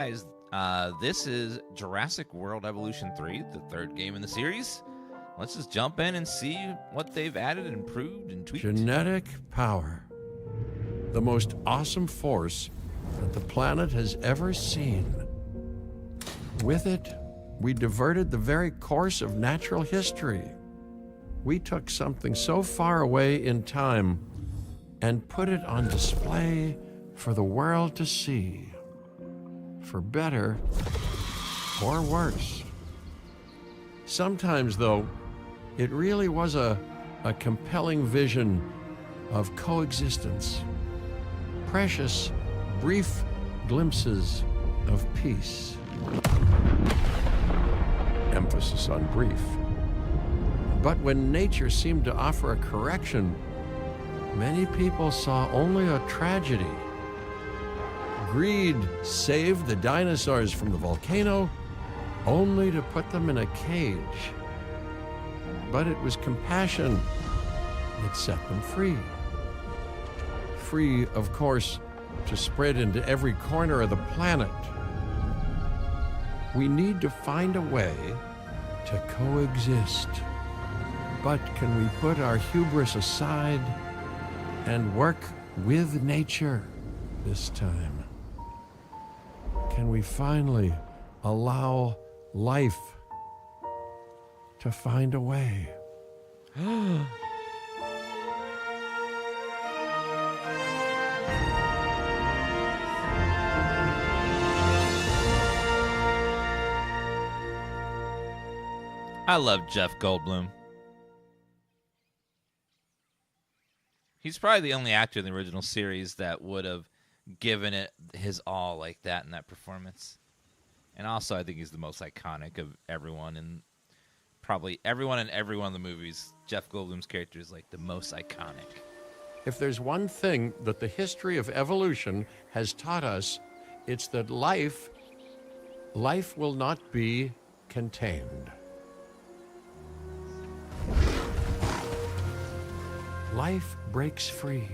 Guys, this is Jurassic World Evolution 3, the third game in the series. Let's just jump in and see what they've added, improved, and tweaked. Genetic power. The most awesome force that the planet has ever seen. With it, we diverted the very course of natural history. We took something so far away in time and put it on display for the world to see. For better or worse. Sometimes, though, it really was a compelling vision of coexistence. Precious, brief glimpses of peace. Emphasis on brief. But when nature seemed to offer a correction, many people saw only a tragedy. Greed saved the dinosaurs from the volcano, only to put them in a cage. But it was compassion that set them free. Free, of course, to spread into every corner of the planet. We need to find a way to coexist. But can we put our hubris aside and work with nature this time? Can we finally allow life to find a way? I love Jeff Goldblum. He's probably the only actor in the original series that would have given it his all like that in that performance. And also, I think he's the most iconic of everyone, and probably everyone in every one of the movies. Jeff Goldblum's character is like the most iconic. If there's one thing that the history of evolution has taught us, it's that life will not be contained. Life breaks free.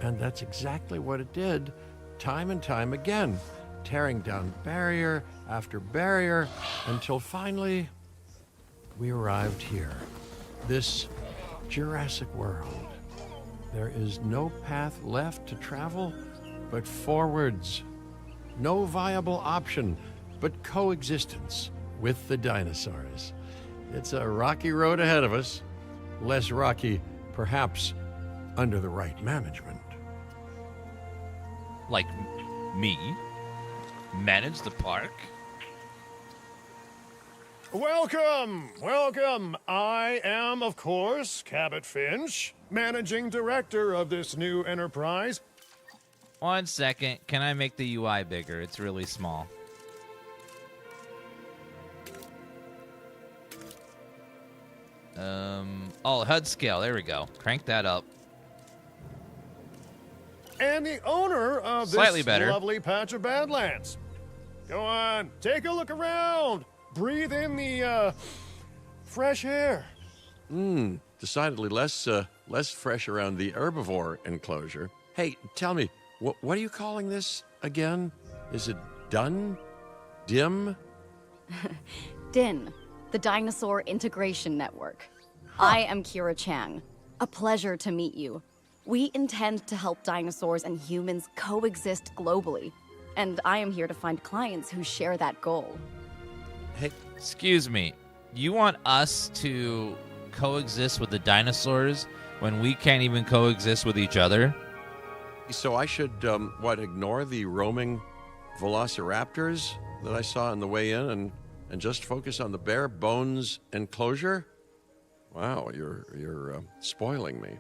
And that's exactly what it did, time and time again, tearing down barrier after barrier, until finally we arrived here, this Jurassic World. There is no path left to travel but forwards. No viable option but coexistence with the dinosaurs. It's a rocky road ahead of us, less rocky, perhaps, under the right management. Like me? Manage the park? Welcome! Welcome! I am, of course, Cabot Finch, managing director of this new enterprise. 1 second. Can I make the UI bigger? It's really small. Oh, HUD scale. There we go. Crank that up. And the owner of Slightly this better. lovely patch of Badlands. Go on, take a look around. Breathe in the, fresh air. Decidedly less fresh around the herbivore enclosure. Hey, tell me, what are you calling this again? Is it done? Dim? DIN, the Dinosaur Integration Network. I am Kira Chang. A pleasure to meet you. We intend to help dinosaurs and humans coexist globally, and I am here to find clients who share that goal. Hey, excuse me. You want us to coexist with the dinosaurs when we can't even coexist with each other? So I should, ignore the roaming velociraptors that I saw on the way in and just focus on the bare bones enclosure? Wow, you're spoiling me.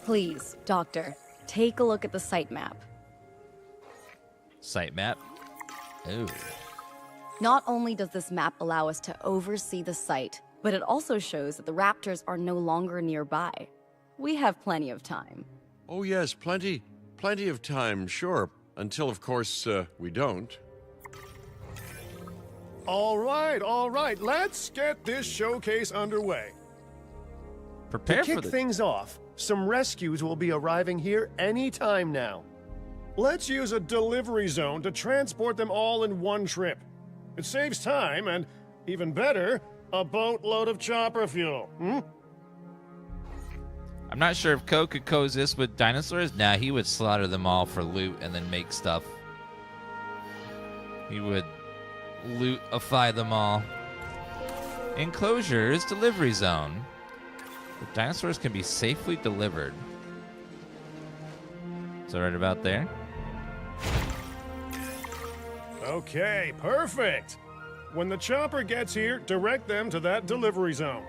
Please, Doctor, take a look at the site map. Site map? Ooh. Not only does this map allow us to oversee the site, but it also shows that the raptors are no longer nearby. We have plenty of time. Oh yes, plenty of time, sure. Until, of course, we don't. All right, let's get this showcase underway. Prepare To for kick things off, some rescues will be arriving here any time now. Let's use a delivery zone to transport them all in one trip. It saves time and, even better, a boatload of chopper fuel. I'm not sure if Ko could coexist with dinosaurs. Nah, he would slaughter them all for loot and then make stuff. He would lootify them all. Enclosure is delivery zone. The dinosaurs can be safely delivered. Is that right about there? Okay, perfect. When the chopper gets here, direct them to that delivery zone.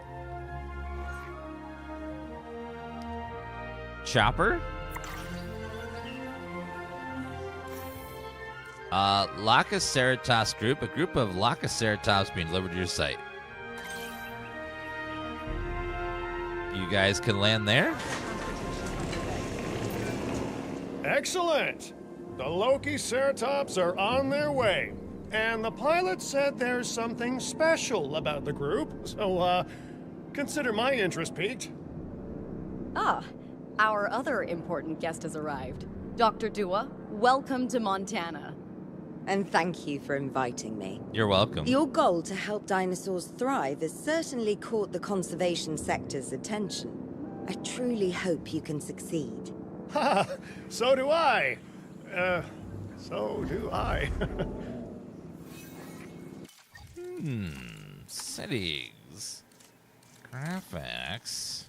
Chopper? Locaceratops group. A group of Locaceratops being delivered to your site. You guys can land there? Excellent! The Locaceratops are on their way. And the pilot said there's something special about the group, so, consider my interest piqued. Ah, our other important guest has arrived. Dr. Dua, welcome to Montana. And thank you for inviting me. You're welcome. Your goal to help dinosaurs thrive has certainly caught the conservation sector's attention. I truly hope you can succeed. Ha! So do I. So do I. Settings. Graphics.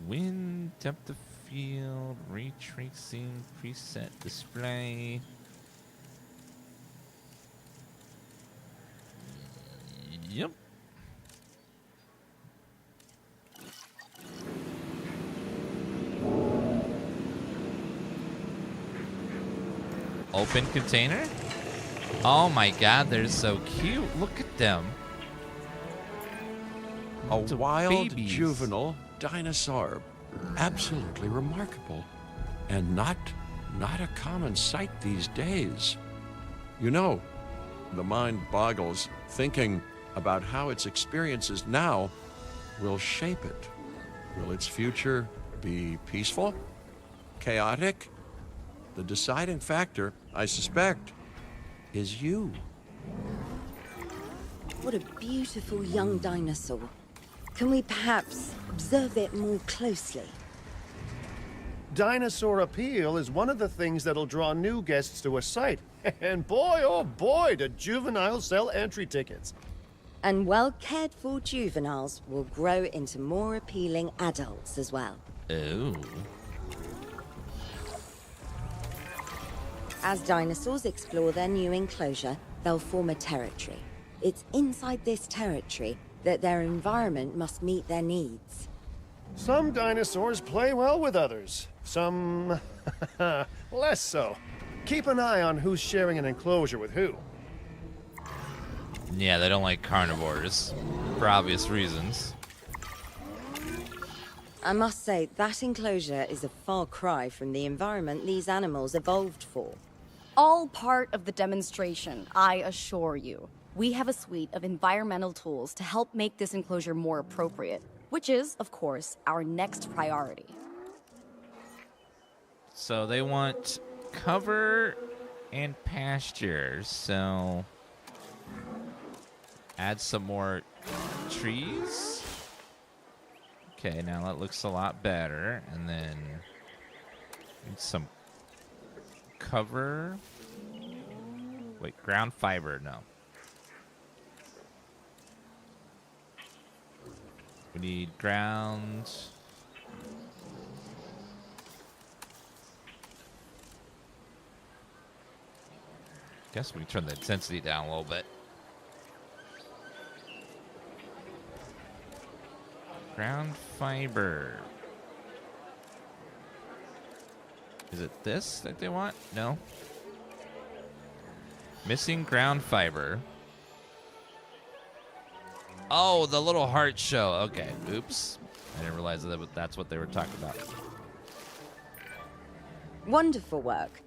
Wind, depth of field, ray tracing, preset display. Yep. Open container? Oh my god, they're so cute. Look at them. A It's wild, babies. juvenile dinosaur. Absolutely remarkable. And not a common sight these days. You know, the mind boggles thinking about how its experiences now will shape it. Will its future be peaceful? Chaotic? The deciding factor, I suspect, is you. What a beautiful young dinosaur. Can we perhaps observe it more closely? Dinosaur appeal is one of the things that'll draw new guests to a site. And boy, oh boy, do juveniles sell entry tickets. And well-cared-for juveniles will grow into more appealing adults as well. Oh. As dinosaurs explore their new enclosure, they'll form a territory. It's inside this territory that their environment must meet their needs. Some dinosaurs play well with others. Some less so. Keep an eye on who's sharing an enclosure with who. Yeah, they don't like carnivores for obvious reasons. I must say, that enclosure is a far cry from the environment these animals evolved for. All part of the demonstration, I assure you. We have a suite of environmental tools to help make this enclosure more appropriate, which is, of course, our next priority. So they want cover and pasture. So add some more trees. Okay, now that looks a lot better. And then need some cover. Wait, ground fiber, no. We need ground. Guess we can turn the intensity down a little bit. Ground fiber. Is it this that they want? No. Missing ground fiber. Oh, the little heart show. Okay, oops. I didn't realize that's what they were talking about. Wonderful work.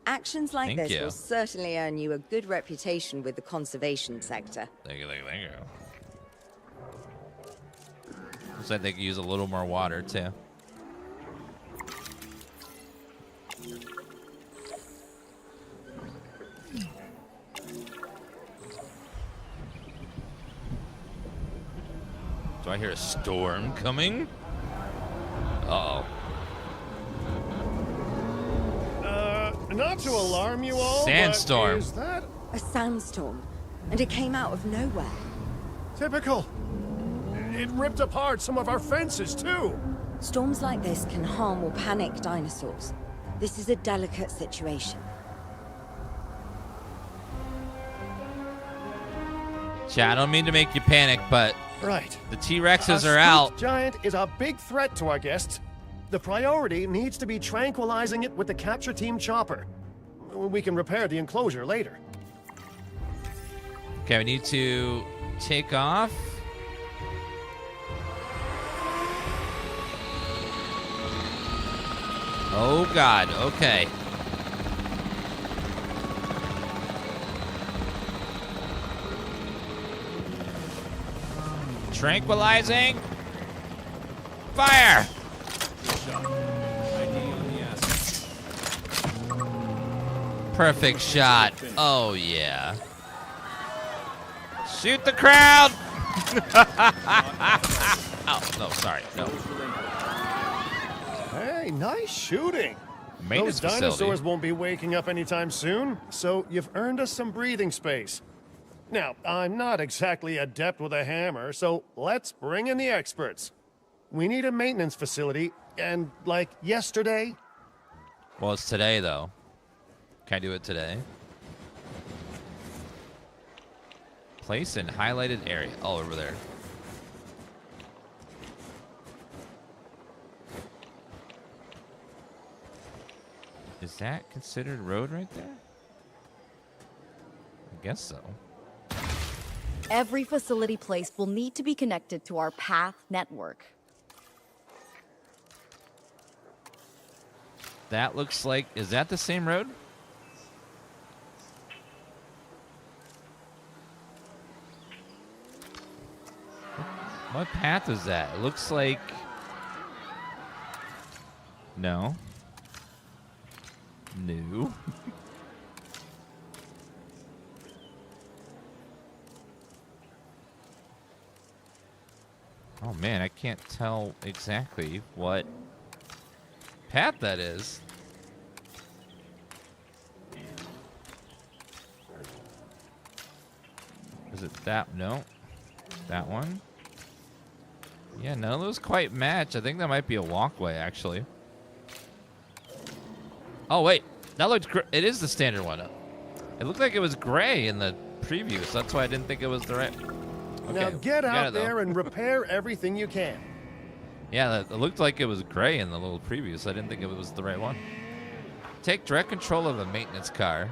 Actions like Thank this you. will certainly earn you a good reputation with the conservation sector. Thank you. Looks like they could use a little more water, too. Do I hear a storm coming? Uh-oh. Not to alarm you all, Sandstorm. but is that A sandstorm, and it came out of nowhere. typical? It ripped apart some of our fences, too. Storms like this can harm or panic dinosaurs. This is a delicate situation. Chat, I don't mean to make you panic, but Right. the T-Rexes A are out. spooked giant is a big threat to our guests. The priority needs to be tranquilizing it with the capture team chopper. We can repair the enclosure later. Okay, we need to take off. Oh, God. Okay. Tranquilizing. Fire! Perfect shot. Oh, yeah. Shoot the crowd! Oh, no, sorry. No. Hey, nice shooting. Maintenance Those facility. dinosaurs won't be waking up anytime soon, so you've earned us some breathing space. Now, I'm not exactly adept with a hammer, so let's bring in the experts. We need a maintenance facility, and like yesterday, Well, it's today, though. Can I do it today? Place in highlighted area. Oh, over there. Is that considered road right there? I guess so. Every facility placed will need to be connected to our path network. That looks like... Is that the same road? What path is that? It looks like... No. No. Oh man, I can't tell exactly what path that is. Is it that? No. That one? Yeah, none of those quite match. I think that might be a walkway, actually. Oh, wait. That looked... It is the standard one. It looked like it was gray in the preview, so that's why I didn't think it was the right... Okay, now get got out it, though. there and repair everything you can. Yeah, it looked like it was gray in the little preview, so I didn't think it was the right one. Take direct control of a maintenance car.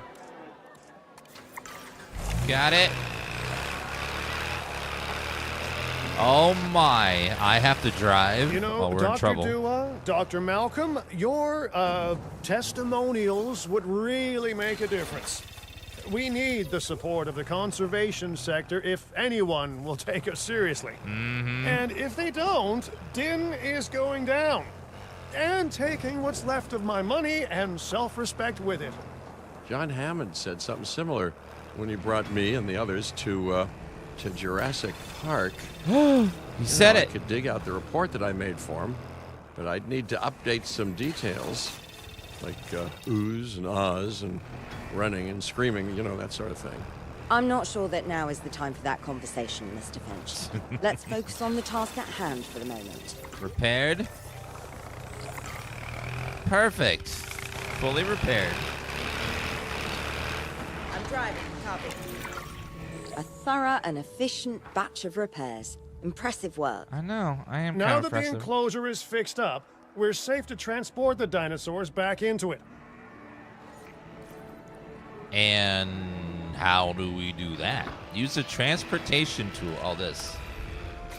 Got it. Oh my, I have to drive. You know, while we're in Dr. trouble. Dua, Dr. Malcolm, your testimonials would really make a difference. We need the support of the conservation sector if anyone will take us seriously. And if they don't, Din is going down. And taking what's left of my money and self-respect with it. John Hammond said something similar when he brought me and the others to Jurassic Park. He said I it. could dig out the report that I made for him, but I'd need to update some details, like oohs and ahs and running and screaming, you know, that sort of thing. I'm not sure that now is the time for that conversation, Mr. Finch. Let's focus on the task at hand for the moment. Repaired. Perfect. Fully repaired. I'm driving, copy. A thorough and efficient batch of repairs. Impressive work. I know. I am Now kind of that the impressive. enclosure is fixed up, we're safe to transport the dinosaurs back into it. And how do we do that? Use the transportation tool. All this.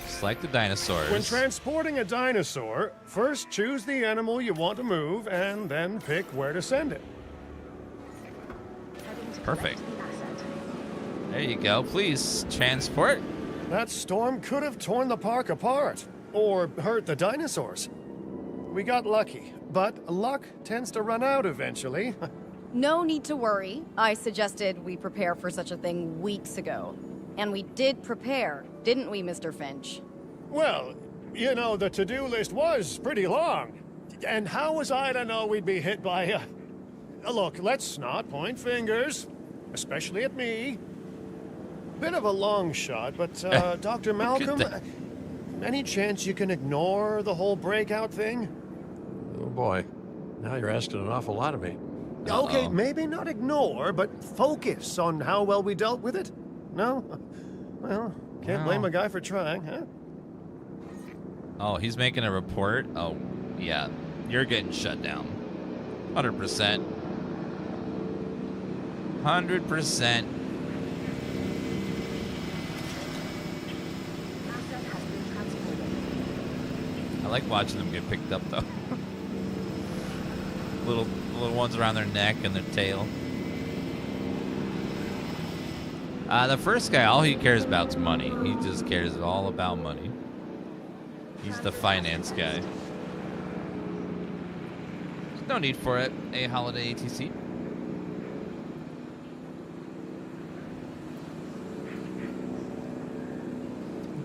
Select the dinosaurs. When transporting a dinosaur, first choose the animal you want to move and then pick where to send it. Perfect. There you go. Please transport. That storm could have torn the park apart or hurt the dinosaurs. We got lucky, but luck tends to run out eventually. No need to worry. I suggested we prepare for such a thing weeks ago. And we did prepare, didn't we, Mr. Finch? Well, you know, the to-do list was pretty long. And how was I to know we'd be hit by look, let's not point fingers, especially at me. Bit of a long shot, but, Dr. Malcolm, any chance you can ignore the whole breakout thing? Oh boy, now you're asking an awful lot of me. Okay, maybe not ignore, but focus on how well we dealt with it? No? Well, can't blame a guy for trying, huh? Oh, he's making a report? Oh, yeah. You're getting shut down. 100%. 100%. I like watching them get picked up, though. little ones around their neck and their tail. The first guy, all he cares about is money. He just cares all about money. He's the finance guy. There's no need for it. A holiday ATC.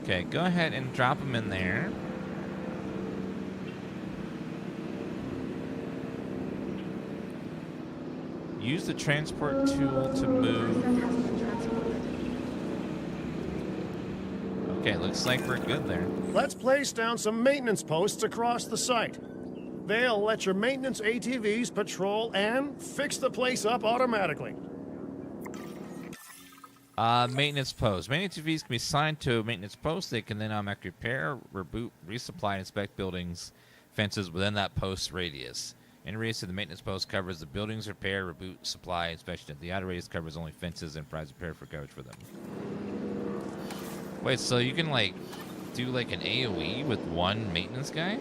Okay, go ahead and drop him in there. Use the transport tool to move. Okay, looks like we're good there. Let's place down some maintenance posts across the site. They'll let your maintenance ATVs patrol and fix the place up automatically. Maintenance post. Maintenance ATVs can be assigned to a maintenance post. They can then automatically repair, reboot, resupply, and inspect buildings, fences within that post radius. In radius of the maintenance post covers the buildings repair, reboot, supply, inspection. The outer radius covers only fences and provides repair for coverage for them. Wait, so you can like do like an AoE with one maintenance guy?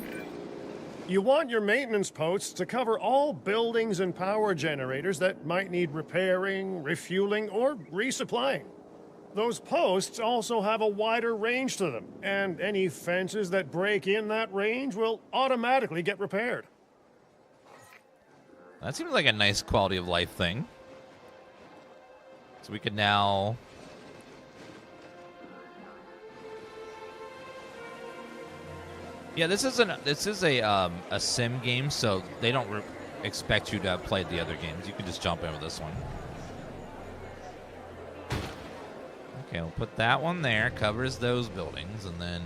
You want your maintenance posts to cover all buildings and power generators that might need repairing, refueling, or resupplying. Those posts also have a wider range to them, and any fences that break in that range will automatically get repaired. That seems like a nice quality of life thing. So we could now... Yeah, this is a sim game, so they don't expect you to have played the other games. You can just jump in with this one. Okay, we'll put that one there. Covers those buildings, and then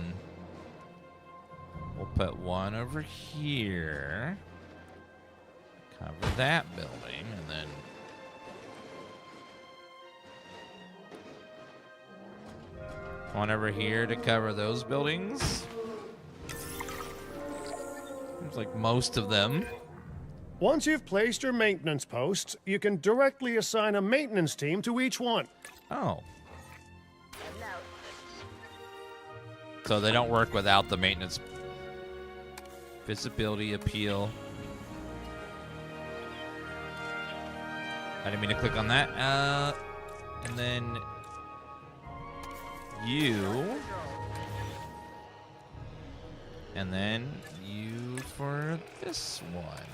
we'll put one over here. Cover that building, and then one over here to cover those buildings. Seems like most of them. Once you've placed your maintenance posts, you can directly assign a maintenance team to each one. Oh. So they don't work without the maintenance. Visibility, appeal. I didn't mean to click on that. And then you. And then you for this one.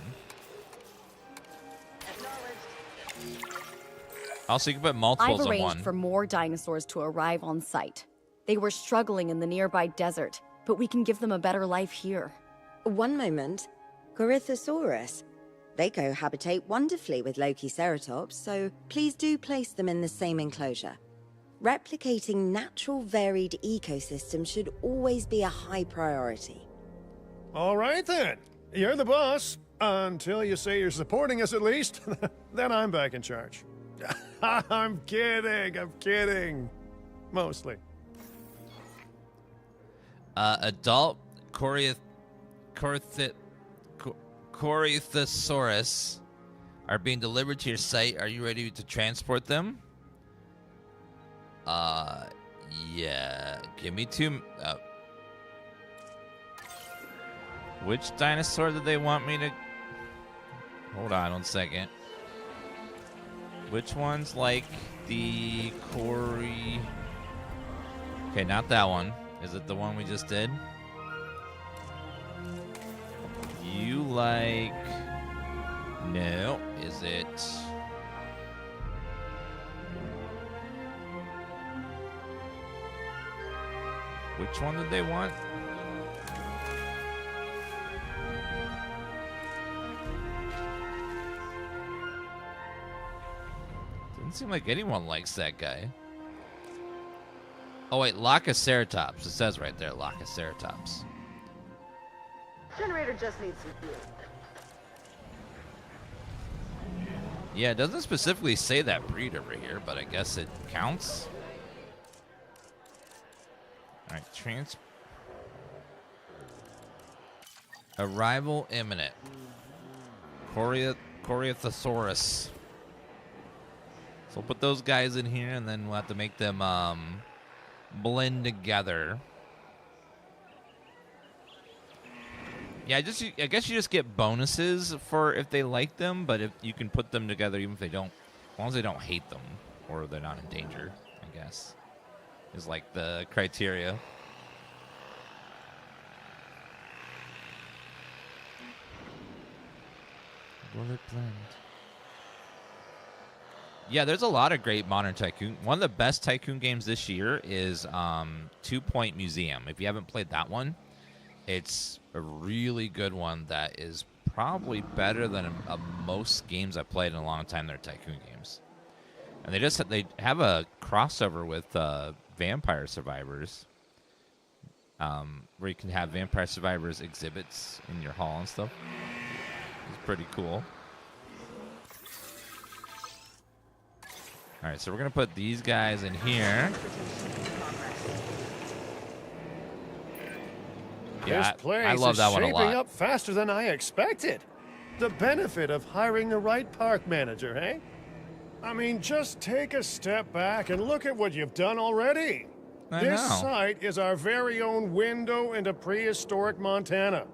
Also, you can put multiples I've on arranged one. for more dinosaurs to arrive on site. They were struggling in the nearby desert, but we can give them a better life here. One moment. Corythosaurus. They cohabitate wonderfully with Lokiceratops, so please do place them in the same enclosure. Replicating natural varied ecosystems should always be a high priority. All right then. You're the boss. Until you say you're supporting us at least. Then I'm back in charge. I'm kidding. Mostly. Adult Corythosaurus are being delivered to your site. Are you ready to transport them? Yeah. Give me two. Which dinosaur did they want me to... Hold on 1 second. Which one's like the Cory... Okay, not that one. Is it the one we just did? You like... No, is it? Which one did they want? Doesn't seem like anyone likes that guy. Oh wait, Locaceratops. It says right there, Locaceratops. Generator just needs some fuel. Yeah, it doesn't specifically say that breed over here, but I guess it counts. All right, arrival imminent. Corythosaurus. So we'll put those guys in here, and then we'll have to make them blend together. Yeah, I guess you just get bonuses for if they like them, but if you can put them together even if they don't, as long as they don't hate them or they're not in danger, I guess, is like the criteria. Will it blend? Yeah, there's a lot of great modern Tycoon. One of the best Tycoon games this year is 2 Point Museum. If you haven't played that one, it's a really good one that is probably better than most games I've played in a long time. They're Tycoon games. And they have a crossover with Vampire Survivors, where you can have Vampire Survivors exhibits in your hall and stuff. It's pretty cool. All right, so we're going to put these guys in here. Yeah, This place I love that is one a shaping lot. up faster than I expected. The benefit of hiring the right park manager, eh? I mean, just take a step back and look at what you've done already. This site is our very own window into prehistoric Montana.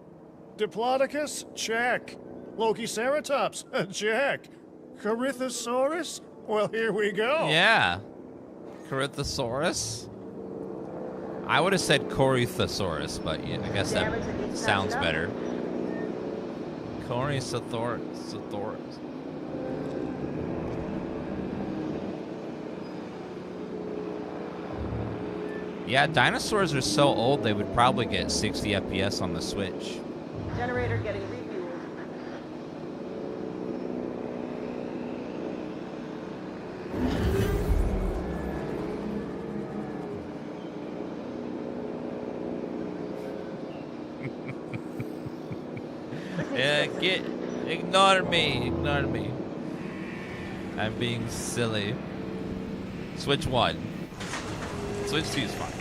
Diplodocus? Check. Locaceratops? Check. Corythosaurus? Well, here we go. Yeah. Corythosaurus? I would have said Corythosaurus, but yeah, I guess that sounds better. Corythosaurus. Yeah, dinosaurs are so old they would probably get 60 FPS on the Switch. Generator getting refueled. Yeah, ignore me. I'm being silly. Switch 1. Switch 2 is fine.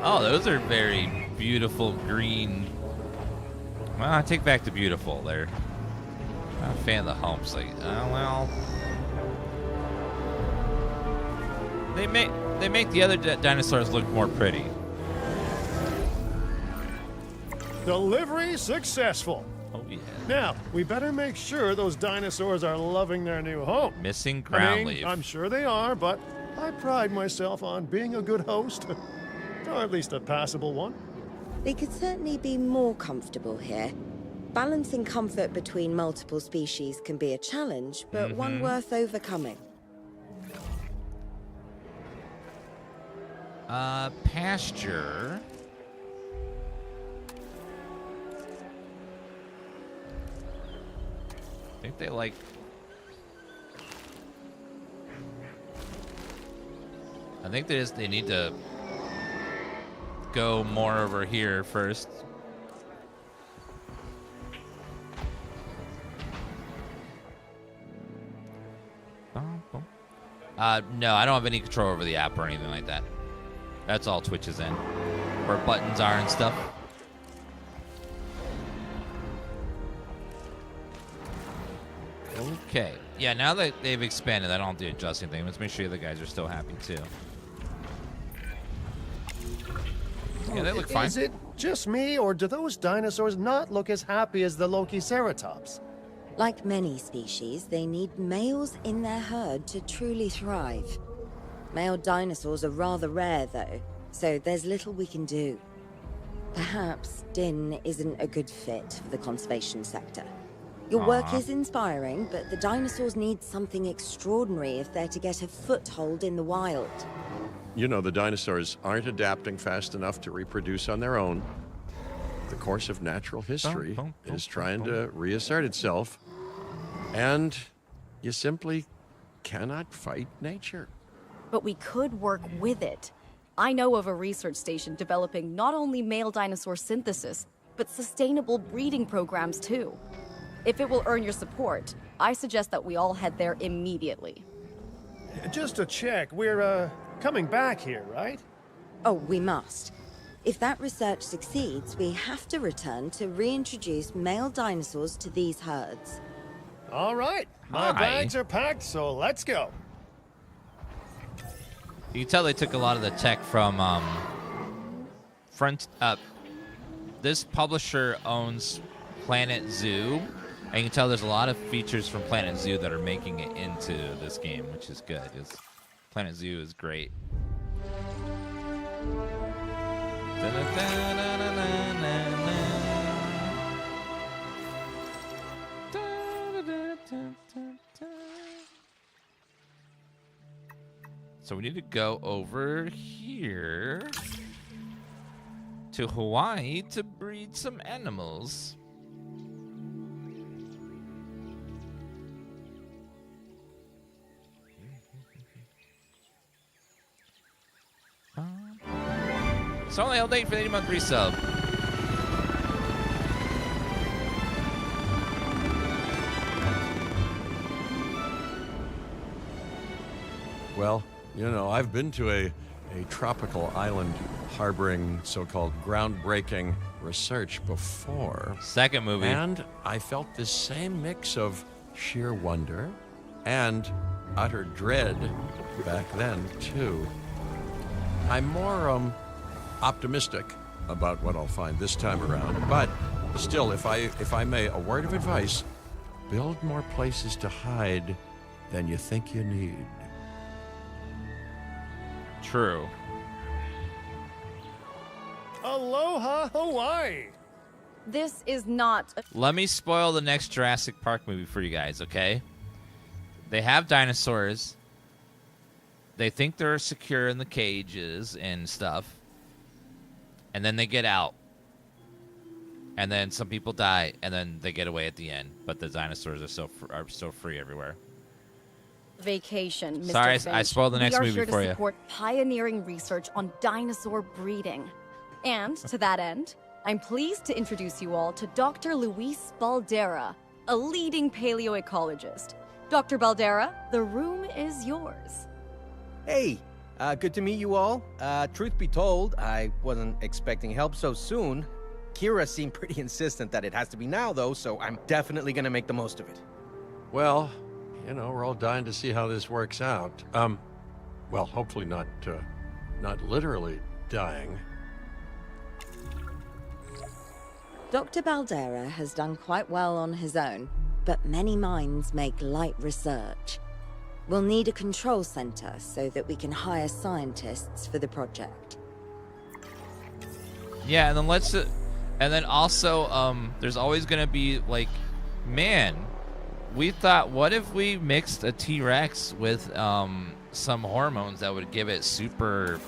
Oh, those are very beautiful green. Well, I take back the beautiful there. I'm not a fan of the humps. Like, well, they make the other dinosaurs look more pretty. Delivery successful. Oh yeah. Now, we better make sure those dinosaurs are loving their new home. Missing ground I mean, leaf. I'm sure they are, but I pride myself on being a good host. Or at least a passable one. We could certainly be more comfortable here. Balancing comfort between multiple species can be a challenge, but one worth overcoming. Pasture. I think they like... I think they need to go more over here first. No, I don't have any control over the app or anything like that. That's all Twitch is in. Where buttons are and stuff. Okay. Yeah, now that they've expanded, I don't have to adjust anything. Let's make sure the guys are still happy, too. Yeah, they look fine. Is it just me, or do those dinosaurs not look as happy as the Locaceratops? Like many species, they need males in their herd to truly thrive. Male dinosaurs are rather rare, though, so there's little we can do. Perhaps Din isn't a good fit for the conservation sector. Your work is inspiring, but the dinosaurs need something extraordinary if they're to get a foothold in the wild. You know, the dinosaurs aren't adapting fast enough to reproduce on their own. The course of natural history is trying to reassert itself, and you simply cannot fight nature. But we could work with it. I know of a research station developing not only male dinosaur synthesis, but sustainable breeding programs too. If it will earn your support, I suggest that we all head there immediately. Just to check, we're, coming back here, right? Oh, we must. If that research succeeds, we have to return to reintroduce male dinosaurs to these herds. All right. My bags are packed, so let's go. You can tell they took a lot of the tech from this publisher owns Planet Zoo, and you can tell there's a lot of features from Planet Zoo that are making it into this game, which is good. Planet Zoo is great. So we need to go over here to Hawaii to breed some animals. It's only held date for the 80-month resub. Well, you know, I've been to a tropical island harboring so-called groundbreaking research before. Second movie. And I felt this same mix of sheer wonder and utter dread back then, too. I'm more optimistic about what I'll find this time around, but still, if I may, a word of advice: build more places to hide than you think you need. True. Aloha, Hawaii! This is not a Let me spoil the next Jurassic Park movie for you guys, okay? They have dinosaurs. They think they're secure in the cages and stuff. And then they get out. And then some people die, and then they get away at the end. But the dinosaurs are so free everywhere. vacation, Mr. Sorry, I Finch. spoiled the next we are movie here for to you. support pioneering research on dinosaur breeding. And to that end, I'm pleased to introduce you all to Dr. Luis Baldera, a leading paleoecologist. Dr. Baldera, the room is yours. Hey, good to meet you all. Truth be told, I wasn't expecting help so soon. Kira seemed pretty insistent that it has to be now, though, so I'm definitely gonna make the most of it. Well, you know, we're all dying to see how this works out. Well, hopefully not literally dying. Dr. Baldera has done quite well on his own, but many minds make light research. We'll need a control center so that we can hire scientists for the project. Yeah, and then and then also, there's always gonna be like, man, we thought, what if we mixed a T-Rex with some hormones that would give it super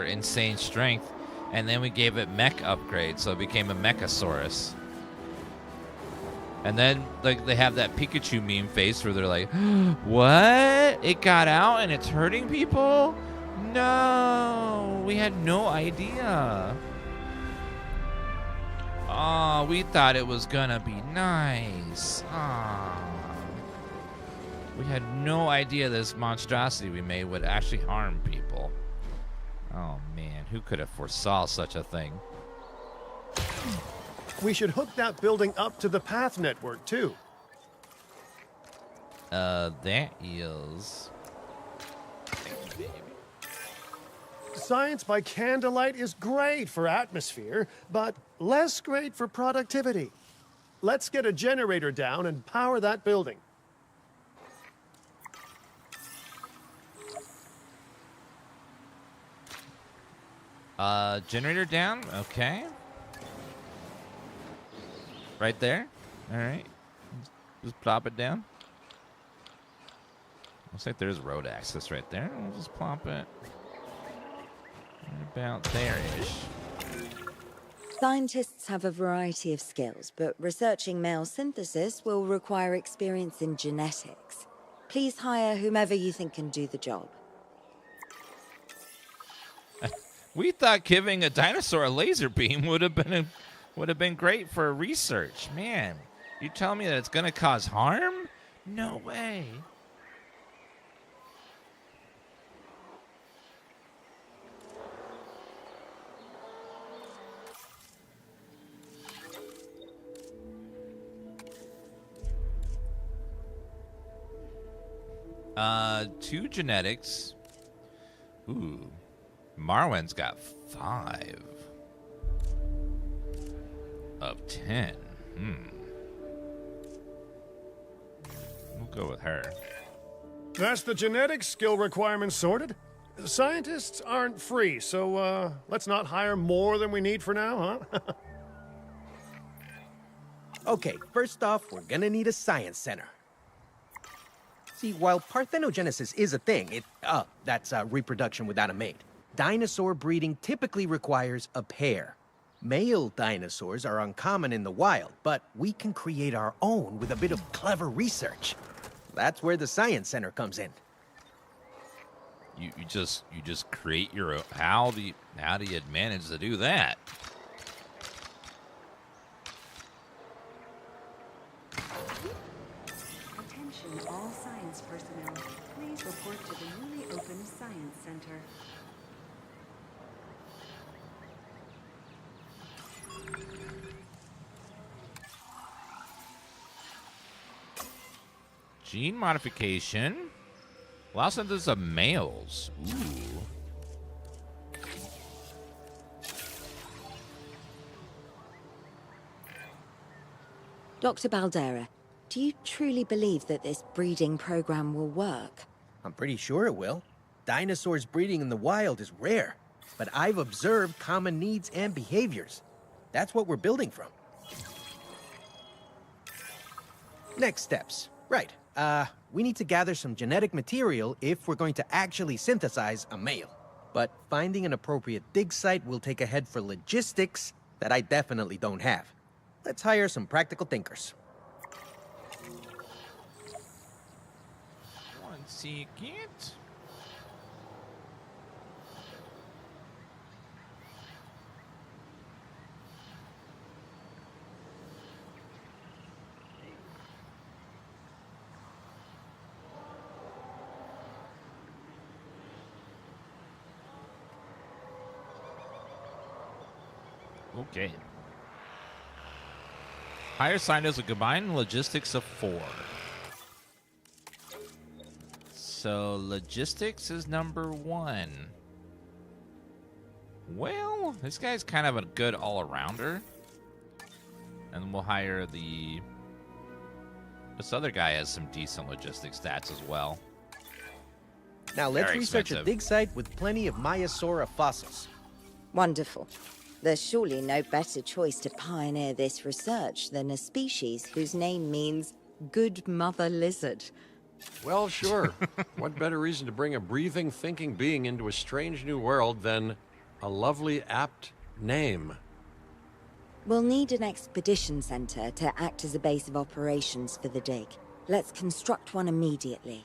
insane strength, and then we gave it mech upgrade, so it became a Mechasaurus. And then like they have that Pikachu meme face where they're like, what? It got out and it's hurting people? No, we had no idea. Oh, we thought it was gonna be nice. Oh. We had no idea this monstrosity we made would actually harm people. Oh man, who could have foresaw such a thing? We should hook that building up to the path network, too. That is... Science by candlelight is great for atmosphere, but less great for productivity. Let's get a generator down and power that building. Generator down. Okay. Right there. All right. Just plop it down. Looks like there's road access right there. We'll just plop it right about there-ish. Scientists have a variety of skills, but researching male synthesis will require experience in genetics. Please hire whomever you think can do the job. We thought giving a dinosaur a laser beam would have been great for research. Man, you telling me that it's going to cause harm? No way. Two genetics. Ooh. Marwan's got 5 of 10. We'll go with her. That's the genetic skill requirements sorted. Scientists aren't free, so let's not hire more than we need for now, huh? Okay, first off, we're gonna need a science center. See, while parthenogenesis is a thing, that's reproduction without a mate. Dinosaur breeding typically requires a pair. Male dinosaurs are uncommon in the wild, but we can create our own with a bit of clever research. That's where the science center comes in. You just create your own. How do you manage to do that? Attention all science personnel. Please report to the newly opened Science Center. Gene modification. Allows synthesis of males. Ooh. Dr. Baldera, do you truly believe that this breeding program will work? I'm pretty sure it will. Dinosaurs breeding in the wild is rare, but I've observed common needs and behaviors. That's what we're building from. Next steps. Right. We need to gather some genetic material if we're going to actually synthesize a male. But finding an appropriate dig site will take a head for logistics that I definitely don't have. Let's hire some practical thinkers. One second. Okay. Hire scientists with combined logistics of 4. So logistics is number 1. Well, this guy's kind of a good all-arounder. And we'll hire this other guy has some decent logistics stats as well. Now let's Very research expensive. a dig site with plenty of Maiasaura fossils. Wonderful. There's surely no better choice to pioneer this research than a species whose name means good mother lizard. Well, sure. What better reason to bring a breathing, thinking being into a strange new world than a lovely, apt name? We'll need an expedition center to act as a base of operations for the dig. Let's construct one immediately.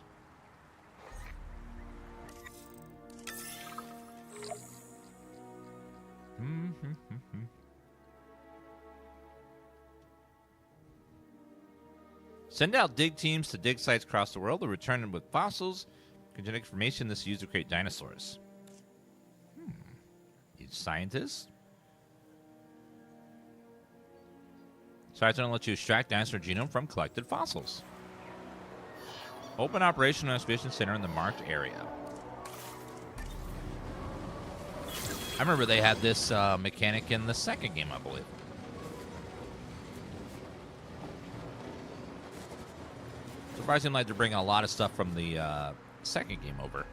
Send out dig teams to dig sites across the world to return with fossils, genetic information this is used to create dinosaurs. You scientists? Science going to let you extract dinosaur genome from collected fossils. Open operational excavation center in the marked area. I remember they had this mechanic in the second game, I believe. Surprisingly, like they're bringing a lot of stuff from the second game over.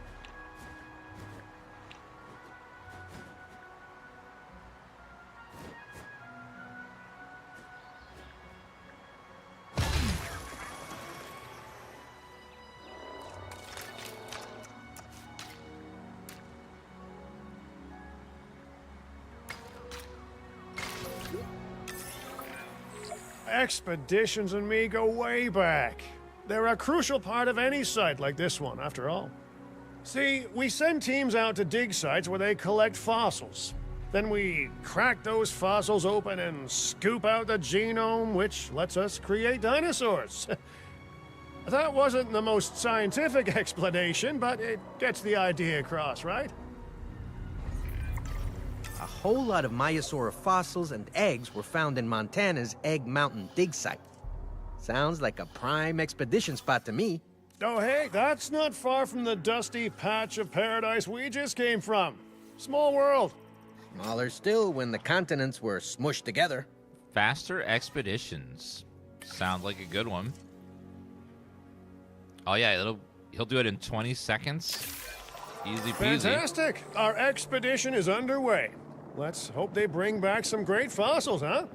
Expeditions and me go way back. They're a crucial part of any site like this one, after all. See, we send teams out to dig sites where they collect fossils. Then we crack those fossils open and scoop out the genome, which lets us create dinosaurs. That wasn't the most scientific explanation, but it gets the idea across, right? A whole lot of Maiasaura fossils and eggs were found in Montana's Egg Mountain dig site. Sounds like a prime expedition spot to me. Oh, hey, that's not far from the dusty patch of paradise we just came from. Small world. Smaller still when the continents were smushed together. Faster expeditions. Sounds like a good one. Oh yeah, he'll do it in 20 seconds. Easy peasy. Fantastic. Our expedition is underway. Let's hope they bring back some great fossils, huh?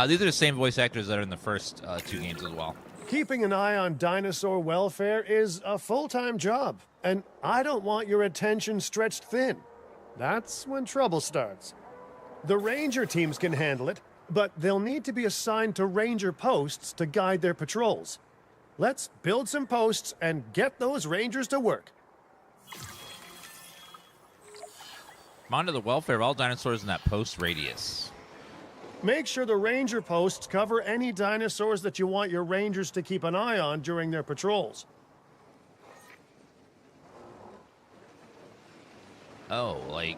These are the same voice actors that are in the first 2 games as well. Keeping an eye on dinosaur welfare is a full-time job, and I don't want your attention stretched thin. That's when trouble starts. The ranger teams can handle it, but they'll need to be assigned to ranger posts to guide their patrols. Let's build some posts and get those rangers to work. Monitor the welfare of all dinosaurs in that post radius. Make sure the ranger posts cover any dinosaurs that you want your rangers to keep an eye on during their patrols. Oh, like...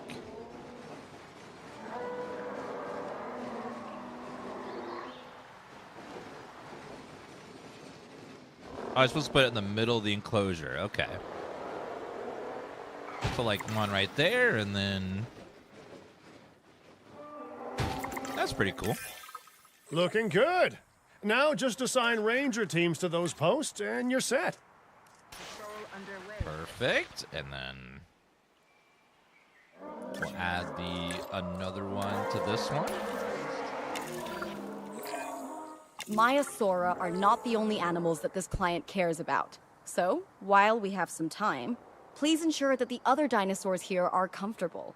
I was supposed to put it in the middle of the enclosure. Okay. So, like, one right there, and then... That's pretty cool. Looking good. Now just assign ranger teams to those posts, and you're set. Patrol underway. Perfect. And then... we'll add another one to this one. Maiasaura are not the only animals that this client cares about. So, while we have some time, please ensure that the other dinosaurs here are comfortable.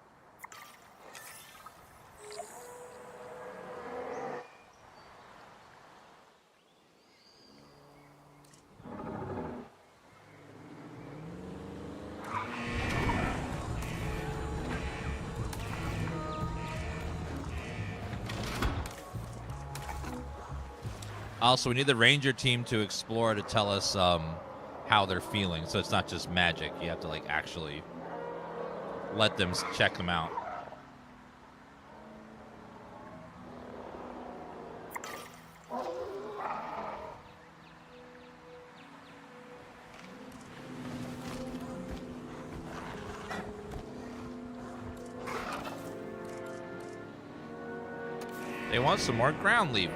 Also, we need the ranger team to explore to tell us how they're feeling. So it's not just magic. You have to, like, actually let them check them out. They want some more ground leaf.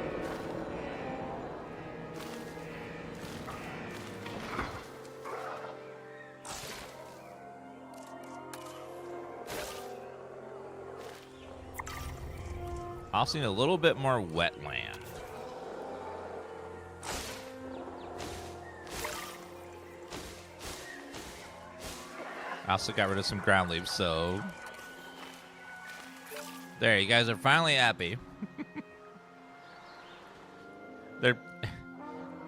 Also need a little bit more wetland. I also got rid of some ground leaves, so... There, you guys are finally happy. They're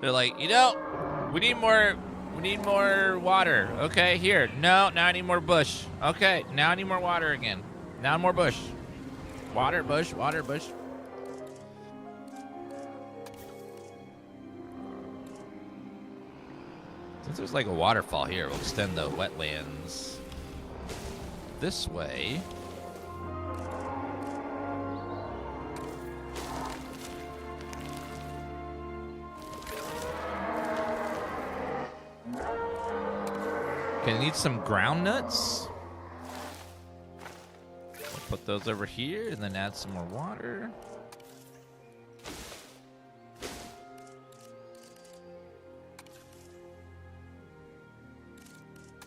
like, you know, we need more water. Okay, here. No, now I need more bush. Okay, now I need more water again. Now more bush. Water, bush, water, bush. Since there's like a waterfall here, we'll extend the wetlands this way. Okay, need some ground nuts. Put those over here and then add some more water.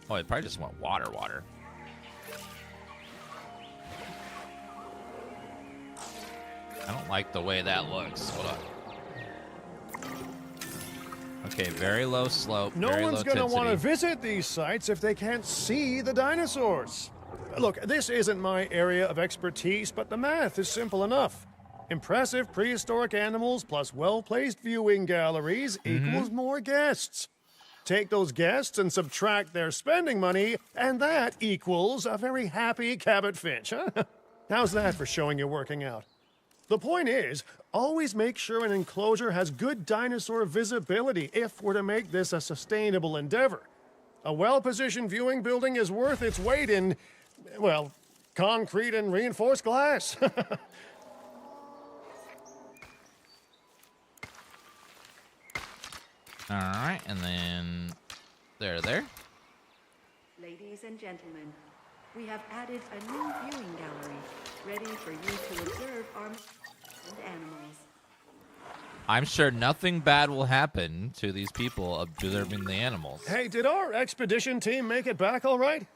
Oh, I probably just want water. I don't like the way that looks. Hold on. Okay, very low slope. No very one's low going to want to intensity. visit these sites if they can't see the dinosaurs. Look, this isn't my area of expertise, but the math is simple enough. Impressive prehistoric animals plus well-placed viewing galleries equals more guests. Take those guests and subtract their spending money, and that equals a very happy Cabot Finch, huh? How's that for showing you're working out? The point is, always make sure an enclosure has good dinosaur visibility if we're to make this a sustainable endeavor. A well-positioned viewing building is worth its weight in, well, concrete and reinforced glass. All right, and then there. Ladies and gentlemen, we have added a new viewing gallery, ready for you to observe our and animals. I'm sure nothing bad will happen to these people observing the animals. Hey, did our expedition team make it back all right?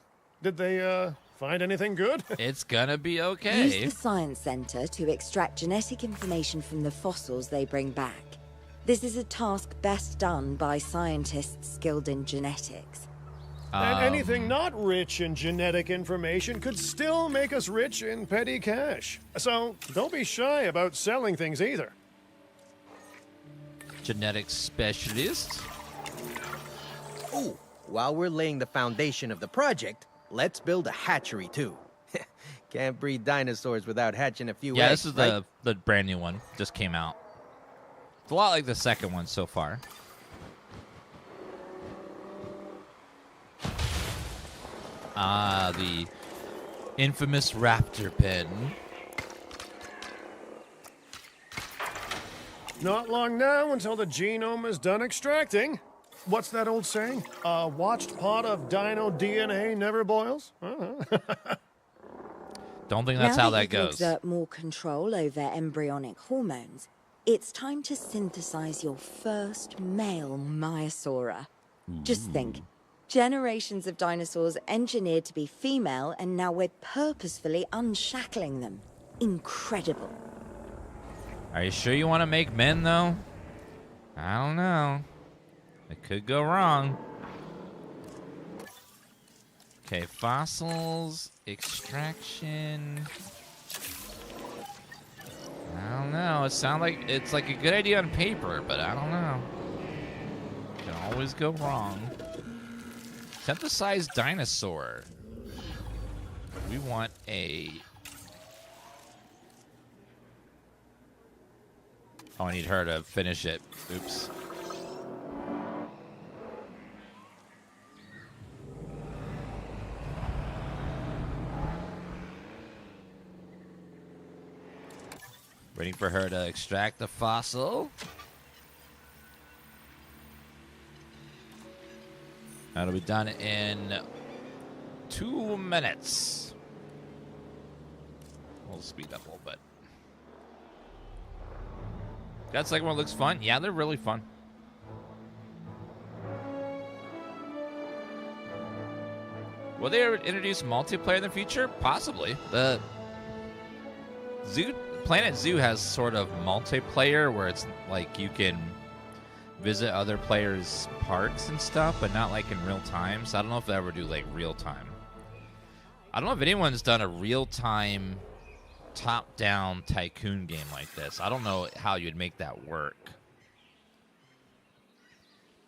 Did they, find anything good? It's gonna be okay. Use the Science Center to extract genetic information from the fossils they bring back. This is a task best done by scientists skilled in genetics. And anything not rich in genetic information could still make us rich in petty cash. So don't be shy about selling things either. Genetic specialist. Ooh, while we're laying the foundation of the project, let's build a hatchery too. Can't breed dinosaurs without hatching a few Yeah, eggs, this is right? the brand new one. Just came out. It's a lot like the second one so far. Ah, the infamous Raptor pen. Not long now until the genome is done extracting. What's that old saying? A watched pot of dino DNA never boils? Don't think that's now how that that you can goes. exert more control over embryonic hormones, it's time to synthesize your first male Myosaura. Just think, generations of dinosaurs engineered to be female, and now we're purposefully unshackling them. Incredible. Are you sure you want to make men, though? I don't know. It could go wrong. Okay, fossils, extraction. I don't know. It sounds like it's like a good idea on paper, but I don't know. Can always go wrong. Synthesized dinosaur. We want a... Oh, I need her to finish it. Oops. Waiting for her to extract the fossil. That'll be done in 2 minutes. We'll speed up a little bit. That second one looks fun. Yeah, they're really fun. Will they introduce multiplayer in the future? Possibly. The Planet Zoo has sort of multiplayer where it's like you can visit other players' parks and stuff, but not like in real time. So I don't know if they ever do like real time. I don't know if anyone's done a real time top-down tycoon game like this. I don't know how you'd make that work.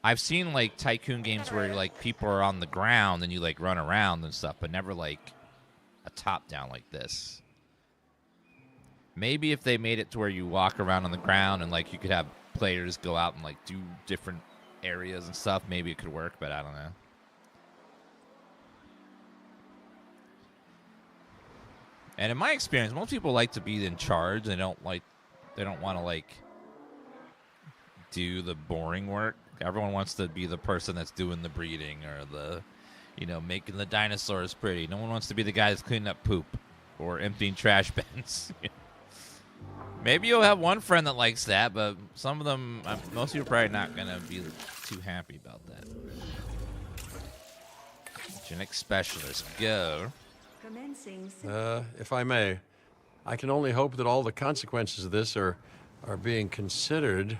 I've seen like tycoon games where like people are on the ground and you like run around and stuff, but never like a top-down like this. Maybe if they made it to where you walk around on the ground and like you could have players go out and like do different areas and stuff, maybe it could work, but I don't know. And in my experience, most people like to be in charge. They don't want to like do the boring work. Everyone wants to be the person that's doing the breeding or the, making the dinosaurs pretty. No one wants to be the guy that's cleaning up poop or emptying trash bins. Maybe you'll have one friend that likes that, but some of them, most of you are probably not going to be too happy about that. Genetic specialist, go. Commencing. If I may, I can only hope that all the consequences of this are being considered.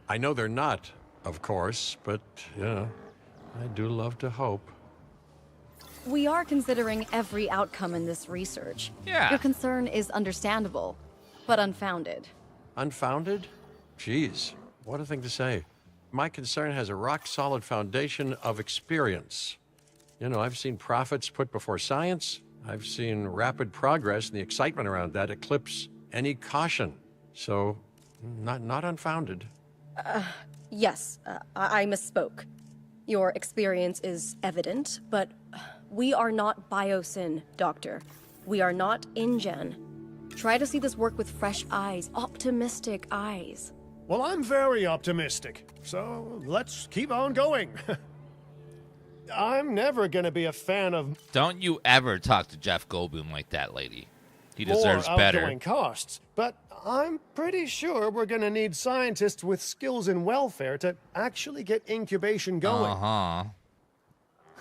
I know they're not, of course, but, I do love to hope. We are considering every outcome in this research. Yeah. Your concern is understandable. but unfounded. Unfounded? Geez, what a thing to say. My concern has a rock-solid foundation of experience. You know, I've seen profits put before science. I've seen rapid progress, and the excitement around that eclipse any caution. So, not unfounded. Yes, I misspoke. Your experience is evident, but we are not Biosyn, Doctor. We are not InGen. Try to see this work with fresh eyes, optimistic eyes. Well, I'm very optimistic, so let's keep on going. I'm never gonna be a fan of Don't you ever talk to Jeff Goldblum like that, lady. He more deserves better. outgoing costs, but I'm pretty sure we're gonna need scientists with skills in welfare to actually get incubation going. Uh-huh.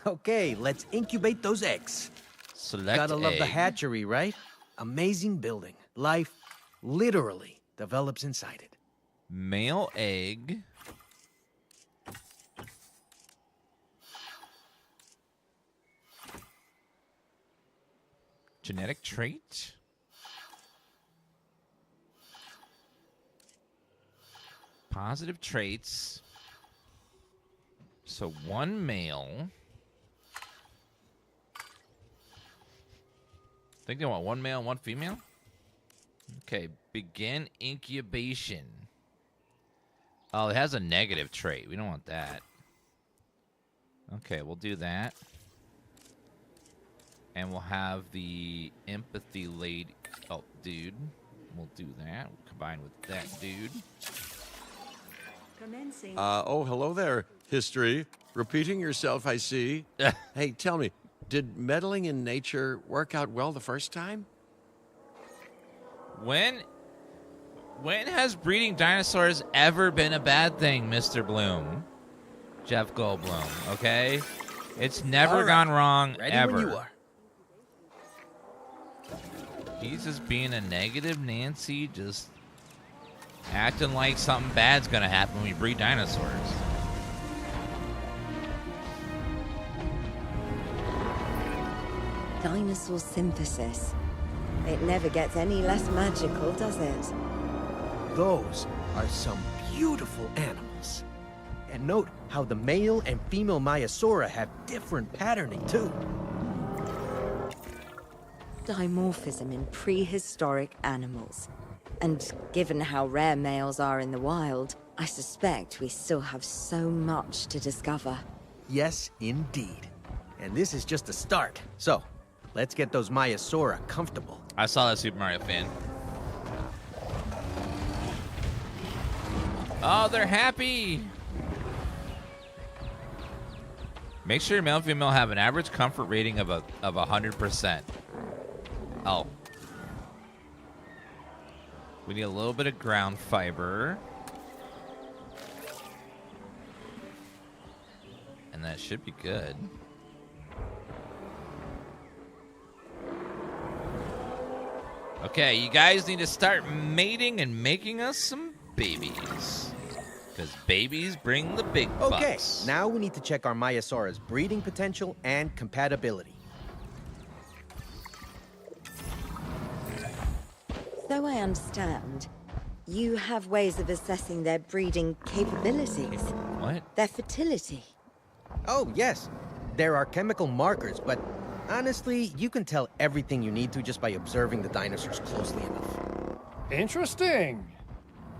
Okay, let's incubate those eggs. Select Gotta love the egg. hatchery, right? Amazing building. Life literally develops inside it. Male egg. Genetic trait. Positive traits. So one male. I think they want one male and one female. Okay, begin incubation. Oh, it has a negative trait. We don't want that. Okay, we'll do that. And we'll have the empathy lady. Oh, dude. We'll do that. We'll combine with that dude. Commencing. Oh, hello there, history. Repeating yourself, I see. Hey, tell me, did meddling in nature work out well the first time? When has breeding dinosaurs ever been a bad thing, Mr. Bloom? Jeff Goldblum, okay? It's never All right. gone wrong, Ready ever. when you are. He's just being a negative Nancy, just acting like something bad's gonna happen when we breed dinosaurs. Dinosaur synthesis. It never gets any less magical, does it? Those are some beautiful animals. And note how the male and female Maiasaura have different patterning too. Dimorphism in prehistoric animals. And given how rare males are in the wild, I suspect we still have so much to discover. Yes, indeed. And this is just the start. So, let's get those Maiasaura comfortable. I saw that Super Mario fan. Oh, they're happy. Make sure your male and female have an average comfort rating of 100%. Oh. We need a little bit of ground fiber. And that should be good. Okay, you guys need to start mating and making us some babies. Because babies bring the big Okay, bucks. now we need to check our Maiasaura's breeding potential and compatibility. So I understand, you have ways of assessing their breeding capabilities, What? their fertility. Oh, yes. There are chemical markers, but honestly, you can tell everything you need to just by observing the dinosaurs closely enough. Interesting.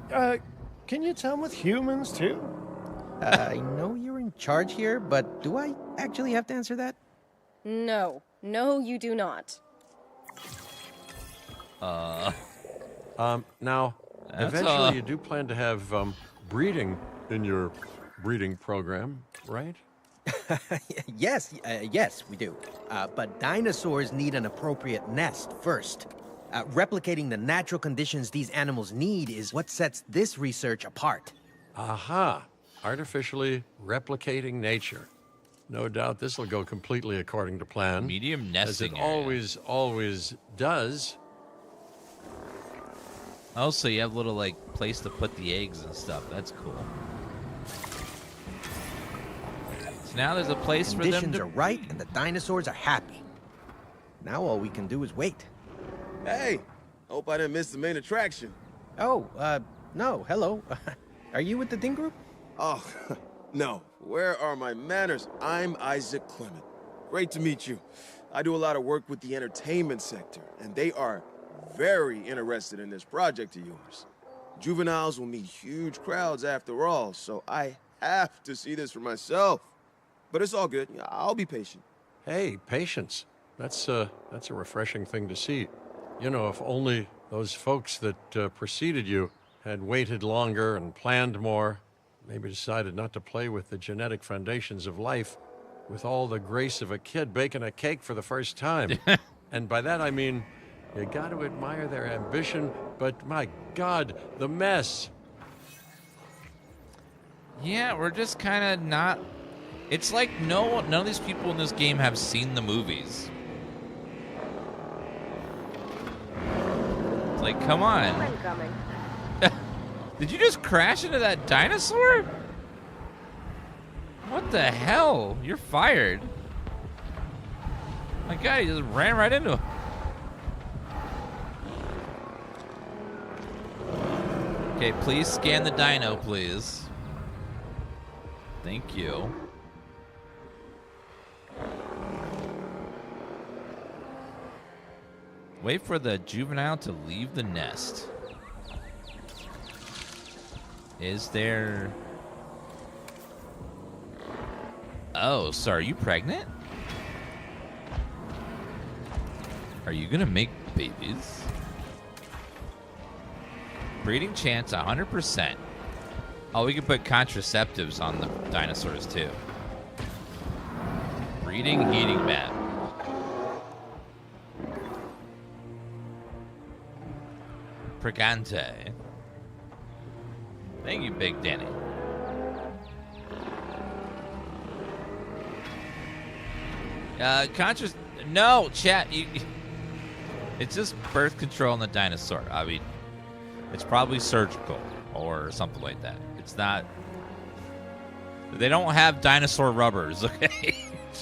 Can you tell with humans too? I know you're in charge here, but do I actually have to answer that? No, you do not. Now, That's, eventually you do plan to have breeding in your breeding program, right? Yes, we do. But dinosaurs need an appropriate nest first. Replicating the natural conditions these animals need is what sets this research apart. Aha! Artificially replicating nature. No doubt this will go completely according to plan. Medium as nesting it area. always does. Oh, so you have a little, like, place to put the eggs and stuff. That's cool. So now there's a place for them Conditions to... are right, and the dinosaurs are happy. Now all we can do is wait. Hey, Hope I didn't miss the main attraction. Oh, no, hello. Are you with the Ding Group? Oh, no. Where are my manners? I'm Isaac Clement. Great to meet you. I do a lot of work with the entertainment sector, and they are very interested in this project of yours. Juveniles will meet huge crowds after all, so I have to see this for myself. But it's all good. I'll be patient. Hey, patience. That's a refreshing thing to see. You know, if only those folks that preceded you had waited longer and planned more, maybe decided not to play with the genetic foundations of life with all the grace of a kid baking a cake for the first time. And by that I mean, you got to admire their ambition, but my God, the mess. Yeah, we're just kind of not... It's like none of these people in this game have seen the movies. It's like, come on. I'm coming. Did you just crash into that dinosaur? What the hell? You're fired. My God, he just ran right into him. Okay, please scan the dino, please. Thank you. Wait for the juvenile to leave the nest. Is there... Oh, so are you pregnant? Are you gonna make babies? Breeding chance 100%. Oh, we can put contraceptives on the dinosaurs too. Breeding heating map. Pregante. Thank you, Big Danny. No, chat. It's just birth control on the dinosaur. I mean, it's probably surgical or something like that. It's not. They don't have dinosaur rubbers, okay?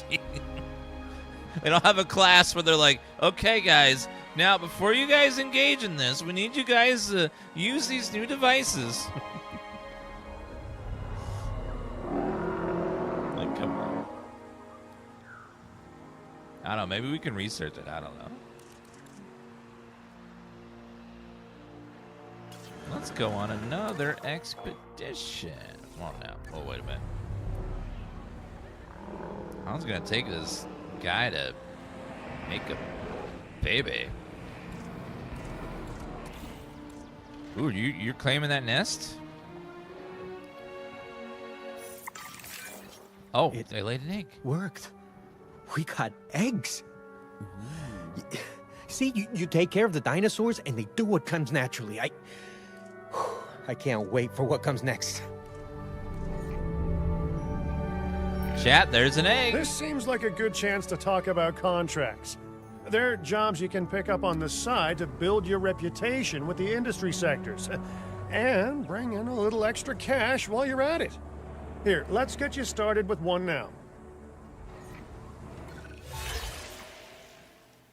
They don't have a class where they're like, okay, guys, now before you guys engage in this, we need you guys to use these new devices. Like, come on. I don't know. Maybe we can research it. I don't know. Let's go on another expedition. Well, no. Oh, wait a minute. How long is it going to take this guy to make a baby? Ooh, you're claiming that nest? Oh, they laid an egg. Worked. We got eggs. See, you take care of the dinosaurs and they do what comes naturally. I can't wait for what comes next. Chat, there's an egg. This seems like a good chance to talk about contracts. They're jobs you can pick up on the side to build your reputation with the industry sectors. And bring in a little extra cash while you're at it. Here, let's get you started with one now.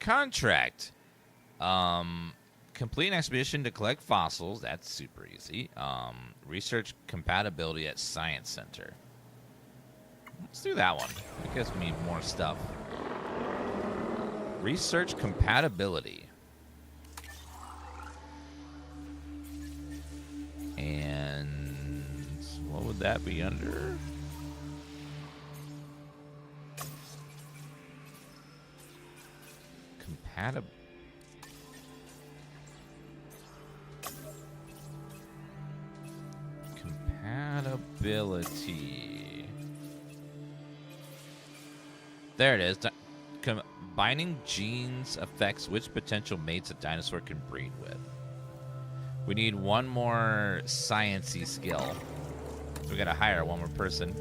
Contract. Complete an expedition to collect fossils. That's super easy. Research compatibility at Science Center. Let's do that one. It gives me more stuff. Research compatibility. And what would that be under? Compatibility. There it is. Combining genes affects which potential mates a dinosaur can breed with. We need one more science-y skill. So we gotta hire one more person.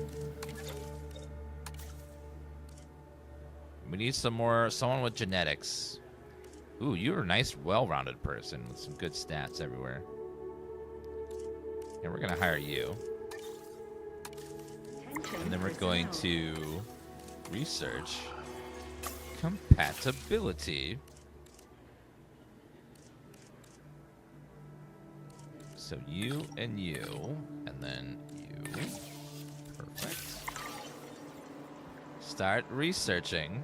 We need someone with genetics. Ooh, you're a nice, well-rounded person with some good stats everywhere. And we're gonna hire you. And then we're going to research compatibility. So you, and then you. Perfect. Start researching.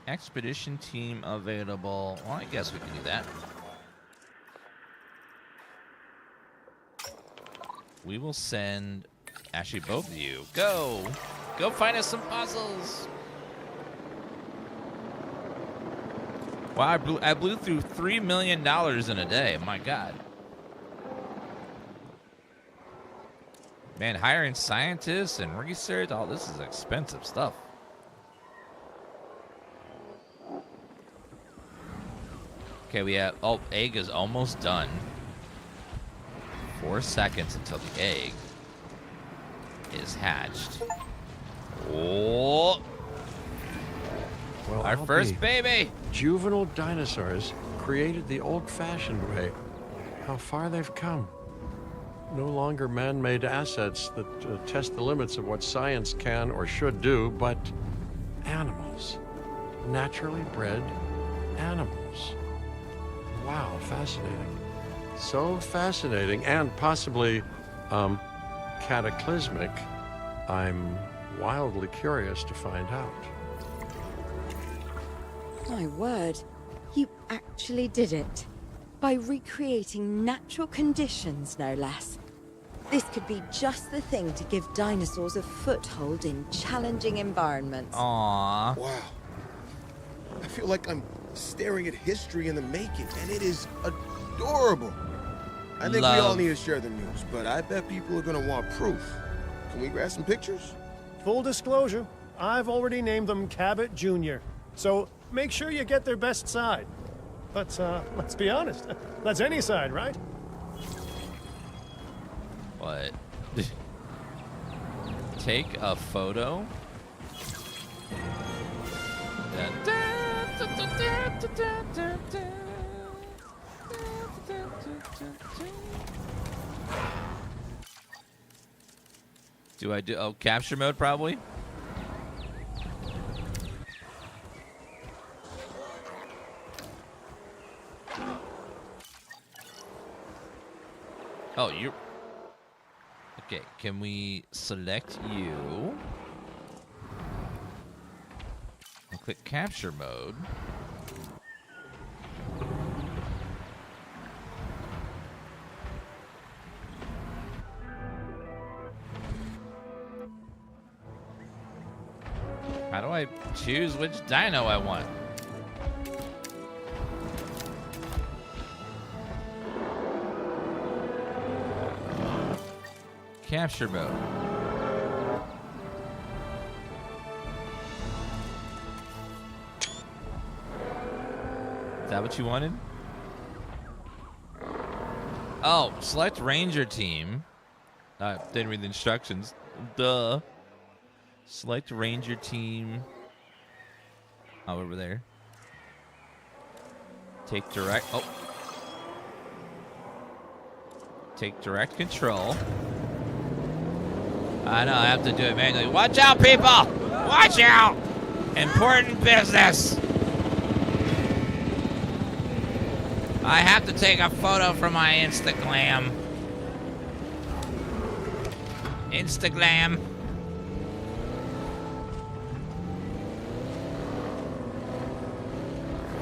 Expedition team available. Well, I guess we can do that. We will send, actually, both of you. Go! Go find us some puzzles! Wow, I blew through $3 million in a day. My God. Man, hiring scientists and research, all this is expensive stuff. Okay, we have, oh, egg is almost done. 4 seconds until the egg is hatched. Oh! Well, Our first baby! Juvenile dinosaurs created the old-fashioned way. How far they've come. No longer man-made assets that test the limits of what science can or should do, but animals. Naturally bred animals. Wow, fascinating. So fascinating and possibly cataclysmic. I'm wildly curious to find out. My word, you actually did it. By recreating natural conditions, no less. This could be just the thing to give dinosaurs a foothold in challenging environments. Aww. Wow. I feel like I'm staring at history in the making, and it is adorable. I think we all need to share the news, but I bet people are gonna want proof. Can we grab some pictures? Full disclosure, I've already named them Cabot Jr., so make sure you get their best side. But let's be honest, that's any side, right? What? Take a photo? Do I do, oh, capture mode probably? Oh, you're... Okay, can we select you? And click capture mode. How do I choose which dino I want? Capture mode. Is that what you wanted? Oh, select ranger team. Didn't read the instructions. Duh. Select ranger team. Oh, over there. Take direct. Oh. Take direct control. I know, I have to do it manually. Watch out, people! Watch out! Important business! I have to take a photo for my Instagram. Instagram.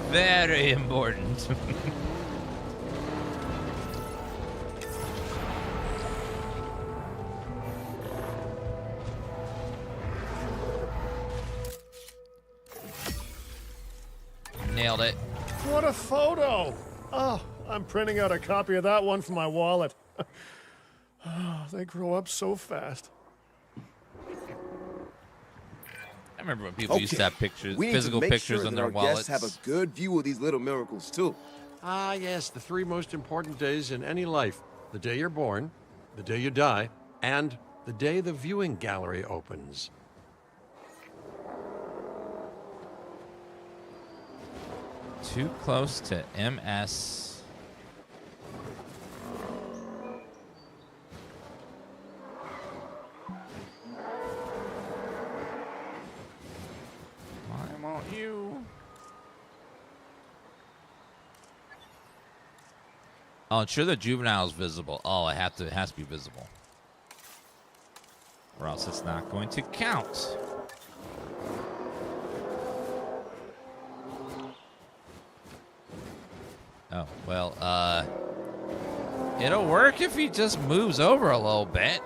Very important. Nailed it. What a photo! Oh, I'm printing out a copy of that one for my wallet. Oh, they grow up so fast. I remember when people used to have pictures, physical pictures in their wallets. Guests have a good view of these little miracles too. Ah, yes, the 3 most important days in any life. The day you're born, the day you die, and the day the viewing gallery opens. Too close to MS. Oh, ensure the juvenile is visible. Oh, it has to be visible. Or else it's not going to count. Oh, well, it'll work if he just moves over a little bit.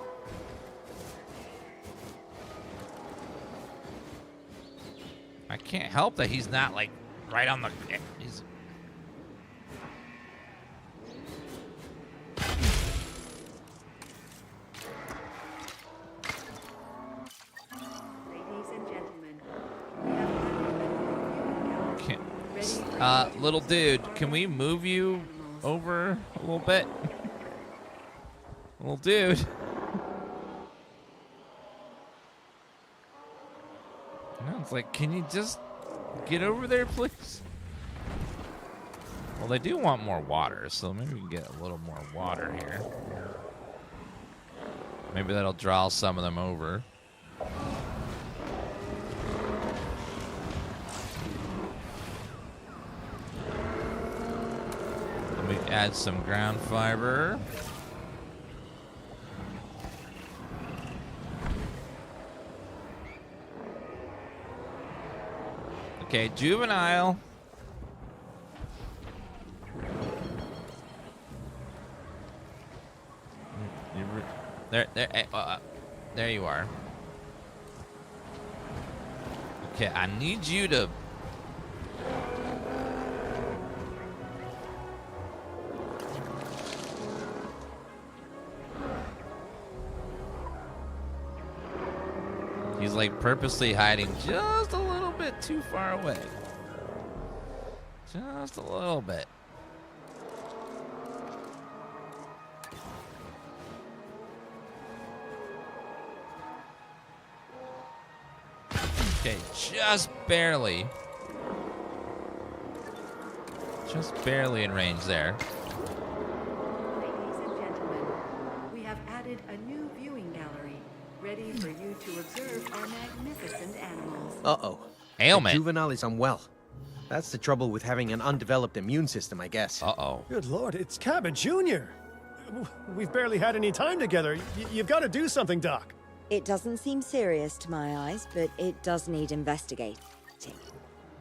I can't help that he's not, like, right on the... He's... Ladies and gentlemen, we have added a Can't... ready for little dude, can we move you over a little bit? Little dude. No, it's like, can you just get over there, please? Well, they do want more water, so maybe we can get a little more water here. Maybe that'll draw some of them over. Let me add some ground fiber. Okay, juvenile. There you are. Okay, I need you to... He's like purposely hiding just a little bit too far away. Just a little bit. Okay, just barely. Just barely in range there. Ladies and gentlemen, we have added a new viewing gallery, ready for you to observe our magnificent animals. Uh-oh. Ailment. The juvenile is unwell. That's the trouble with having an undeveloped immune system, I guess. Uh-oh. Good Lord, it's Cabot Jr. We've barely had any time together. You've got to do something, Doc. It doesn't seem serious to my eyes, but it does need investigating.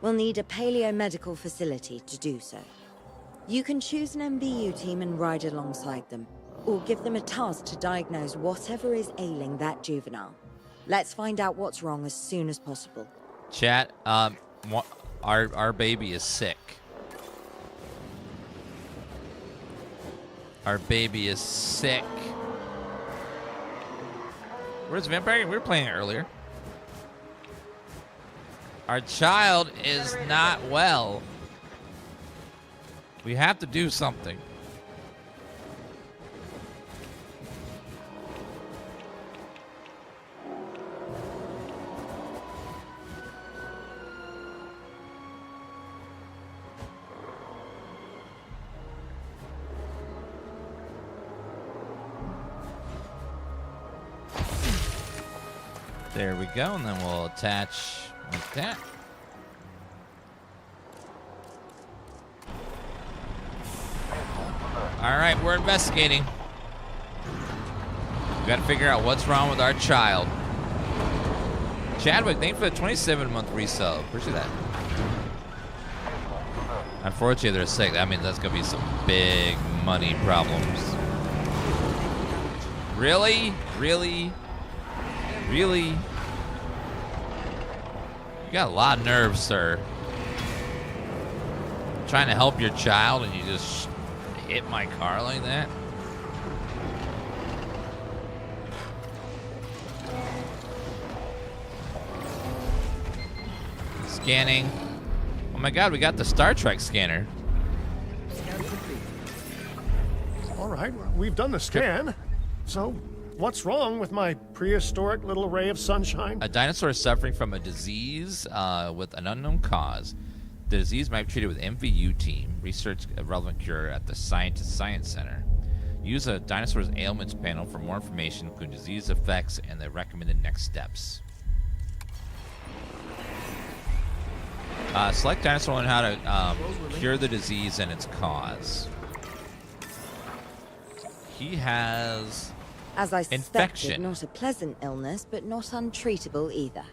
We'll need a paleomedical facility to do so. You can choose an MBU team and ride alongside them, or give them a task to diagnose whatever is ailing that juvenile. Let's find out what's wrong as soon as possible. Chat, our baby is sick. Our baby is sick. Where's Vampire? We were playing it earlier. Our child is not well. We have to do something. There we go, and then we'll attach like that. All right, we're investigating. We got to figure out what's wrong with our child. Chadwick, thank you for the 27-month resub. Appreciate that. Unfortunately, they're sick. That means that's going to be some big money problems. Really? Really? Really? You got a lot of nerves, sir. I'm trying to help your child and you just hit my car like that? Scanning. Oh my god, we got the Star Trek scanner. All right, we've done the scan. So, what's wrong with my prehistoric little ray of sunshine? A dinosaur is suffering from a disease with an unknown cause. The disease might be treated with MVU team. Research a relevant cure at the Science Center. Use a dinosaur's ailments panel for more information, including disease effects and the recommended next steps. Select dinosaur on how to cure the disease and its cause. he has As I suspected, infection. not a pleasant illness, but not untreatable either.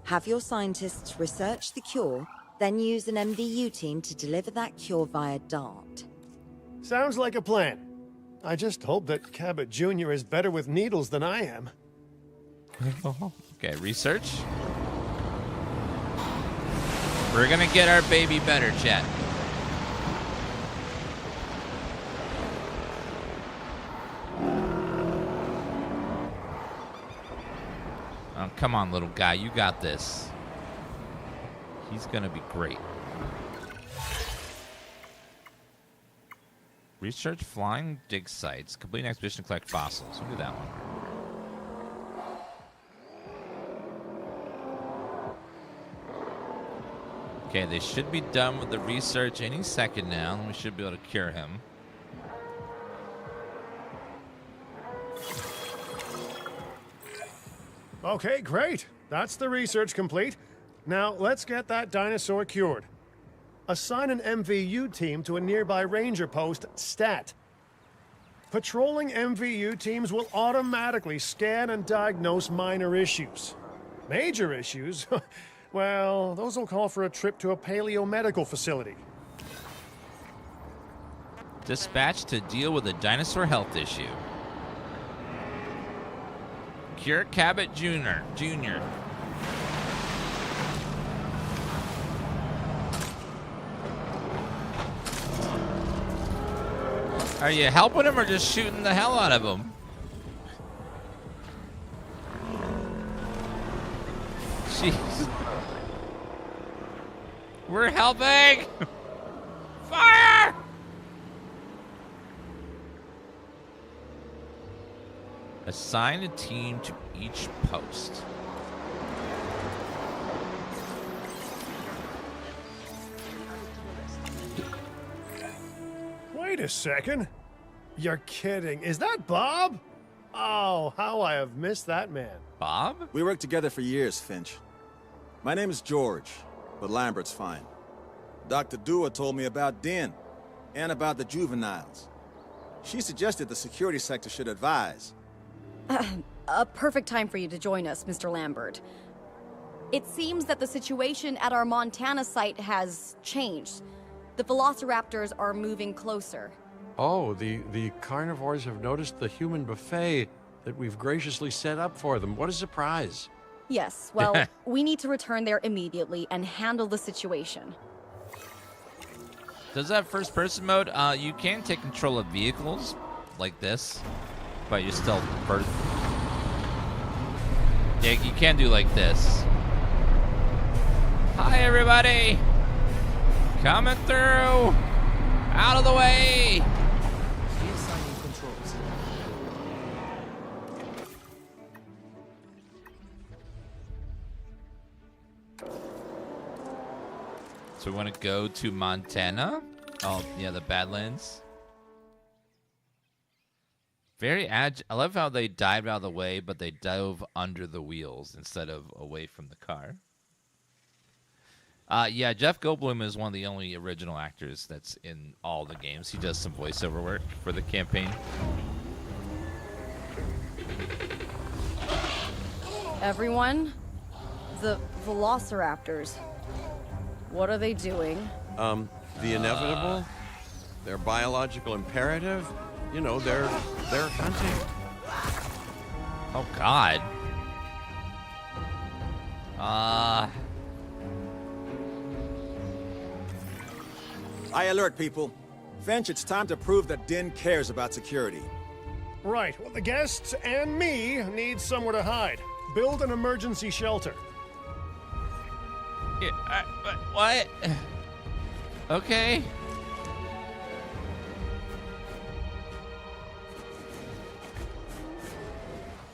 Have your scientists research the cure, then use an MVU team to deliver that cure via DART. Sounds like a plan. I just hope that Cabot Jr. is better with needles than I am. Okay, research. We're gonna get our baby better, chat. Oh, come on, little guy. You got this. He's gonna be great. Research flying dig sites. Complete an expedition to collect fossils. We'll do that one. Okay, they should be done with the research any second now. We should be able to cure him. Okay, great. That's the research complete. Now, let's get that dinosaur cured. Assign an MVU team to a nearby ranger post, STAT. Patrolling MVU teams will automatically scan and diagnose minor issues. Major issues? Well, those will call for a trip to a paleomedical facility. Dispatched to deal with a dinosaur health issue. Cure Cabot Jr. Are you helping him or just shooting the hell out of him? Jeez. We're helping! Fire! Assign a team to each post. Wait a second. You're kidding. Is that Bob? Oh, how I have missed that man. Bob? We worked together for years, Finch. My name is George, but Lambert's fine. Dr. Dua told me about Den, and about the juveniles. She suggested the security sector should advise. A perfect time for you to join us, Mr. Lambert. It seems that the situation at our Montana site has changed. The velociraptors are moving closer. Oh, the carnivores have noticed the human buffet that we've graciously set up for them. What a surprise. Yes, well, we need to return there immediately and handle the situation. Does that first-person mode? You can take control of vehicles like this, but you're still first. Yeah, you can do like this. Hi, everybody! Coming through! Out of the way! Reassigning controls. So we want to go to Montana. Oh, yeah, the Badlands. Very agile. I love how they dived out of the way, but they dove under the wheels instead of away from the car. Yeah, Jeff Goldblum is one of the only original actors that's in all the games. He does some voiceover work for the campaign. Everyone, the velociraptors. What are they doing? The inevitable, their biological imperative, you know, they're hunting. Oh, God. I alert people. Finch, it's time to prove that Den cares about security. Right, well, the guests and me need somewhere to hide. Build an emergency shelter. Yeah, what? Okay.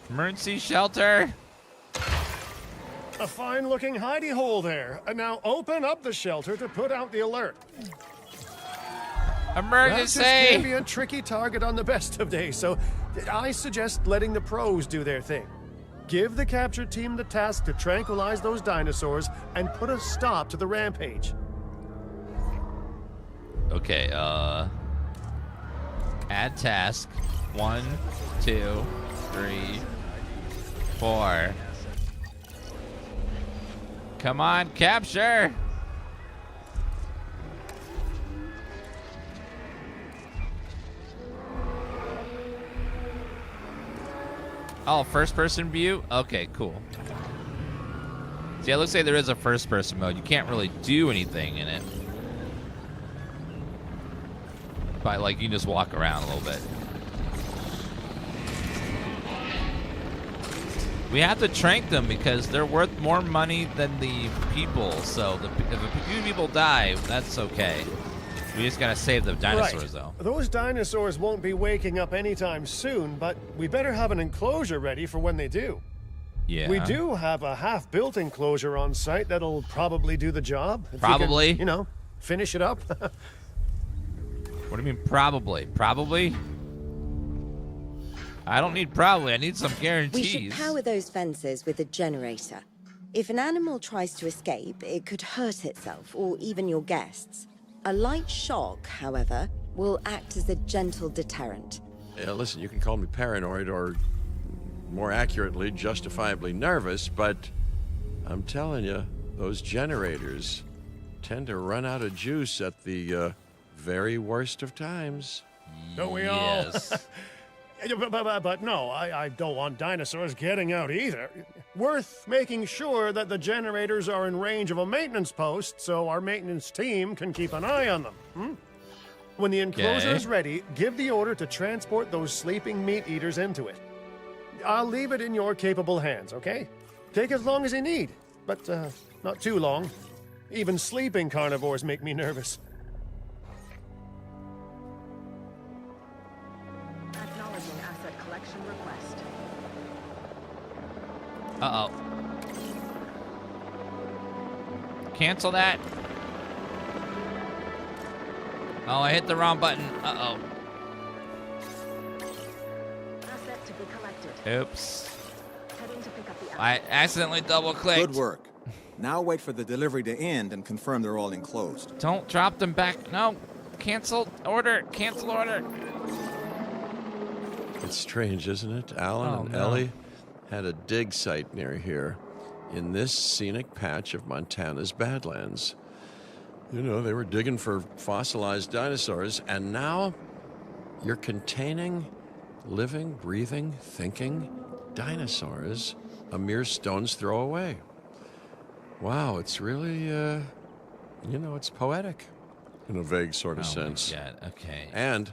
Emergency shelter. A fine-looking hidey hole there. Now open up the shelter to put out the alert. Emergency. Raptors can be a tricky target on the best of days, so I suggest letting the pros do their thing. Give the capture team the task to tranquilize those dinosaurs and put a stop to the rampage. Okay, add task. 1, 2, 3, 4. Come on, capture! Oh, first-person view? Okay, cool. See, it looks like there is a first-person mode. You can't really do anything in it. But, like, you can just walk around a little bit. We have to trank them because they're worth more money than the people. So if a few people die, that's okay. We just gotta save the dinosaurs, though. Those dinosaurs won't be waking up anytime soon, but we better have an enclosure ready for when they do. Yeah. We do have a half-built enclosure on site that'll probably do the job. If Probably? You can, you know, finish it up. What do you mean, probably? Probably? I don't need probably. I need some guarantees. We should power those fences with a generator. If an animal tries to escape, it could hurt itself or even your guests. A light shock, however, will act as a gentle deterrent. Yeah, listen, you can call me paranoid or, more accurately, justifiably nervous, but I'm telling you, those generators tend to run out of juice at the very worst of times. Don't we all? Yes. But no, I don't want dinosaurs getting out either. Worth making sure that the generators are in range of a maintenance post so our maintenance team can keep an eye on them. When the enclosure is ready, give the order to transport those sleeping meat eaters into it. I'll leave it in your capable hands, okay? Take as long as you need, but not too long. Even sleeping carnivores make me nervous. Uh-oh. Cancel that. Oh, I hit the wrong button. Uh-oh. Asset to be collected. Oops. Heading to pick up the I accidentally double-clicked. Good work. Now wait for the delivery to end and confirm they're all enclosed. Don't drop them back. No. Cancel order. Cancel order. It's strange, isn't it? Alan and Ellie had a dig site near here in this scenic patch of Montana's Badlands. You know, they were digging for fossilized dinosaurs, and now you're containing living, breathing, thinking dinosaurs a mere stone's throw away. Wow, it's really, you know, it's poetic in a vague sort of sense. Yeah, okay. And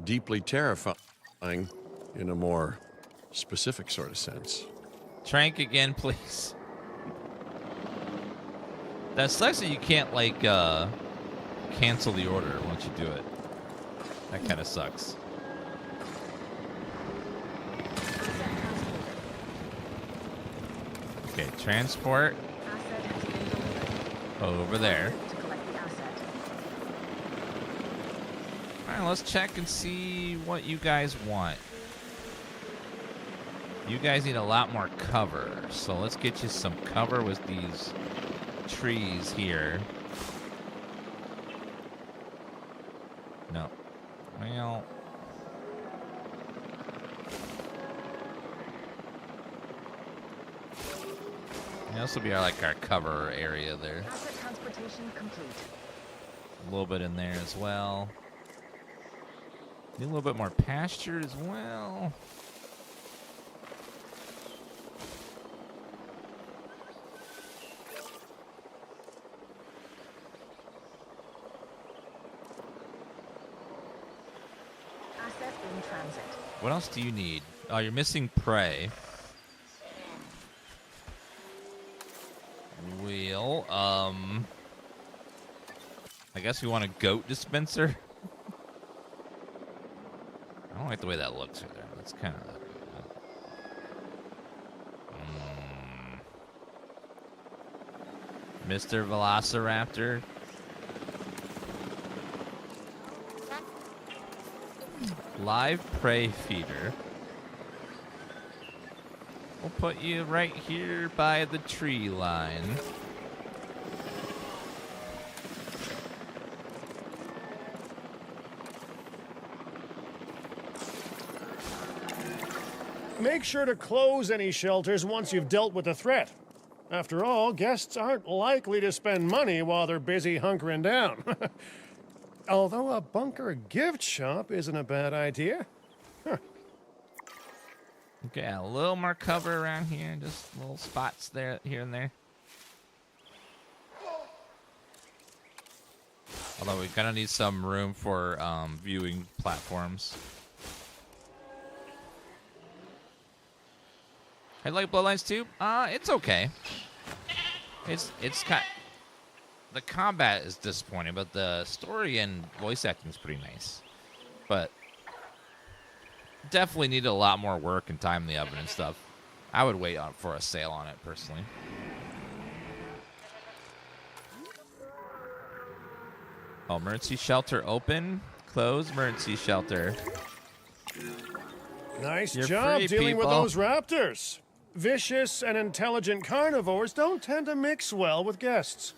deeply terrifying in a more specific sort of sense. Trank again, please. That sucks that you can't, like, cancel the order once you do it. That kind of sucks. Okay, transport. Over there. Alright, let's check and see what you guys want. You guys need a lot more cover, so let's get you some cover with these trees here. No. Well... this will be our cover area there. Asset transportation complete. A little bit in there as well. Need a little bit more pasture as well. Asset in transit. What else do you need? Oh, you're missing prey. Wheel. I guess we want a goat dispenser. I don't like the way that looks right there. That's kind of... Mr. Velociraptor. Live prey feeder. We'll put you right here by the tree line. Make sure to close any shelters once you've dealt with the threat. After all, guests aren't likely to spend money while they're busy hunkering down. Although a bunker gift shop isn't a bad idea. Okay, a little more cover around here, just little spots there, here and there. Although we kind of need some room for viewing platforms. I like Bloodlines 2. It's okay. It's kind. The combat is disappointing, but the story and voice acting is pretty nice. But definitely needed a lot more work and time in the oven and stuff. I would wait for a sale on it personally. Oh, emergency shelter open. Close emergency shelter. Nice You're job free, dealing with people. those raptors. Vicious and intelligent carnivores don't tend to mix well with guests.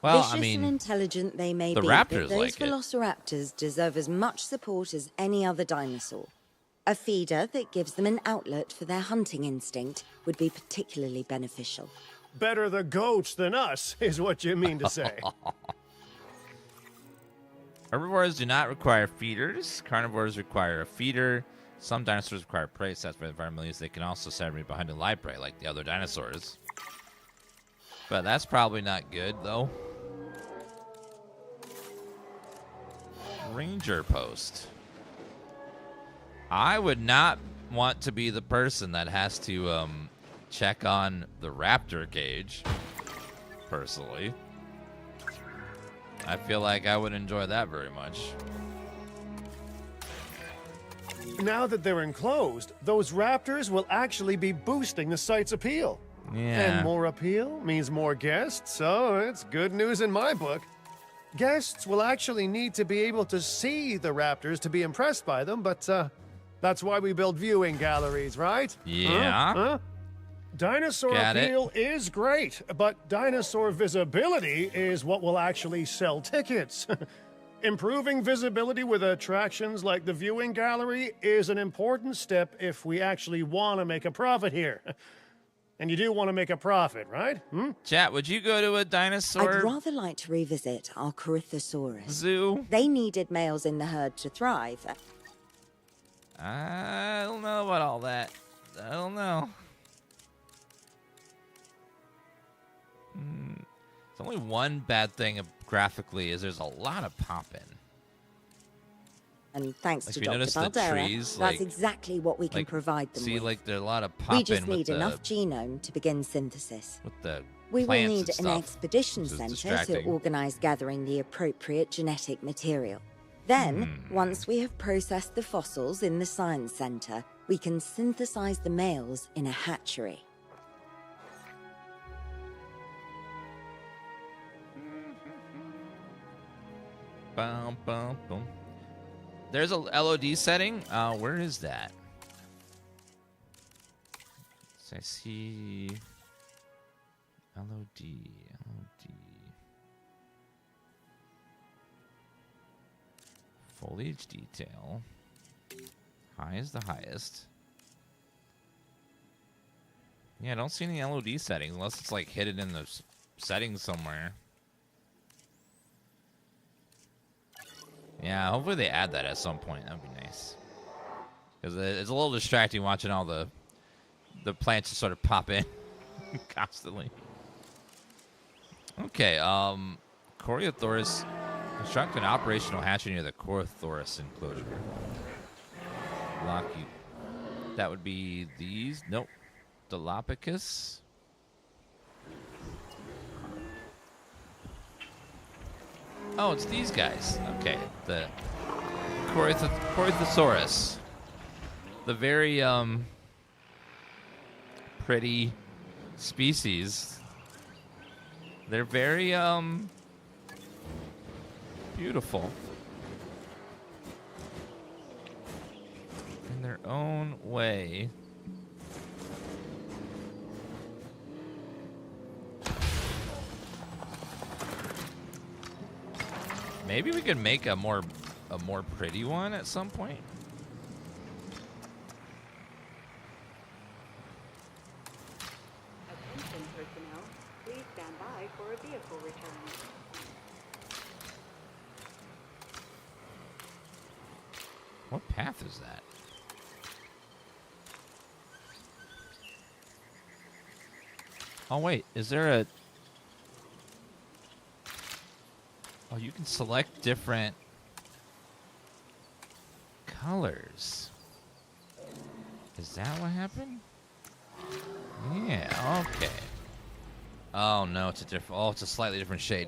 Well, Vicious I mean, and intelligent they may the be, raptors but those like it. velociraptors deserve as much support as any other dinosaur. A feeder that gives them an outlet for their hunting instinct would be particularly beneficial. Better the goats than us, is what you mean to say. herbivores do not require feeders. Carnivores require a feeder. Some dinosaurs require prey sets by environmental use. They can also separate behind a live prey like the other dinosaurs. But that's probably not good, though. Ranger post. I would not want to be the person that has to check on the raptor cage, personally. I feel like I would enjoy that very much. Now that they're enclosed, those raptors will actually be boosting the site's appeal. Yeah. And more appeal means more guests, so it's good news in my book. Guests will actually need to be able to see the raptors to be impressed by them, but that's why we build viewing galleries, right? Yeah. Huh? Dinosaur Got it. appeal is great, but dinosaur visibility is what will actually sell tickets. Improving visibility with attractions like the viewing gallery is an important step if we actually want to make a profit here. And you do want to make a profit, right? Chat, would you go to a dinosaur I'd rather like to revisit our Corythosaurus. zoo? They needed males in the herd to thrive. I don't know about all that. I don't know. It's only one bad thing graphically is there's a lot of popping. And thanks Like, to if you Dr. notice the Baldera, trees, that's like- exactly what we can like, provide them See, with. like there's a lot of popping We just with need the enough genome to begin synthesis. with the We will plants need and an stuff, expedition which is center to distracting. organize gathering the appropriate genetic material. Then, once we have processed the fossils in the science center, we can synthesize the males in a hatchery. Bum, bum, bum. There's a LOD setting. Where is that? So I see LOD. Foliage detail. High is the highest. Yeah, I don't see any LOD settings unless it's like hidden in the settings somewhere. Yeah, hopefully they add that at some point. That'd be nice. Because it's a little distracting watching all the plants just sort of pop in constantly. Okay, Corythosaurus. Construct an operational hatchery near the Corythosaurus enclosure. Locky. That would be these. Nope. Dilopicus. Oh, it's these guys. Okay, the Corythosaurus. The very pretty species. They're very beautiful in their own way. Maybe we could make a more pretty one at some point. by for a vehicle return. What path is that? Oh, wait. Is there a... Oh, you can select different colors. Is that what happened? Yeah, okay. Oh, no, it's a different... Oh, it's a slightly different shade.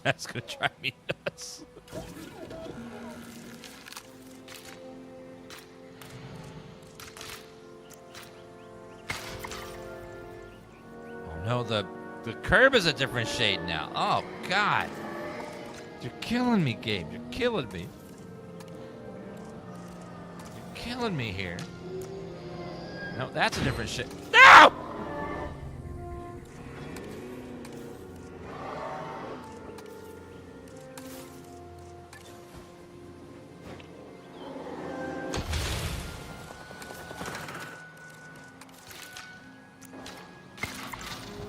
That's gonna drive me nuts. Oh no, the curb is a different shade now. Oh God, you're killing me, game. You're killing me. You're killing me here. No, that's a different shade. No!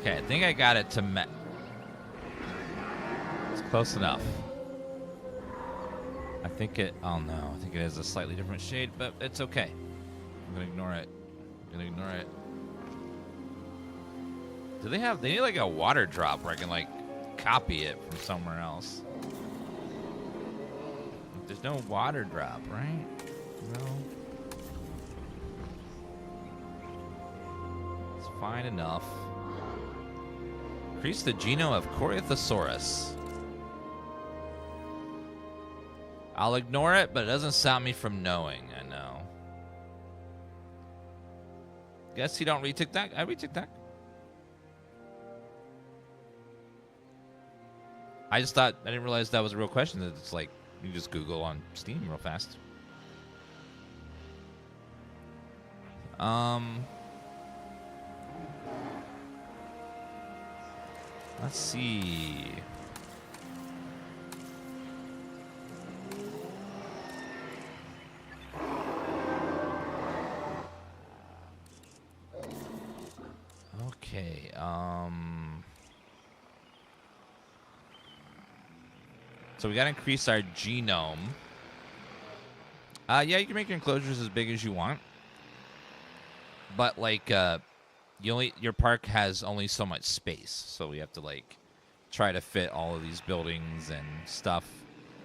Okay, I think I got it to It's close enough. I think it... Oh, no. I think it is a slightly different shade, but it's okay. I'm gonna ignore it. I'm gonna ignore it. Do they have... They need, like, a water drop where I can, like, copy it from somewhere else. There's no water drop, right? No. It's fine enough. Increase the genome of Corythosaurus. I'll ignore it, but it doesn't stop me from knowing. I know. Guess you don't read TikTok? I read TikTok. I just thought, I didn't realize that was a real question. That it's like, you just Google on Steam real fast. Let's see. Okay, so we gotta increase our genome. Yeah, you can make your enclosures as big as you want. But like your park has only so much space, so we have to like try to fit all of these buildings and stuff.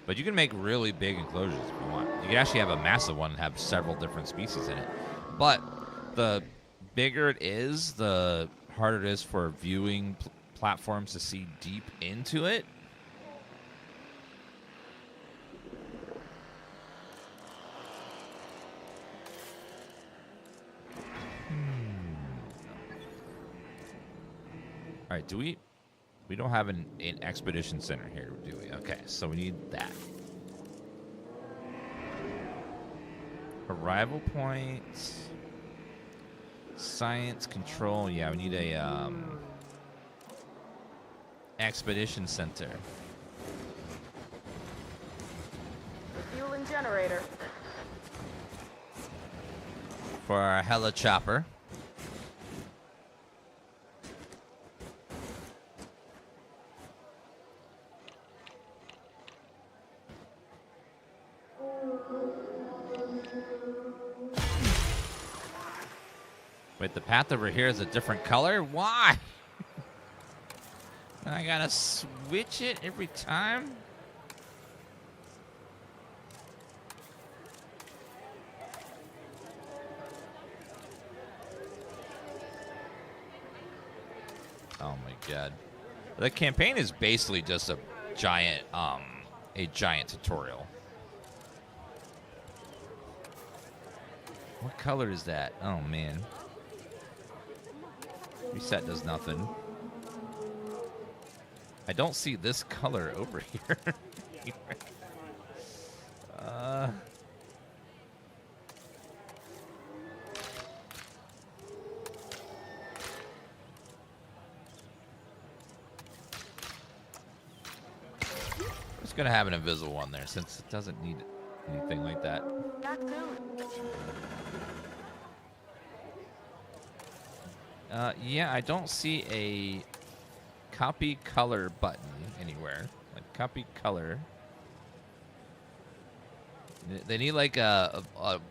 But you can make really big enclosures if you want. You can actually have a massive one and have several different species in it. But the bigger it is, the harder it is for viewing platforms to see deep into it. All right, we don't have an expedition center here, do we? Okay, so we need that. Arrival points. Science control. Yeah, we need a expedition center. Fuel and generator. For our heli chopper. Wait, the path over here is a different color? Why? I gotta switch it every time? Oh my god. The campaign is basically just a giant tutorial. What color is that? Oh man. Reset does nothing. I don't see this color over here. just gonna have an invisible one there since it doesn't need anything like that. Yeah, I don't see a copy color button anywhere. Like copy color. They need like a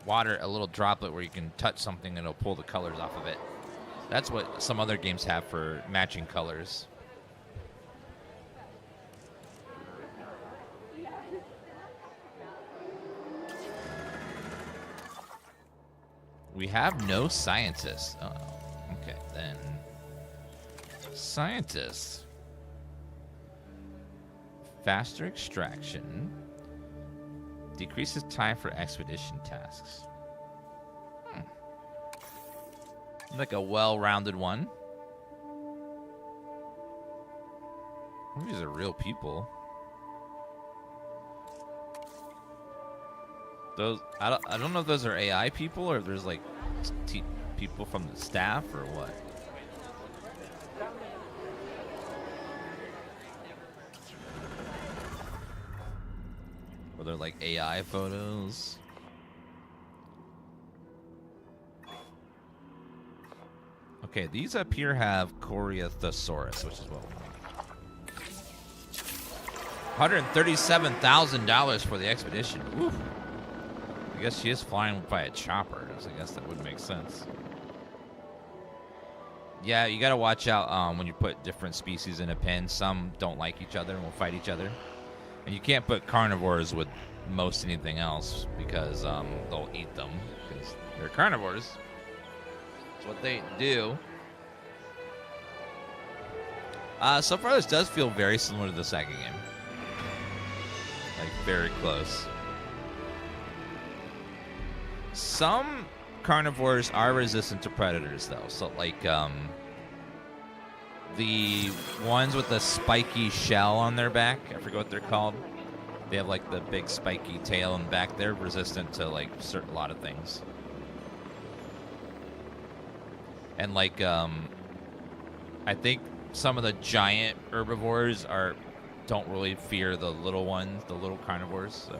little droplet where you can touch something and it'll pull the colors off of it. That's what some other games have for matching colors. We have no scientists. Oh, okay, then. Scientists. Faster extraction. Decreases time for expedition tasks. Like a well-rounded one. These are real people. Those I don't know if those are AI people or if there's like people from the staff or what. Or they're like AI photos. Okay, these up here have Corythosaurus, which is what we want. $137,000 for the expedition. Woo. I guess she is flying by a chopper, so I guess that would make sense. Yeah, you gotta watch out when you put different species in a pen. Some don't like each other and will fight each other. And you can't put carnivores with most anything else because they'll eat them because they're carnivores. That's what they do. So far, this does feel very similar to the second game. Like, very close. Some carnivores are resistant to predators, though. So, like, the ones with the spiky shell on their back, I forget what they're called. They have, like, the big spiky tail in the back. They're resistant to, like, a lot of things. And, like, I think some of the giant herbivores don't really fear the little ones, the little carnivores, so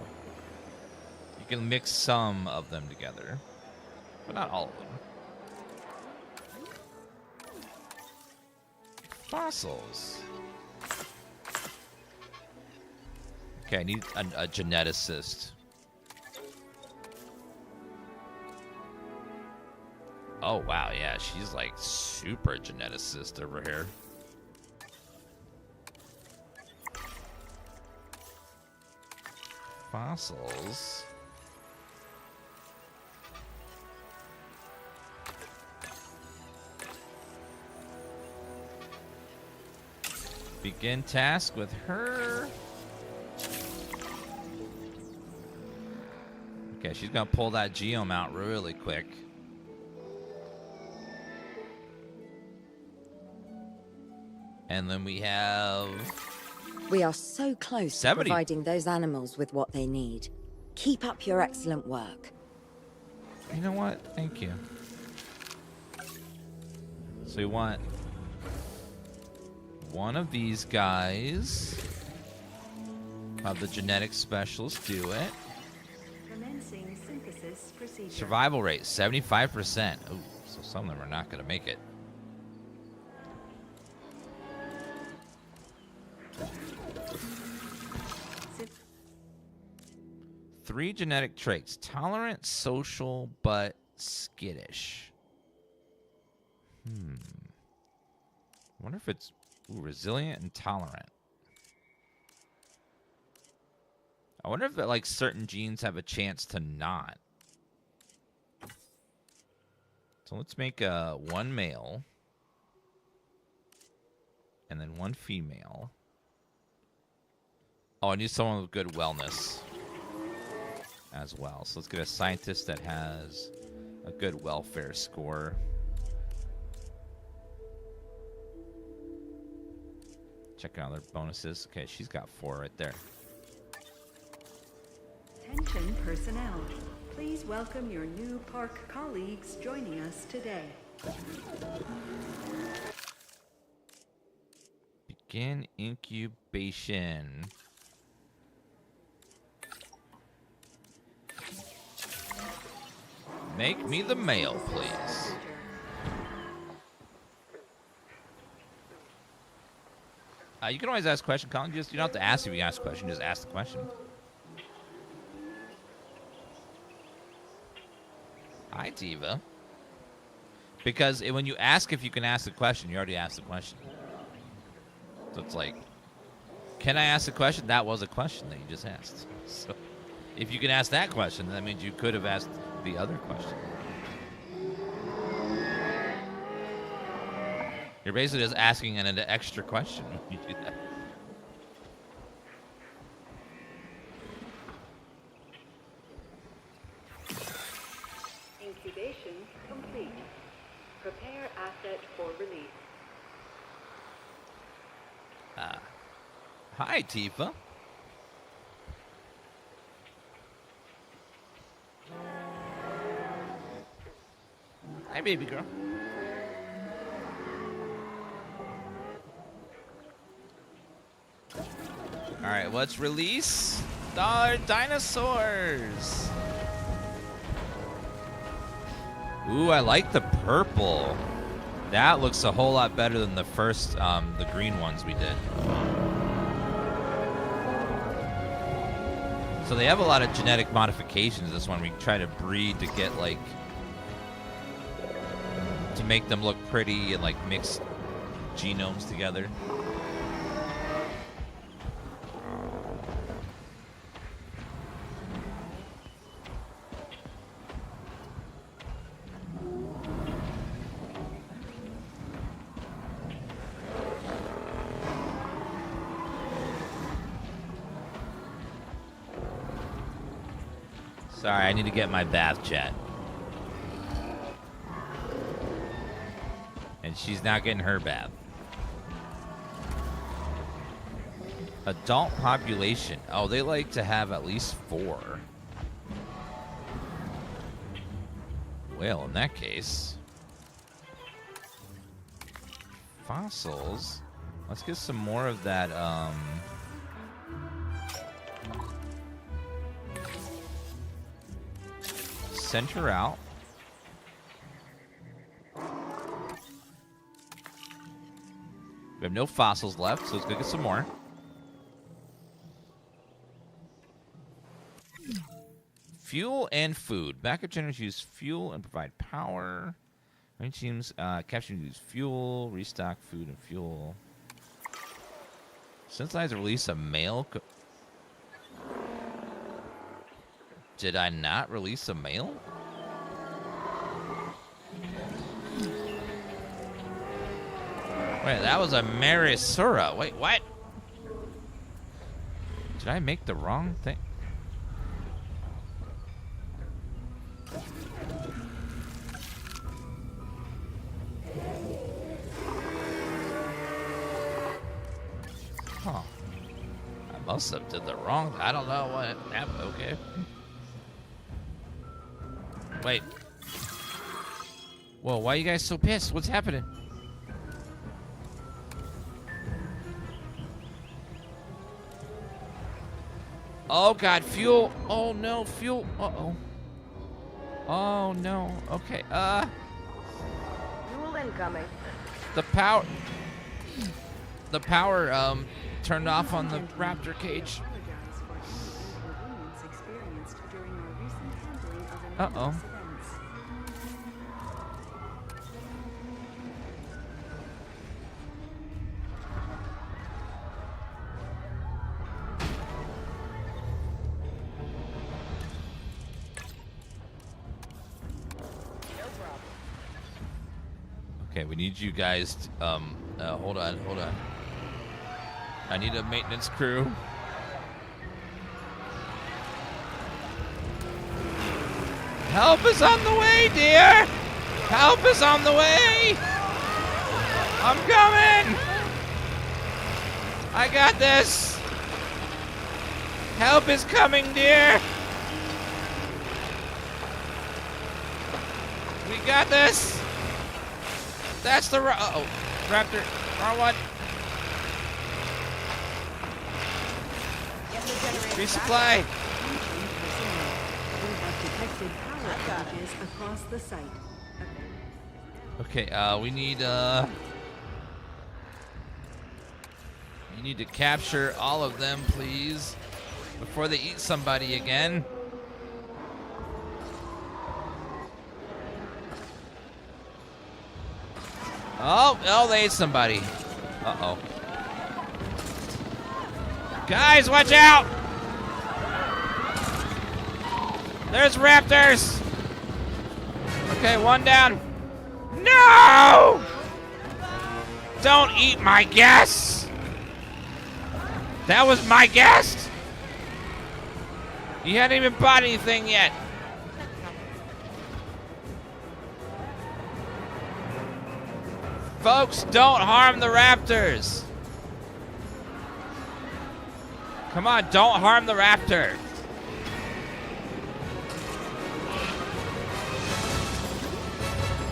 you can mix some of them together, but not all of them. Fossils. Okay, I need a geneticist. Oh, wow, yeah, she's like super geneticist over here. Fossils. Begin task with her. Okay, she's gonna pull that geome out really quick. And then we have... We are so close 70. to providing those animals with what they need. Keep up your excellent work. You know what? Thank you. So we want one of these guys. Have the genetic specialist do it. Commencing synthesis procedure. Survival rate, 75%. Ooh, so some of them are not going to make it. Three genetic traits. Tolerant, social, but skittish. I wonder if it's resilient and tolerant. I wonder if like certain genes have a chance to not. So let's make one male. And then one female. Oh, I need someone with good wellness as well. So let's get a scientist that has a good welfare score. Checking out their bonuses. Okay, she's got 4 right there. Attention personnel. Please welcome your new park colleagues joining us today. Begin incubation. Make me the male, please. You can always ask a question, Colin. You don't have to ask if you ask a question. Just ask the question. Hi, Diva. Because when you ask if you can ask the question, you already asked the question. So it's like, can I ask a question? That was a question that you just asked. So if you can ask that question, that means you could have asked the other question. You're basically just asking an extra question when you do that. Incubation complete. Prepare asset for release. Hi, Tifa. Hi, baby girl. All right, let's release our dinosaurs. Ooh, I like the purple. That looks a whole lot better than the first, the green ones we did. So they have a lot of genetic modifications. This one we try to breed to get like, to make them look pretty and like mix genomes together. Sorry, I need to get my bath, chat. And she's not getting her bath. Adult population. Oh, they like to have at least 4. Well, in that case... Fossils. Let's get some more of that, center out. We have no fossils left, so let's go get some more. Fuel and food. Backup generators use fuel and provide power. Range teams capturing use fuel, restock food and fuel. Synthesize release a male. Did I not release a male? Wait, that was a Marisura. Wait, what? Did I make the wrong thing? Huh. I must have did the wrong. I don't know what happened. Okay. Wait. Whoa, why are you guys so pissed? What's happening? Oh god, fuel. Oh no, fuel. Uh-oh. Oh no. Okay. Fuel incoming. The power turned off on the Raptor cage. Uh-oh. Okay, we need you guys to, hold on. I need a maintenance crew. Help is on the way, dear! Help is on the way! I'm coming! I got this! Help is coming, dear! We got this! That's the uh-oh. Raptor. Wrong one. Resupply. detected power outages across the site. Okay, we need, you need to capture all of them, please, before they eat somebody again. Oh, they ate somebody. Uh-oh. Guys, watch out! There's raptors! Okay, one down. No! Don't eat my guests! That was my guest! He hadn't even bought anything yet. Folks, don't harm the raptors. Come on, don't harm the raptor.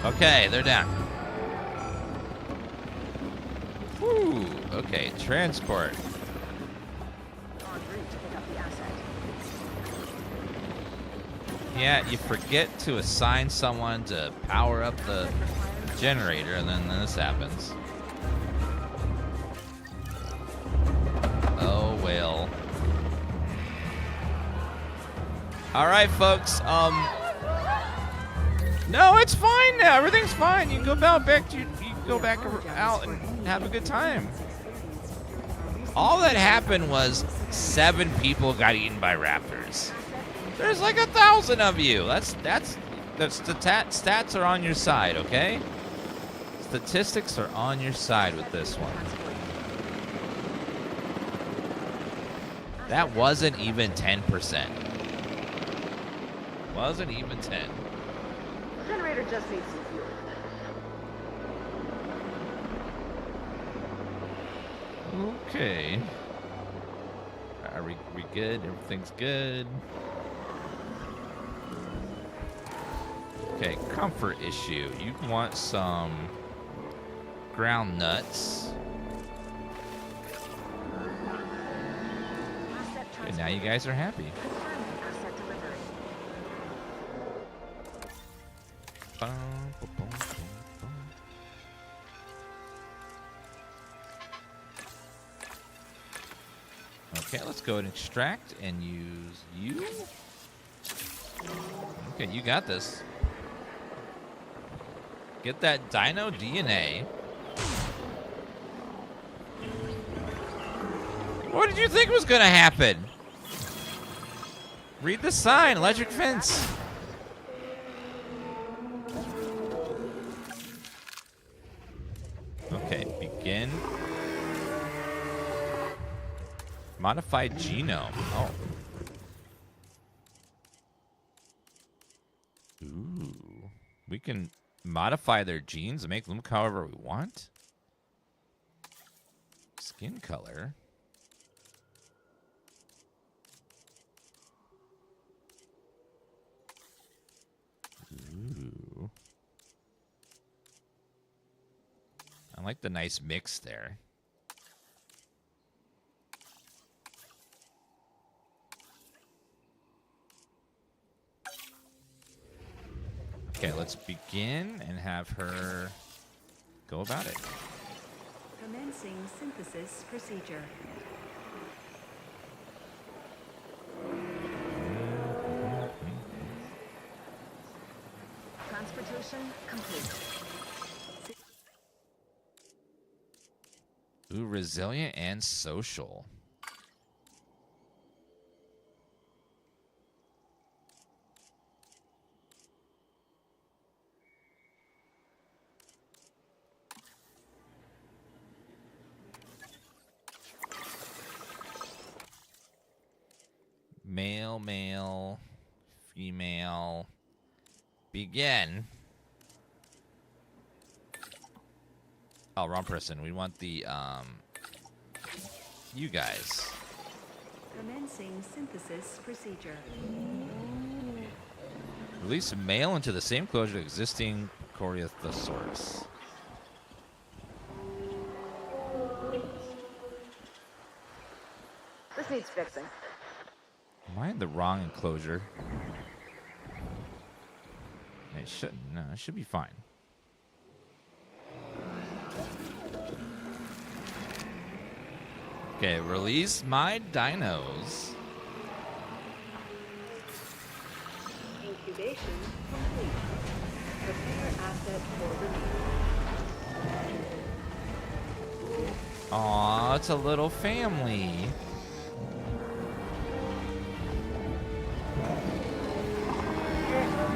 Okay, they're down. Whew, okay, transport. Yeah, you forget to assign someone to power up the generator, and then this happens. Oh, well. All right, folks. No, it's fine now. Everything's fine. You can go back. You can go back out and have a good time. All that happened was 7 people got eaten by raptors. There's like 1,000 of you. That's the stats are on your side, okay? Statistics are on your side with this one. That wasn't even 10%. Wasn't even 10. Generator just needs some fuel. Okay. Are we good? Everything's good. Okay, comfort issue. You want some ground nuts. And now you guys are happy. Okay, let's go and extract and use you. Okay, you got this. Get that dino DNA. What did you think was gonna happen? Read the sign, electric fence. Okay, begin. Modified genome. Oh. Ooh. We can modify their genes and make them look however we want. Skin color. Ooh. I like the nice mix there. Okay, let's begin and have her go about it. Commencing synthesis procedure. Transportation complete. Ooh, resilient and social. Male, male, female. Begin. Oh, wrong person. We want the, you guys. Commencing synthesis procedure. Release male into the same closure existing Corythosaurus. This needs fixing. Am I in the wrong enclosure? It shouldn't. No, it should be fine. Okay, release my dinos. Incubation complete. Prepare asset for release. Aw, it's a little family.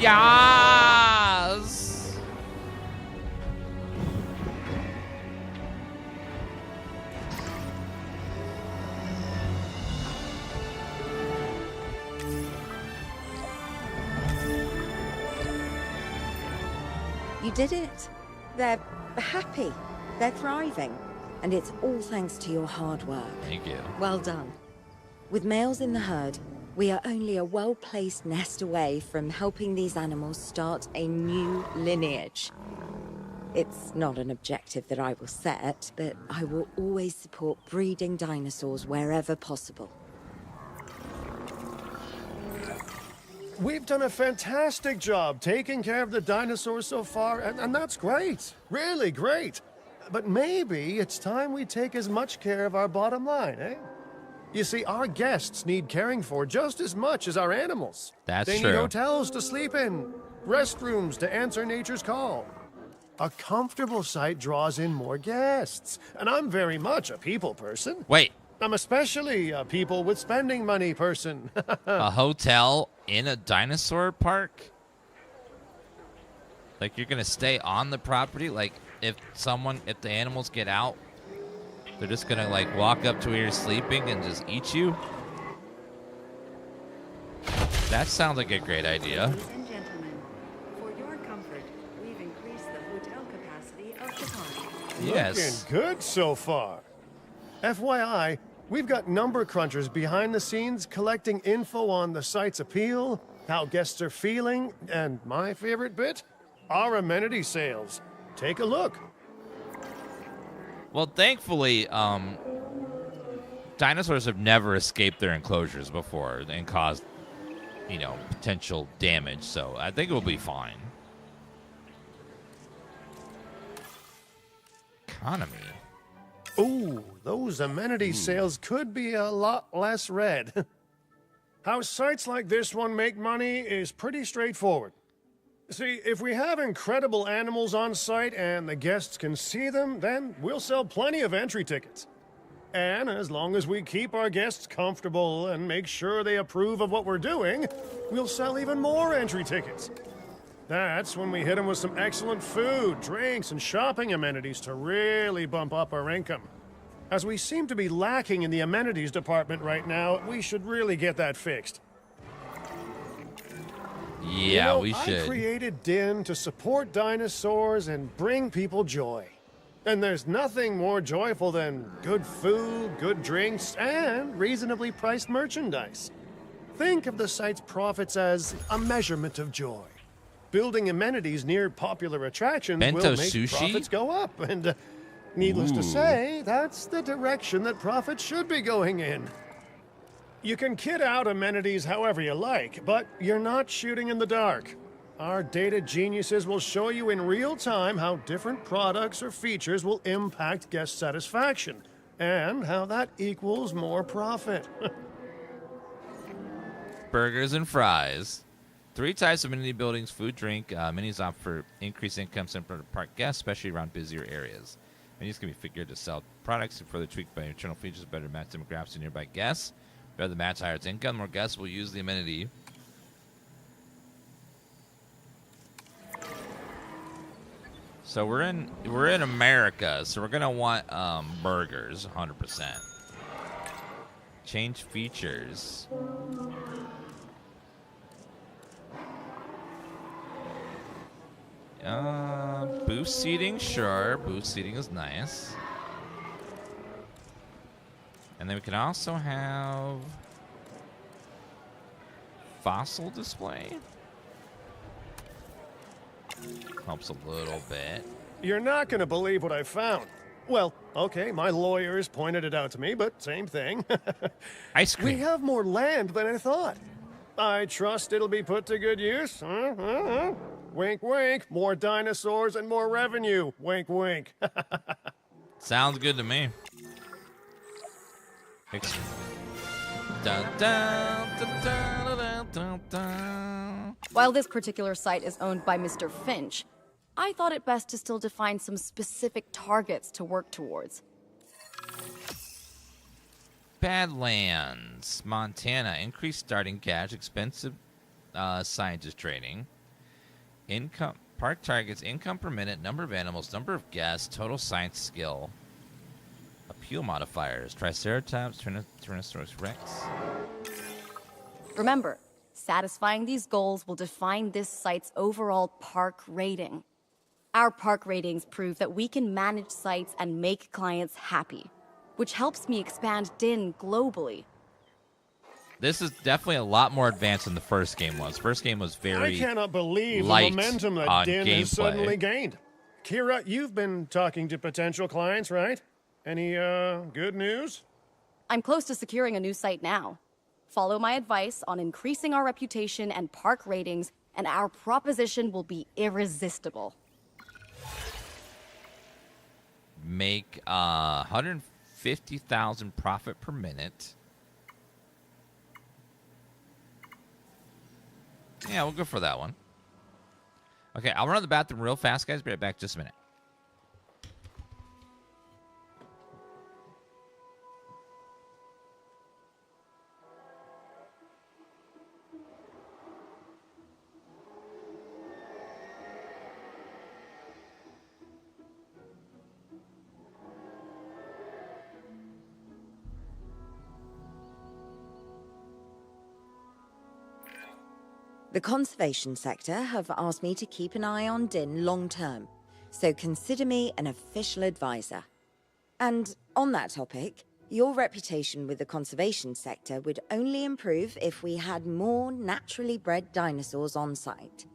Yes! You did it. They're happy. They're thriving. And it's all thanks to your hard work. Thank you. Well done. With males in the herd, we are only a well-placed nest away from helping these animals start a new lineage. It's not an objective that I will set, but I will always support breeding dinosaurs wherever possible. We've done a fantastic job taking care of the dinosaurs so far, and that's great. Really great. But maybe it's time we take as much care of our bottom line, eh? You see, our guests need caring for just as much as our animals. That's they true. need hotels to sleep in, restrooms to answer nature's call. A comfortable site draws in more guests, and I'm very much a people person. Wait, I'm especially a people with spending money person. a hotel in a dinosaur park? Like, you're gonna stay on the property? Like, if the animals get out, they're just gonna, like, walk up to where you're sleeping and just eat you? That sounds like a great idea. Ladies and gentlemen, for your comfort, we've increased the hotel capacity of the park. Yes. Looking good so far. FYI, we've got number crunchers behind the scenes collecting info on the site's appeal, how guests are feeling, and my favorite bit, our amenity sales. Take a look. Well, thankfully, dinosaurs have never escaped their enclosures before and caused, potential damage, so I think it will be fine. Economy. Ooh, those amenity sales could be a lot less red. How sites like this one make money is pretty straightforward. See, if we have incredible animals on site and the guests can see them, then we'll sell plenty of entry tickets. And as long as we keep our guests comfortable and make sure they approve of what we're doing, we'll sell even more entry tickets. That's when we hit them with some excellent food, drinks, and shopping amenities to really bump up our income. As we seem to be lacking in the amenities department right now, we should really get that fixed. Yeah, we should. I created DIN to support dinosaurs and bring people joy. And there's nothing more joyful than good food, good drinks, and reasonably priced merchandise. Think of the site's profits as a measurement of joy. Building amenities near popular attractions Bento will make sushi? profits go up. And needless to say, that's the direction that profits should be going in. You can kit out amenities however you like, but you're not shooting in the dark. Our data geniuses will show you in real time how different products or features will impact guest satisfaction, and how that equals more profit. Burgers and fries. 3 types of amenity buildings, food, drink. Minis opt for increased income for park guests, especially around busier areas. Minis can be figured to sell products and further tweaked by internal features better match demographics to nearby guests. Better the match higher its income, more guests will use the amenity. So we're in America, so we're gonna want burgers, 100%. Change features. Booth seating, sure. Booth seating is nice. And then we can also have fossil display. Helps a little bit. You're not going to believe what I found. Well, okay, my lawyers pointed it out to me, but same thing. Ice cream. We have more land than I thought. I trust it'll be put to good use. Wink, wink. More dinosaurs and more revenue. Wink, wink. Sounds good to me. Dun, dun, dun, dun, dun, dun, dun. While this particular site is owned by Mr. Finch, I thought it best to still define some specific targets to work towards. Badlands, Montana. Increased starting cash, expensive scientist training. Income, park targets, income per minute, number of animals, number of guests, total science skill. Appeal modifiers, Triceratops, Tyrannosaurus Rex. Remember, satisfying these goals will define this site's overall park rating. Our park ratings prove that we can manage sites and make clients happy, which helps me expand DIN globally. This is definitely a lot more advanced than the first game was. First game was very I cannot believe the light momentum that on DIN has gameplay. suddenly gained. Kira, you've been talking to potential clients, right? Any, good news? I'm close to securing a new site now. Follow my advice on increasing our reputation and park ratings, and our proposition will be irresistible. Make 150,000 profit per minute. Yeah, we'll go for that one. Okay, I'll run to the bathroom real fast, guys. Be right back just a minute. The conservation sector have asked me to keep an eye on DIN long term, so consider me an official advisor. And on that topic, your reputation with the conservation sector would only improve if we had more naturally bred dinosaurs on site.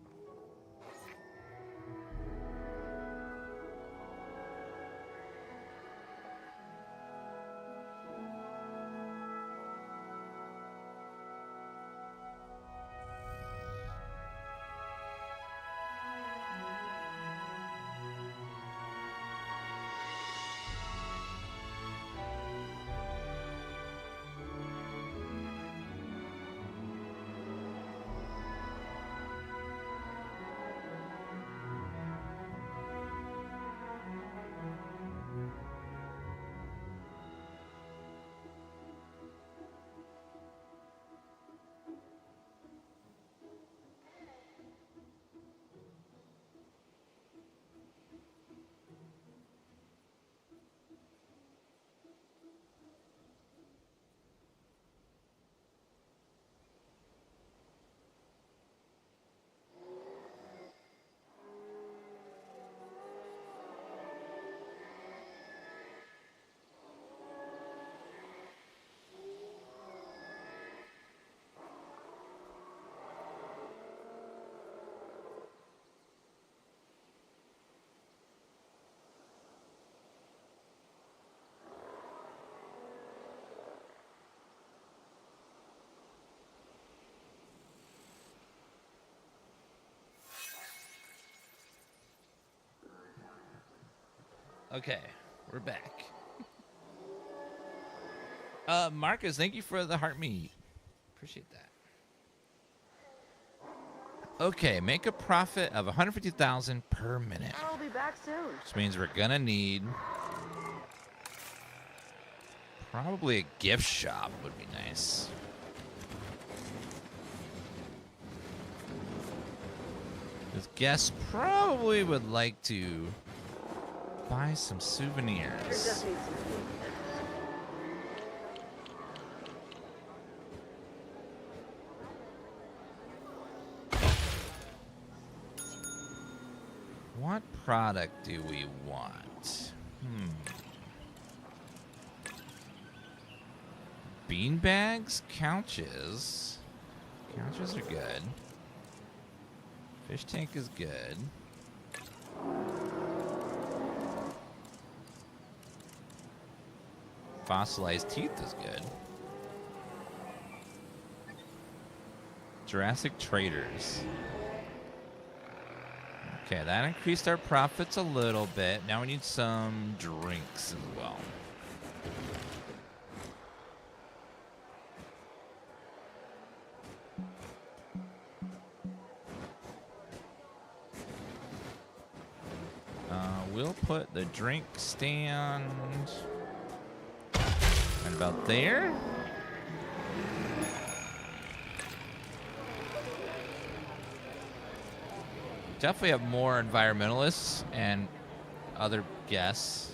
Okay, we're back. Marcus, thank you for the heart meat. Appreciate that. Okay, make a profit of 150,000 per minute. I'll be back soon. Which means we're gonna need probably a gift shop would be nice. Because guests probably would like to buy some souvenirs. It just needs some food. What product do we want? Bean bags, couches. Couches are good. Fish tank is good. Fossilized teeth is good. Jurassic traders. Okay, that increased our profits a little bit. Now we need some drinks as well. We'll put the drink stand right about there. Definitely have more environmentalists and other guests.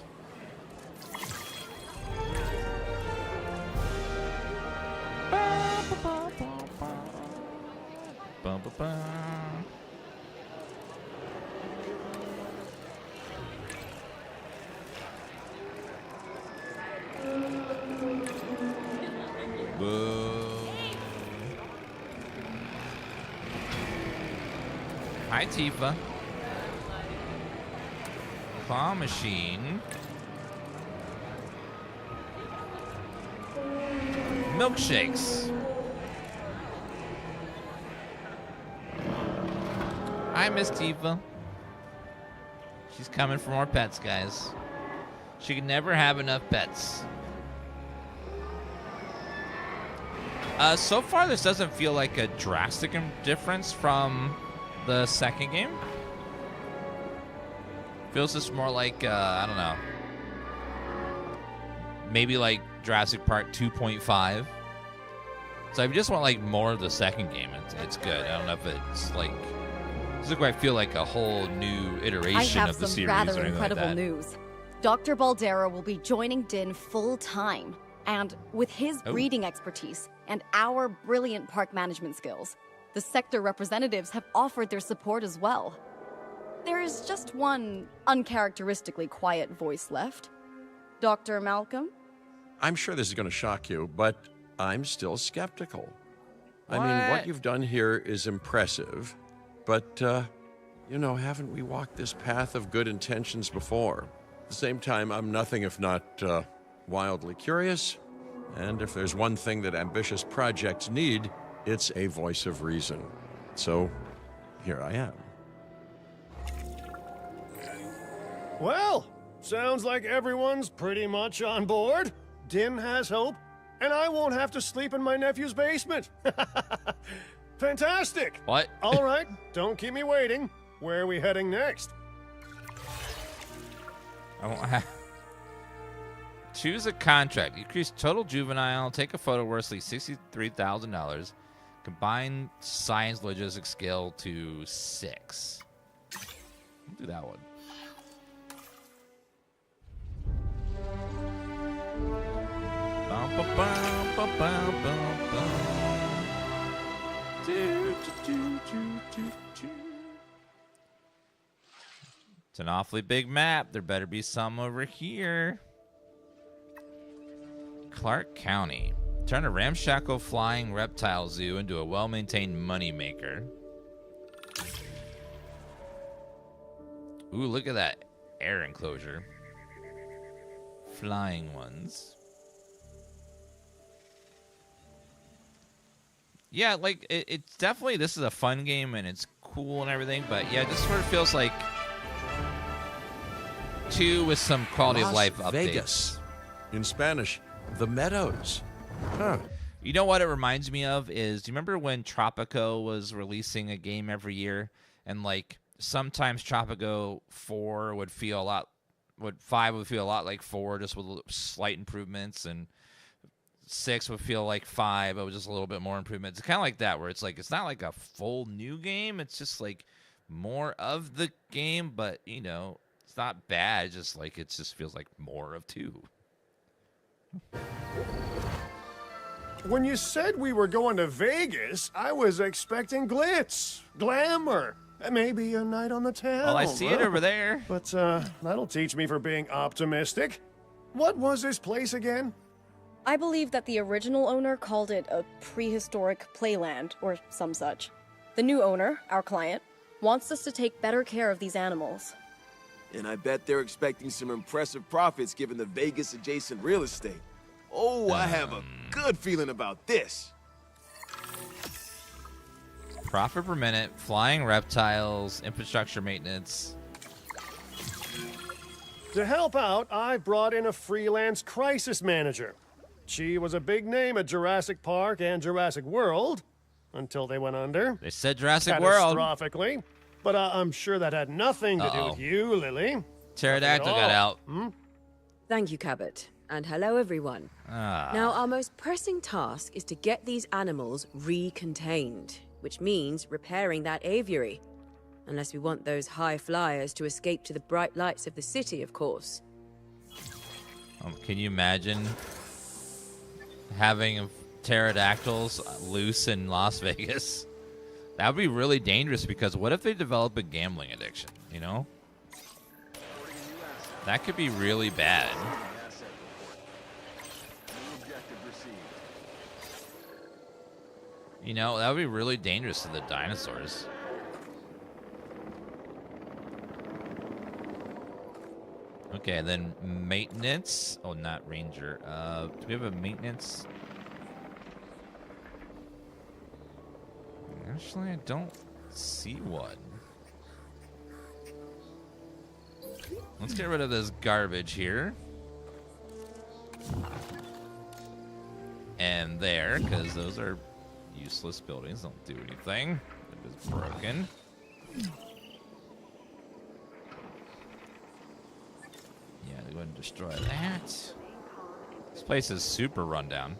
Hi, Tifa. Claw machine. Milkshakes. Hi, Miss Tifa. She's coming for more pets, guys. She can never have enough pets. So far, this doesn't feel like a drastic difference from the second game. Feels just more like, I don't know. Maybe like Jurassic Park 2.5. So I just want like more of the second game. It's good. I don't know if it's like... This is where I feel like a whole new iteration of the series. I have some rather or incredible like news. Dr. Baldera will be joining Din full-time. And with his breeding expertise and our brilliant park management skills, the sector representatives have offered their support as well. There is just one uncharacteristically quiet voice left. Dr. Malcolm? I'm sure this is going to shock you, but I'm still skeptical. I mean, what you've done here is impressive, but, you know, haven't we walked this path of good intentions before? At the same time, I'm nothing if not wildly curious, and if there's one thing that ambitious projects need, it's a voice of reason. So, here I am. Well, sounds like everyone's pretty much on board. Din has hope, and I won't have to sleep in my nephew's basement. Fantastic! What? All right, don't keep me waiting. Where are we heading next? I won't have... Choose a contract. Increase total juvenile. Take a photo worth at least $63,000. Combine science logistics scale to 6. We'll do that one. Bum, ba, bum, ba, bum, bum, bum. Do, do, do, do, do. It's an awfully big map. There better be some over here. Clark County. Turn a ramshackle flying reptile zoo into a well-maintained moneymaker. Ooh, look at that air enclosure. Flying ones. Yeah, like, it's definitely, this is a fun game and it's cool and everything, but yeah, this sort of feels like 2 with some quality of life updates. Vegas. In Spanish, the Meadows. Huh. You know what it reminds me of is, do you remember when Tropico was releasing a game every year? And like sometimes Tropico 4 would feel a lot, 5 would feel a lot like 4, just with slight improvements, and 6 would feel like 5, but with just a little bit more improvements. It's kind of like that, where it's like, it's not like a full new game. It's just like more of the game, but you know, it's not bad. It's just like, it just feels like more of 2. When you said we were going to Vegas, I was expecting glitz, glamour, maybe a night on the town. Well, I see it over there. But that'll teach me for being optimistic. What was this place again? I believe that the original owner called it a prehistoric playland, or some such. The new owner, our client, wants us to take better care of these animals. And I bet they're expecting some impressive profits given the Vegas-adjacent real estate. Oh, I have a good feeling about this. Profit per minute, flying reptiles, infrastructure maintenance. To help out, I brought in a freelance crisis manager. She was a big name at Jurassic Park and Jurassic World until they went under. They said Jurassic World. Catastrophically. But I'm sure that had nothing to do with you, Lily. Pterodactyl got out. Thank you, Cabot. And hello, everyone. Now, our most pressing task is to get these animals recontained, which means repairing that aviary. Unless we want those high flyers to escape to the bright lights of the city, of course. Can you imagine having pterodactyls loose in Las Vegas? That would be really dangerous because what if they develop a gambling addiction, you know? That could be really bad. You know, that would be really dangerous to the dinosaurs. Okay, then maintenance. Oh, not ranger. Do we have a maintenance? Actually, I don't see one. Let's get rid of this garbage here. And there, because those are useless buildings. Don't do anything. They're just broken. Yeah, go ahead and destroy that. This place is super rundown.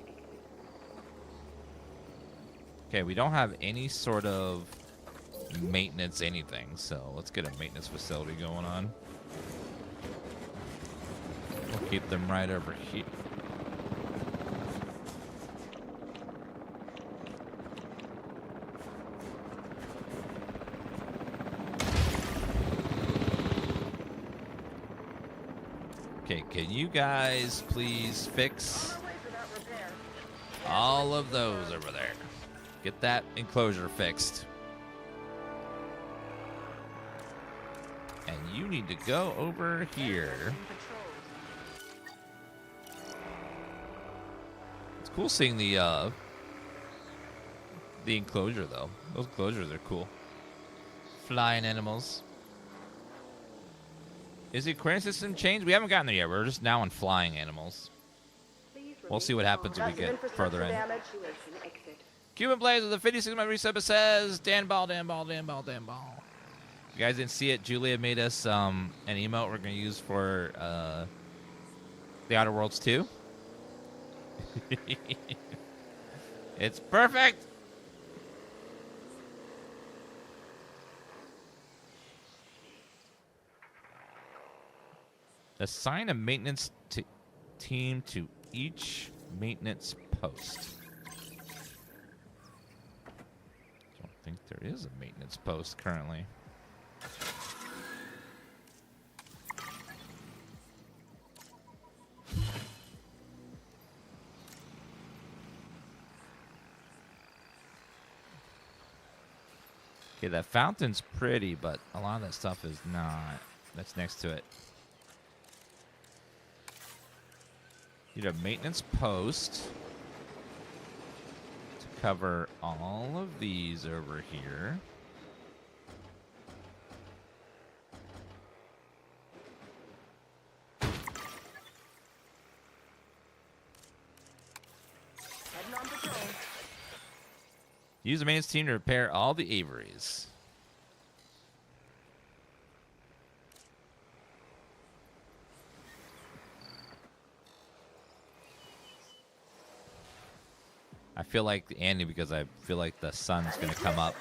Okay, we don't have any sort of maintenance anything, so let's get a maintenance facility going on. We'll keep them right over here. Okay, can you guys please fix all of those over there? Get that enclosure fixed. And you need to go over here. It's cool seeing the enclosure though. Those enclosures are cool. Flying animals. Is the aquarium system changed? We haven't gotten there yet. We're just now on flying animals. We'll see what happens when we get further in. Cuban Blaze with a 56-month resub. It says, Dan Ball, Dan Ball, Dan Ball, Dan Ball. You guys didn't see it. Julia made us an emote we're going to use for The Outer Worlds 2. It's perfect. Assign a maintenance team to each maintenance post. Don't think there is a maintenance post currently. Okay, that fountain's pretty, but a lot of that stuff is not. That's next to it. Need a maintenance post to cover all of these over here. Use the maintenance team to repair all the aviaries. I feel like Andy because I feel like the sun's going to come up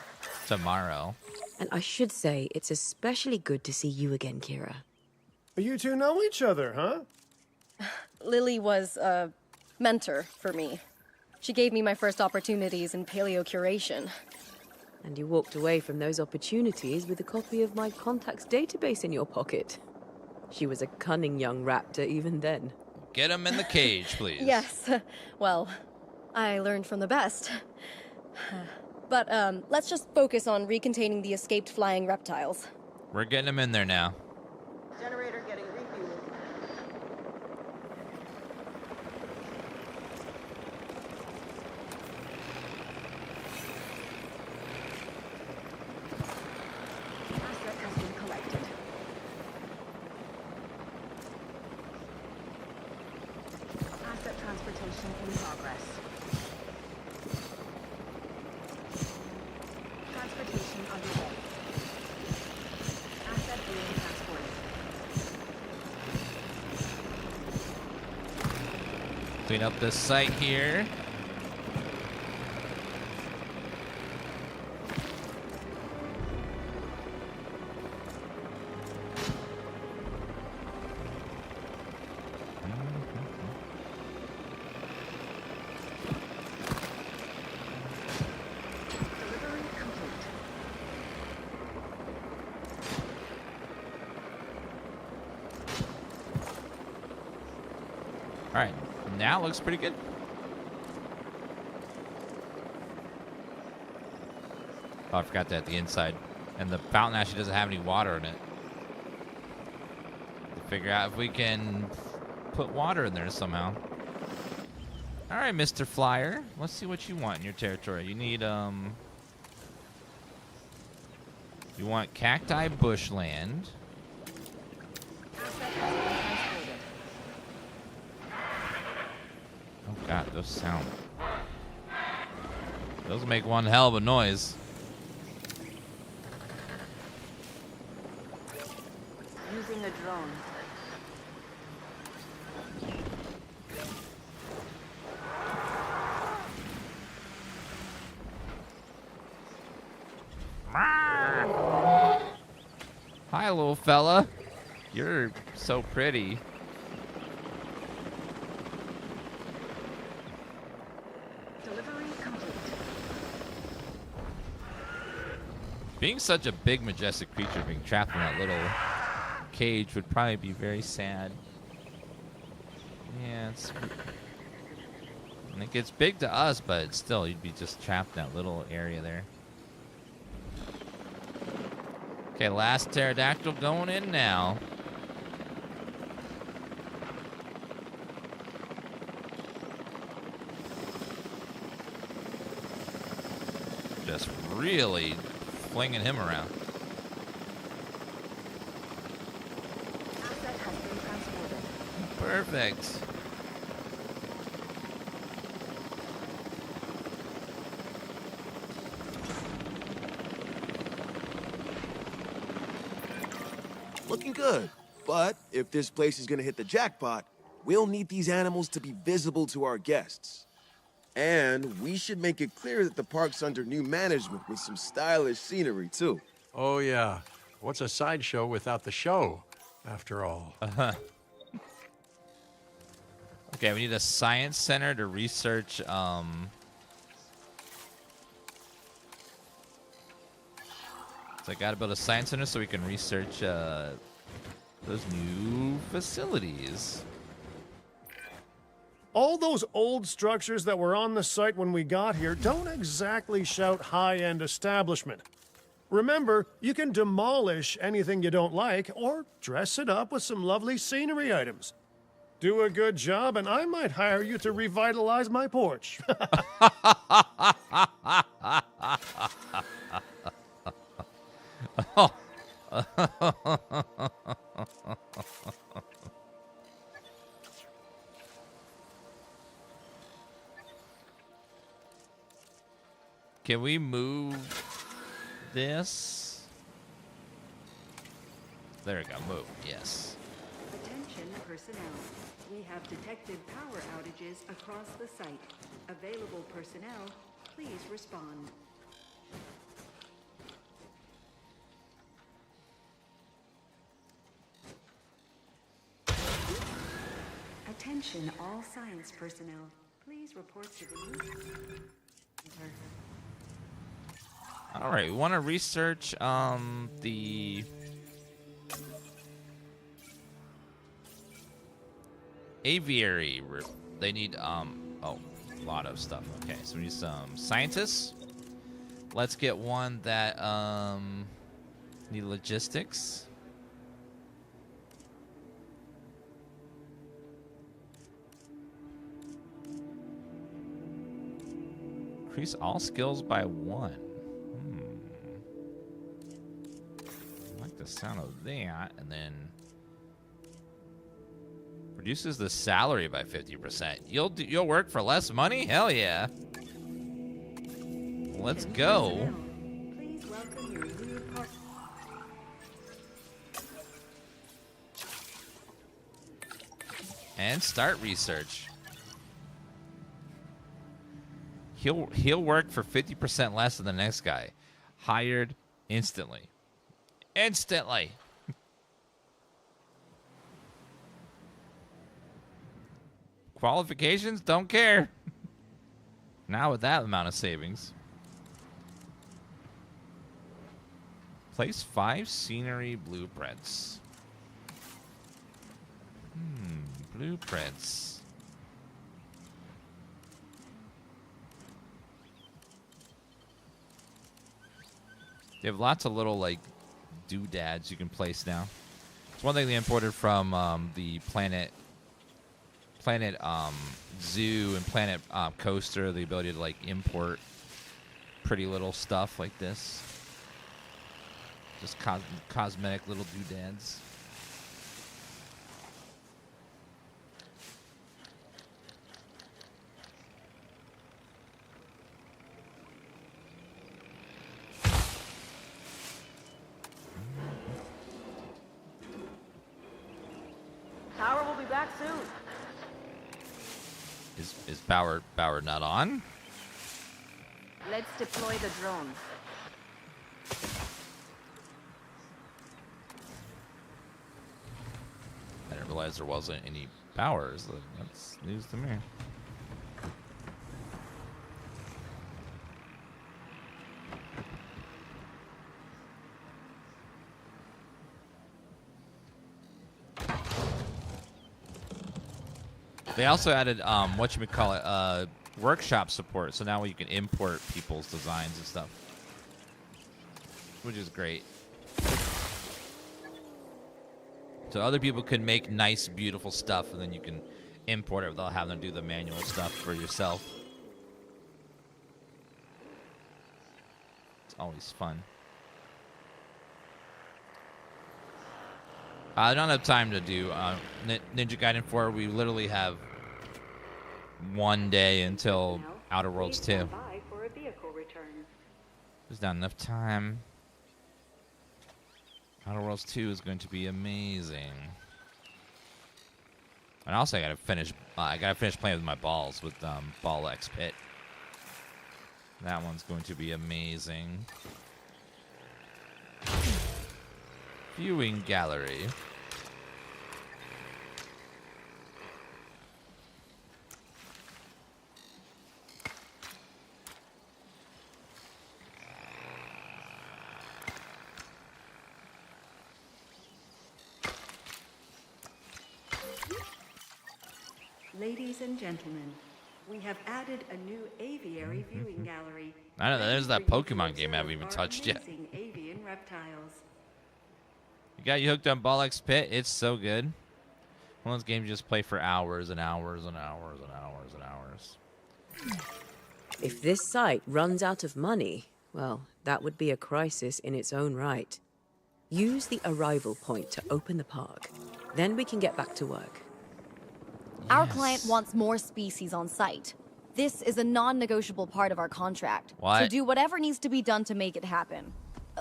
tomorrow. And I should say, it's especially good to see you again, Kira. You two know each other, huh? Lily was a mentor for me. She gave me my first opportunities in paleo curation. And you walked away from those opportunities with a copy of my contacts database in your pocket. She was a cunning young raptor even then. Get him in the cage, please. Yes. Well, I learned from the best. But let's just focus on recontaining the escaped flying reptiles. We're getting them in there now. Generator getting refueled. Clean up this site here. All right, now it looks pretty good. Oh, I forgot that the inside. And the fountain actually doesn't have any water in it. To figure out if we can put water in there somehow. All right, Mr. Flyer. Let's see what you want in your territory. You need, you want cacti bushland. Oh God, those sound. Those make one hell of a noise. Using a drone. Hi, little fella. You're so pretty. Delivery complete. Being such a big, majestic creature, being trapped in that little cage would probably be very sad. Yeah, it's... And it gets big to us, but still, you'd be just trapped in that little area there. Okay, last pterodactyl going in now. Just really flinging him around. Asset has been transported. Perfect. Looking good. But if this place is gonna hit the jackpot, we'll need these animals to be visible to our guests. And we should make it clear that the park's under new management with some stylish scenery, too. Oh, yeah. What's a sideshow without the show, after all? Okay, we need a science center to research, So I gotta build a science center so we can research, those new facilities. All those old structures that were on the site when we got here don't exactly shout high-end establishment. Remember, you can demolish anything you don't like or dress it up with some lovely scenery items. Do a good job and I might hire you to revitalize my porch. Oh. Can we move this? There we go, move, yes. Attention personnel. We have detected power outages across the site. Available personnel, please respond. Attention all science personnel. Please report to the news. All right, we want to research the Aviary. They need a lot of stuff. Okay, so we need some scientists. Let's get one that need logistics. Increase all skills by 1. I like the sound of that. And then reduces the salary by 50%. You'll work for less money? Hell yeah. Let's go. Please welcome your new partner. And start research. He'll work for 50% less than the next guy. Hired instantly. Instantly. Qualifications, don't care. Now with that amount of savings. Place 5 scenery blueprints. Blueprints. They have lots of little, like, doodads you can place now. It's one thing they imported from the Planet Zoo and Planet Coaster, the ability to, like, import pretty little stuff like this. Just cosmetic little doodads. Power will be back soon. Is power not on? Let's deploy the drone. I didn't realize there wasn't any powers. That's news to me. They also added workshop support, so now you can import people's designs and stuff, which is great. So other people can make nice, beautiful stuff, and then you can import it without having to do the manual stuff for yourself. It's always fun. I don't have time to do Ninja Gaiden 4. We literally have one day until Outer Worlds 2. There's not enough time. Outer Worlds 2 is going to be amazing. And also, I gotta finish playing with my balls with Ball X Pit. That one's going to be amazing. Viewing gallery. Ladies and gentlemen, we have added a new aviary viewing gallery. I know, there's that Pokemon game I haven't even touched yet. Avian reptiles. You got you hooked on Ball X Pit? It's so good. One of those games you just play for hours and hours and hours and hours and hours. If this site runs out of money, well, that would be a crisis in its own right. Use the arrival point to open the park. Then we can get back to work. Our client wants more species on site. This is a non-negotiable part of our contract. What? So do whatever needs to be done to make it happen.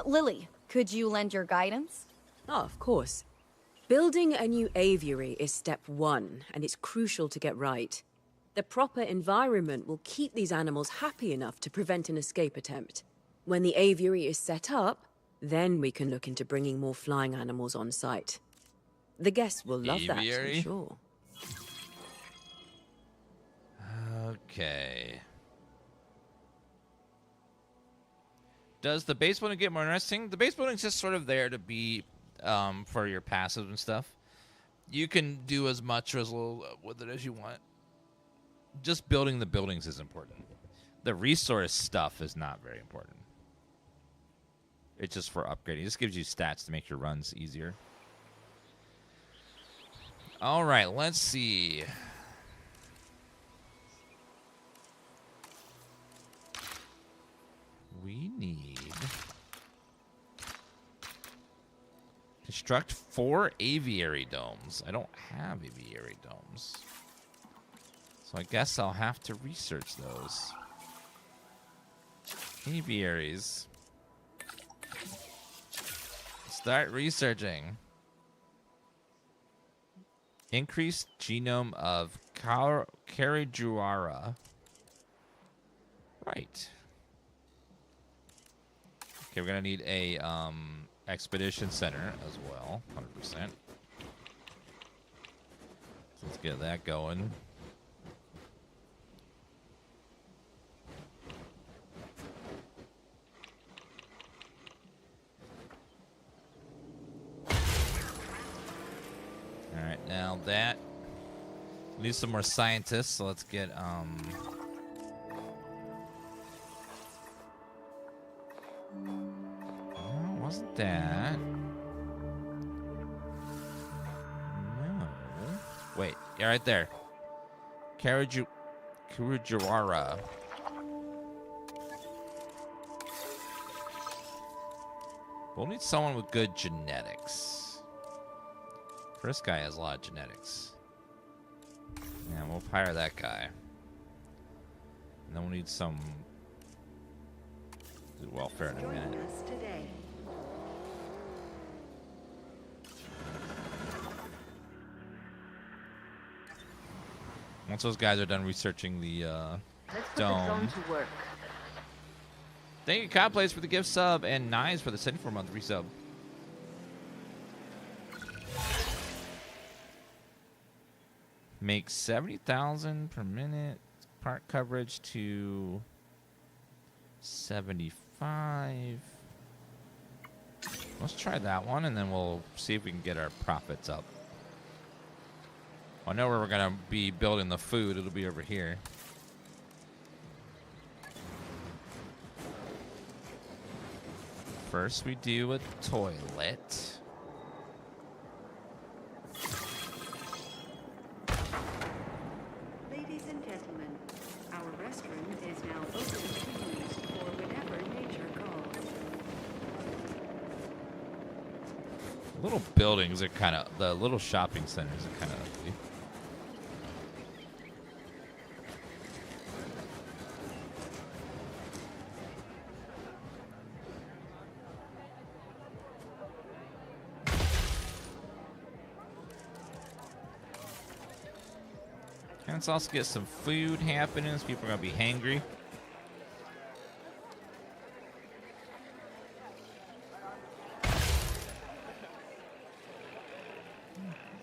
Lily, could you lend your guidance? Oh, of course. Building a new aviary is step one, and it's crucial to get right. The proper environment will keep these animals happy enough to prevent an escape attempt. When the aviary is set up, then we can look into bringing more flying animals on site. The guests will love that, I'm sure. Okay. Does the base building get more interesting? The base building's just sort of there to be for your passive and stuff. You can do as much or as little with it as you want. Just building the buildings is important. The resource stuff is not very important. It's just for upgrading. It just gives you stats to make your runs easier. All right, let's see. We need construct 4 aviary domes. I don't have aviary domes, so I guess I'll have to research those. Aviaries. Start researching. Increased genome of Carijuara. right. Okay, we're gonna need a expedition center as well, 100%. So let's get that going. All right, now that need some more scientists. So let's get oh, wasn't that? No. Wait, yeah, right there. Kurujawara. We'll need someone with good genetics. First guy has a lot of genetics. Yeah, we'll hire that guy. And then we'll need some welfare in a minute. Once those guys are done researching the Let's put dome. the zone to work. Thank you, Codplays, for the gift sub, and Nines for the 74-month resub. Make 70,000 per minute. Part coverage to 75. Let's try that one, and then we'll see if we can get our profits up. I know where we're gonna be building the food. It'll be over here. First, we do a toilet. Ladies and gentlemen, our restroom is now open to use for whenever nature calls. Little buildings are kind of, the little shopping centers are kind of ugly. Let's also get some food happening. People are gonna be hangry.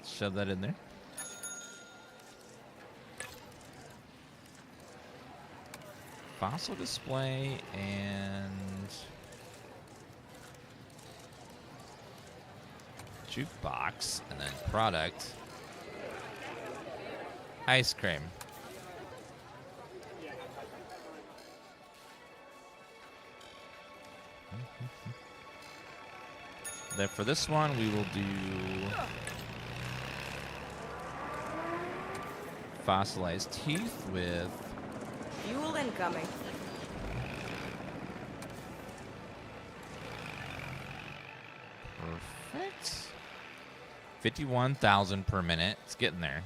Shove that in there. Fossil display and jukebox, and then product. Ice cream. Then for this one, we will do fossilized teeth with Fuel incoming. perfect 51,000 per minute. It's getting there.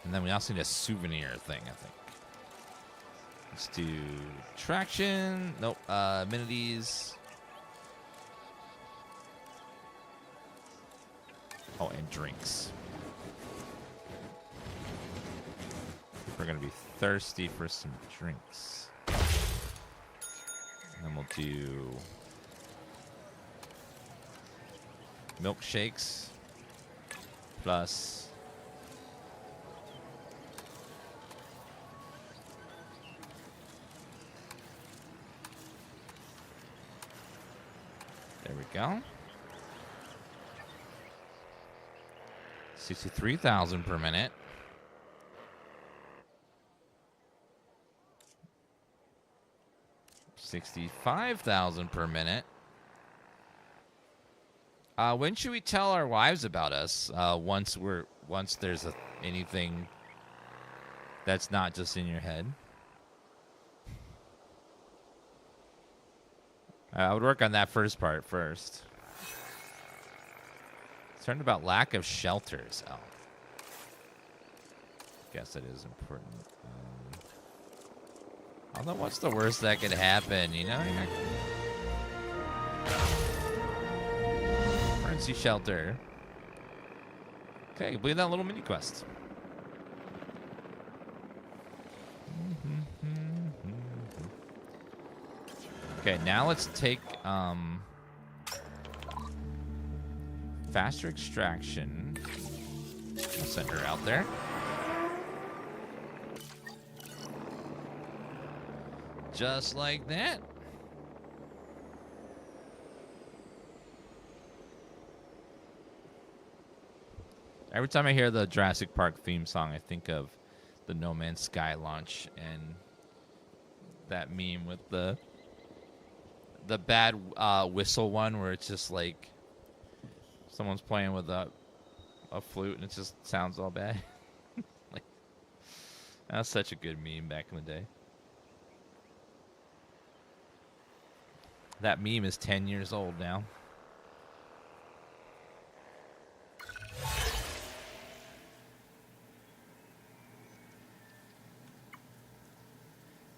And then we also need a souvenir thing, I think. Let's do traction. Nope. Amenities. Oh, and drinks. We're going to be thirsty for some drinks. And then we'll do milkshakes plus there we go. 63,000 per minute. $65,000 per minute. When should we tell our wives about us? Once there's anything that's not just in your head. I would work on that first part first. Concerned about lack of shelters. Oh. Guess that is important. Although, what's the worst that could happen, you know? Emergency shelter. Okay, complete that little mini quest. Okay, now let's take faster extraction. I'll send her out there. Just like that. Every time I hear the Jurassic Park theme song, I think of the No Man's Sky launch and that meme with the bad whistle one where it's just like someone's playing with a flute and it just sounds all bad. Like, that was such a good meme back in the day. That meme is 10 years old now.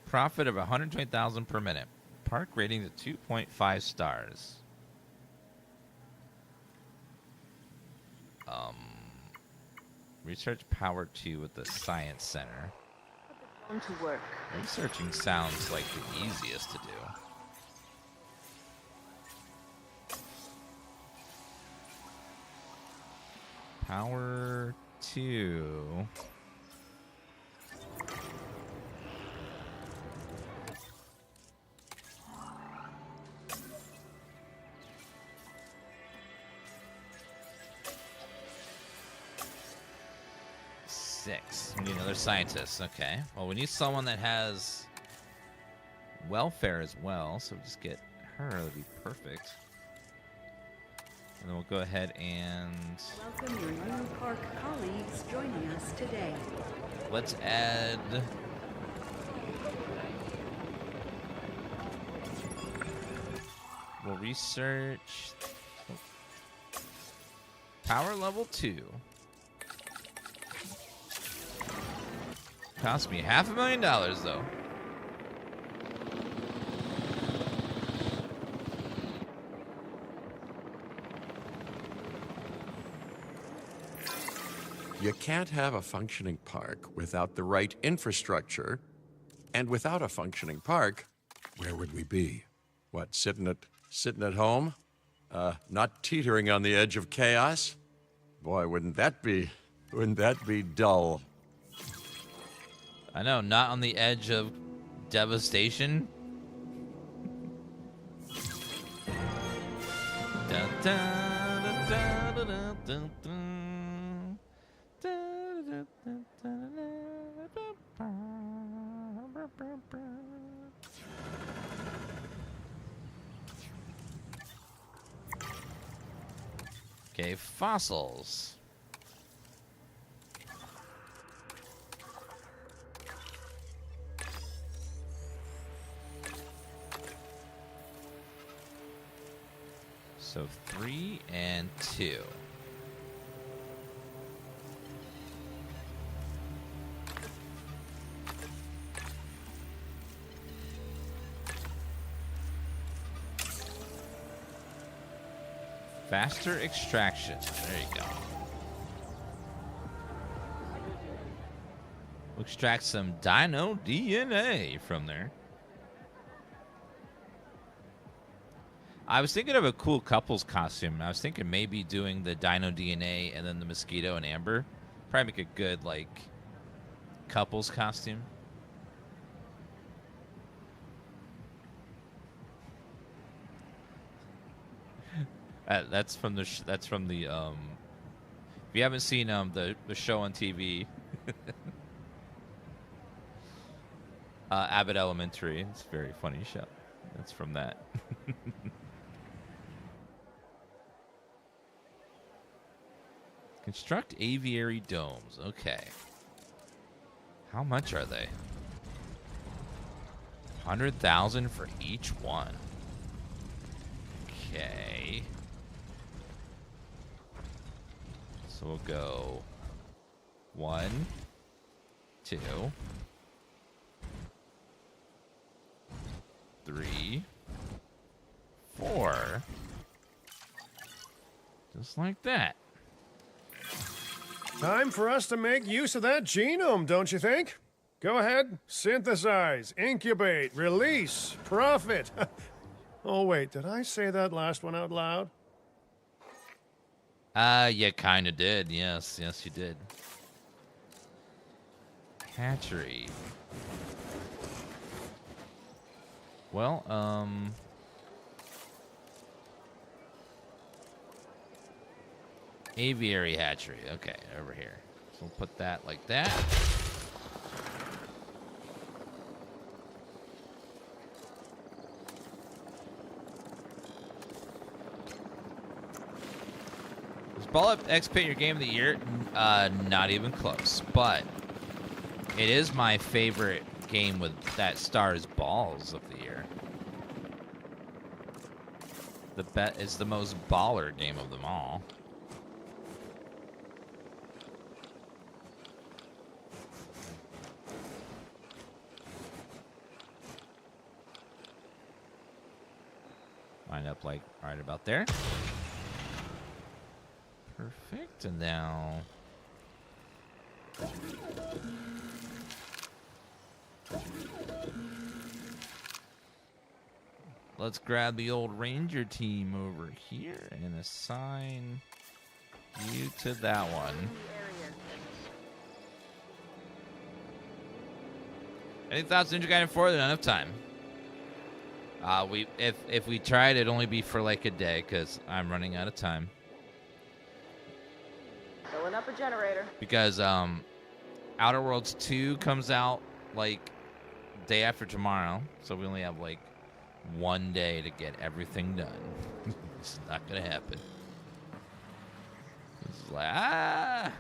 Profit of 120,000 per minute. Park rating to 2.5 stars. Research power 2 with the Science Center. On to work. Researching sounds like the easiest to do. Power 2. We need another scientist. Okay. Well, we need someone that has welfare as well. So we'll just get her. That'd be perfect. And then we'll go ahead and... Welcome your new park colleagues joining us today. Let's add... We'll research... Power level 2. Cost me $500,000 though. You can't have a functioning park without the right infrastructure. And without a functioning park, where would we be? What, sitting at home? Not teetering on the edge of chaos? Boy, wouldn't that be dull? I know, not on the edge of devastation. Dun, dun, dun, dun, dun, dun, dun, dun. Dun, dun, dun, dun, dun. Okay, fossils. So 3 and 2. Faster extraction. There you go. We'll extract some dino DNA from there. I was thinking of a cool couples costume. I was thinking maybe doing the dino DNA and then the mosquito and amber. Probably make a good, like, couples costume. That's from the if you haven't seen the show on TV, Abbott Elementary. It's a very funny show. That's from that. Construct aviary domes. Okay. How much are they? 100,000 for each one. Okay. So we'll go 1, 2, 3, 4. Just like that. Time for us to make use of that genome, don't you think? Go ahead, synthesize, incubate, release, profit. Oh, wait, did I say that last one out loud? You kind of did. Yes, yes, you did. Hatchery. Well, Aviary hatchery. Okay, over here. So we'll put that like that. Does Ball Up X Pit your game of the year? Not even close. But it is my favorite game with that stars balls of the year. The bet is the most baller game of them all. Line up like right about there. Perfect. And now let's grab the old Ranger team over here and assign you to that one. Any thoughts, Ninja Gaiden 4? There's not enough time. If we tried, it'd only be for like a day because I'm running out of time. Filling up a generator. Because Outer Worlds 2 comes out like day after tomorrow, so we only have like one day to get everything done. It's not gonna happen. It's like I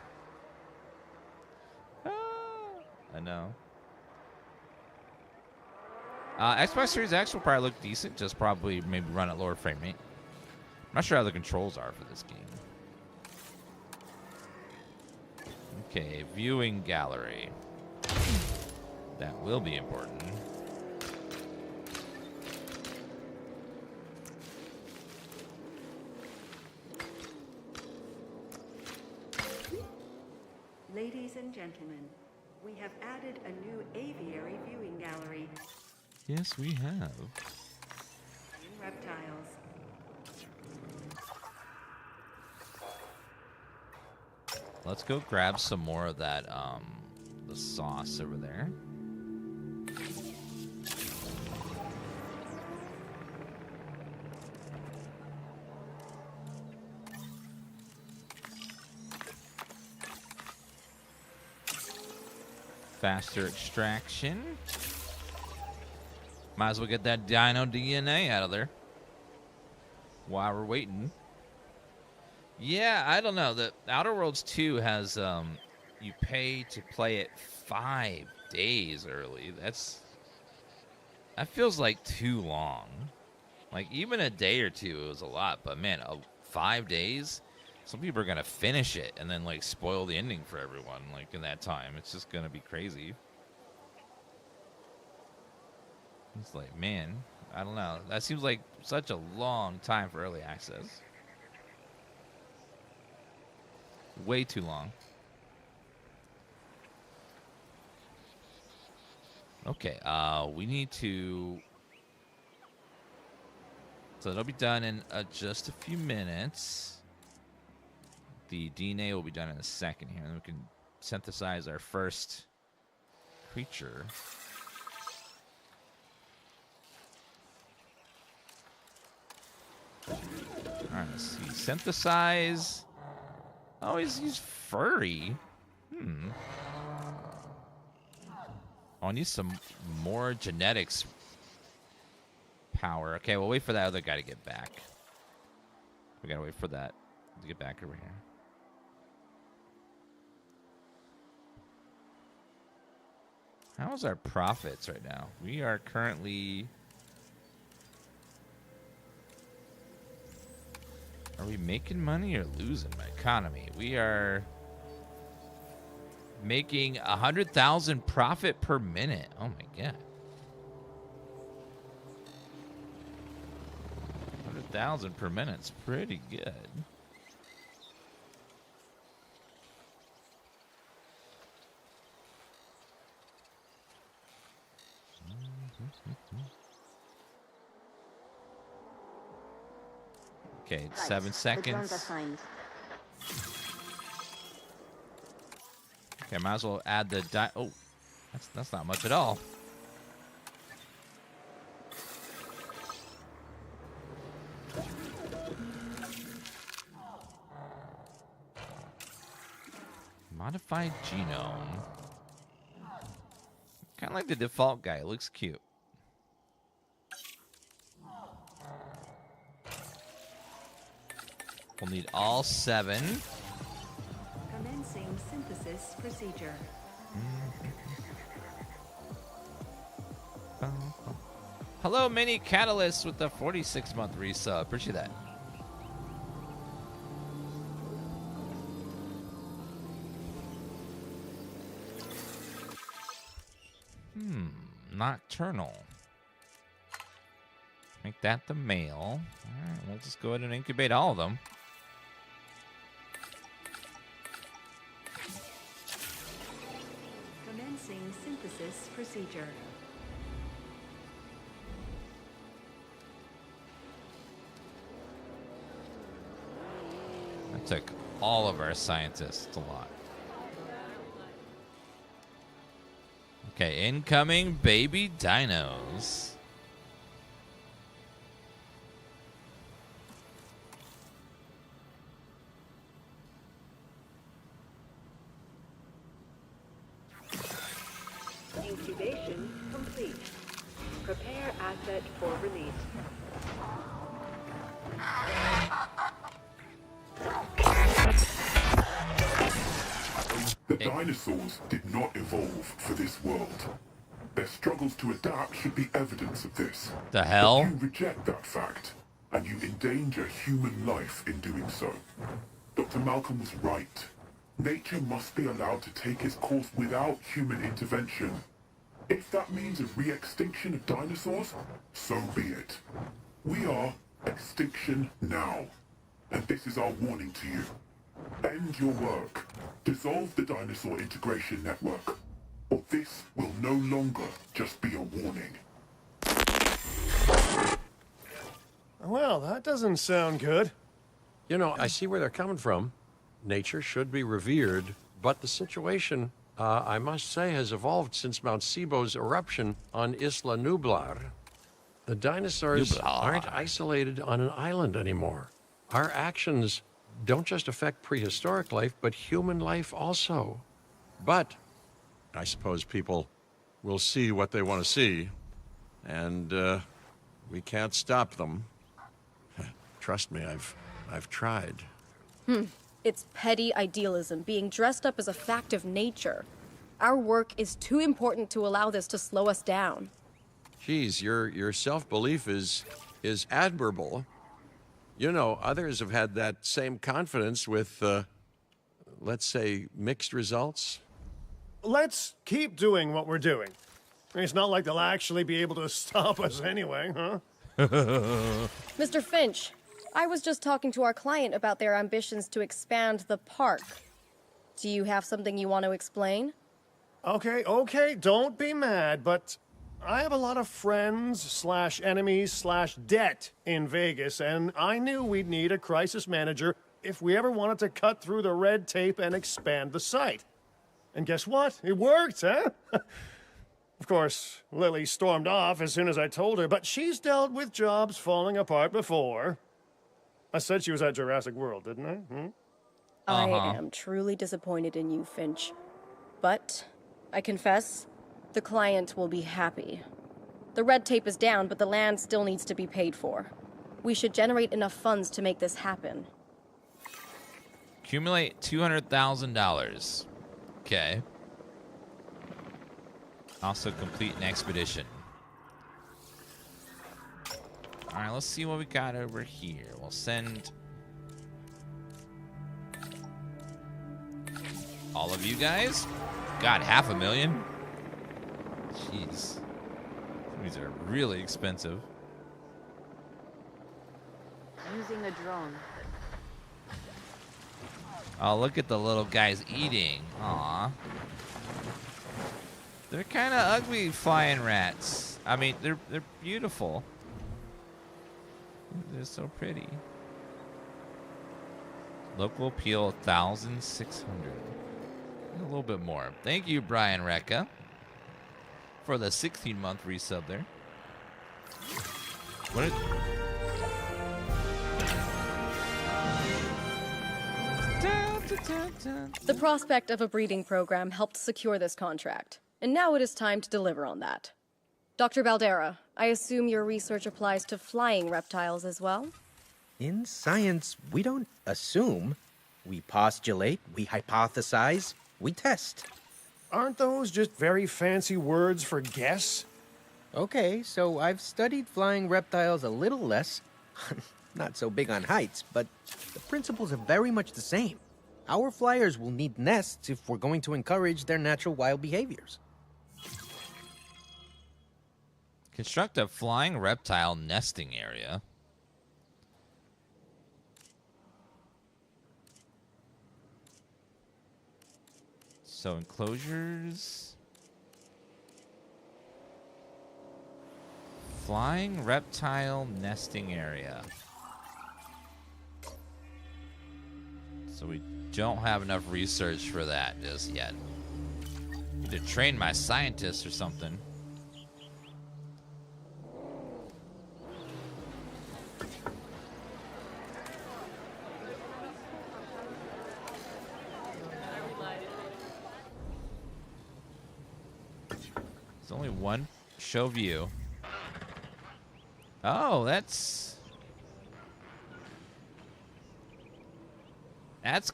know. Xbox Series X will probably look decent, just probably maybe run at lower frame rate. I'm not sure how the controls are for this game. Okay, viewing gallery. That will be important. Ladies and gentlemen, we have added a new aviary viewing gallery. Yes, we have. In reptiles. Let's go grab some more of that, the sauce over there. Faster extraction. Might as well get that dino DNA out of there while we're waiting. Yeah, I don't know. The Outer Worlds 2 has you pay to play it 5 days early. That feels like too long. Like even a day or two was a lot, but man, 5 days. Some people are gonna finish it and then like spoil the ending for everyone. Like in that time, it's just gonna be crazy. It's like, man, I don't know. That seems like such a long time for early access. Way too long. Okay, we need to... So it'll be done in just a few minutes. The DNA will be done in a second here. And we can synthesize our first creature. Alright, let's see. Synthesize. Oh, he's furry. Oh, I need some more genetics power. Okay, we'll wait for that other guy to get back. We gotta wait for that to get back over here. How's our profits right now? We are currently... Are we making money or losing my economy? We are making 100,000 profit per minute. Oh my god. 100,000 per minute's pretty good. Okay, Right. 7 The drones seconds. assigned. Okay, might as well add the oh, that's not much at all. Modified genome. Kind of like the default guy. It looks cute. We'll need all 7. Commencing synthesis procedure. Hello, Mini Catalyst with the 46-month resub. Appreciate that. Nocturnal. Make that the male. All right, we'll just go ahead and incubate all of them. Commencing synthesis procedure. That took all of our scientists. It's a lot. Okay, incoming baby dinos. Incubation complete. Prepare asset for release. The dinosaurs did not evolve for this world. Their struggles to adapt should be evidence of this. The hell? But you reject that fact, and you endanger human life in doing so. Dr. Malcolm was right. Nature must be allowed to take its course without human intervention. If that means a re-extinction of dinosaurs, so be it. We are extinction now. And this is our warning to you. End your work. Dissolve the dinosaur integration network. Or this will no longer just be a warning. Well, that doesn't sound good. You know, I see where they're coming from. Nature should be revered, but the situation, I must say, has evolved since Mount Sibo's eruption on Isla Nublar. The dinosaurs aren't isolated on an island anymore. Our actions don't just affect prehistoric life, but human life also. But I suppose people will see what they want to see, and we can't stop them. Trust me, I've tried. It's petty idealism being dressed up as a fact of nature. Our work is too important to allow this to slow us down. Geez, your self-belief is admirable. You know, others have had that same confidence with, let's say, mixed results. Let's keep doing what we're doing. I mean, it's not like they'll actually be able to stop us anyway, huh? Mr. Finch, I was just talking to our client about their ambitions to expand the park. Do you have something you want to explain? Okay, don't be mad, but I have a lot of friends / enemies / debt in Vegas, and I knew we'd need a crisis manager if we ever wanted to cut through the red tape and expand the site. And guess what? It worked, huh? Of course, Lily stormed off as soon as I told her, but she's dealt with jobs falling apart before. I said she was at Jurassic World, didn't I? I am truly disappointed in you, Finch. But, I confess, the client will be happy. The red tape is down, but the land still needs to be paid for. We should generate enough funds to make this happen. Accumulate $200,000. Okay. Also complete an expedition. All right, let's see what we got over here. We'll send all of you guys. God, 500,000. Jeez. These are really expensive. Using a drone. Oh, look at the little guys eating. Aw. They're kind of ugly flying rats. I mean, they're beautiful. They're so pretty. Local appeal 1,600. A little bit more. Thank you, Brian Recca, for the 16-month resub there. What is... The prospect of a breeding program helped secure this contract, and now it is time to deliver on that. Dr. Baldera, I assume your research applies to flying reptiles as well? In science, we don't assume. We postulate, we hypothesize, we test. Aren't those just very fancy words for guess? Okay, so I've studied flying reptiles a little less. Not so big on heights, but the principles are very much the same. Our flyers will need nests if we're going to encourage their natural wild behaviors. Construct a flying reptile nesting area. So enclosures. Flying reptile nesting area. So we don't have enough research for that just yet. Need to train my scientists or something. There's only one show view. Oh, that's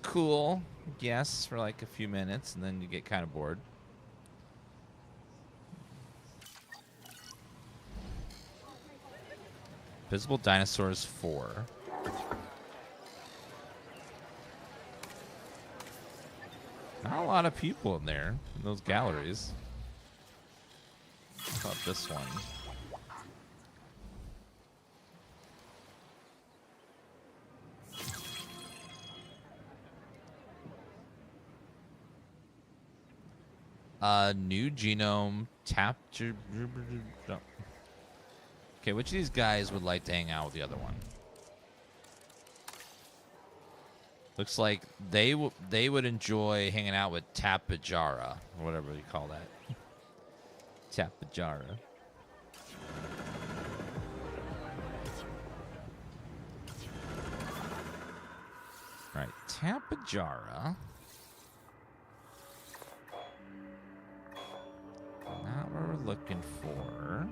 cool. Yes, for like a few minutes, and then you get kind of bored. Visible dinosaurs 4. Not a lot of people in there, in those galleries. How about this one? New genome tap. Okay, which of these guys would like to hang out with the other one? Looks like they would enjoy hanging out with Tapajara, or whatever you call that. Tapajara. All right, Tapajara. Not what we're looking for.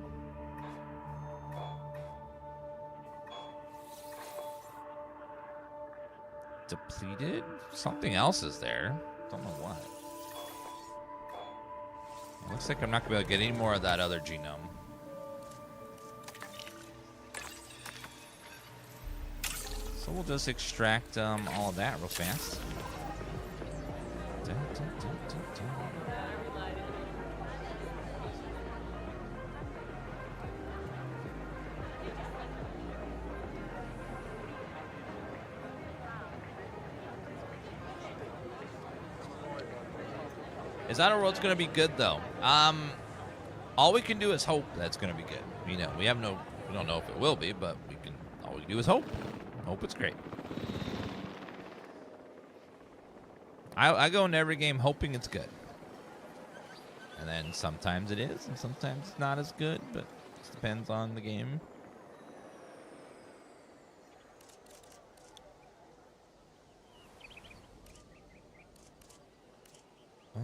Depleted? Something else is there. Don't know what. Looks like I'm not going to be able to get any more of that other genome. So we'll just extract all of that real fast. Dun, dun, dun, dun, dun. Is Outer World's going to be good though? All we can do is hope that's going to be good. You know, we don't know if it will be, but all we can do is hope. Hope it's great. I go into every game hoping it's good. And then sometimes it is, and sometimes it's not as good, but it depends on the game.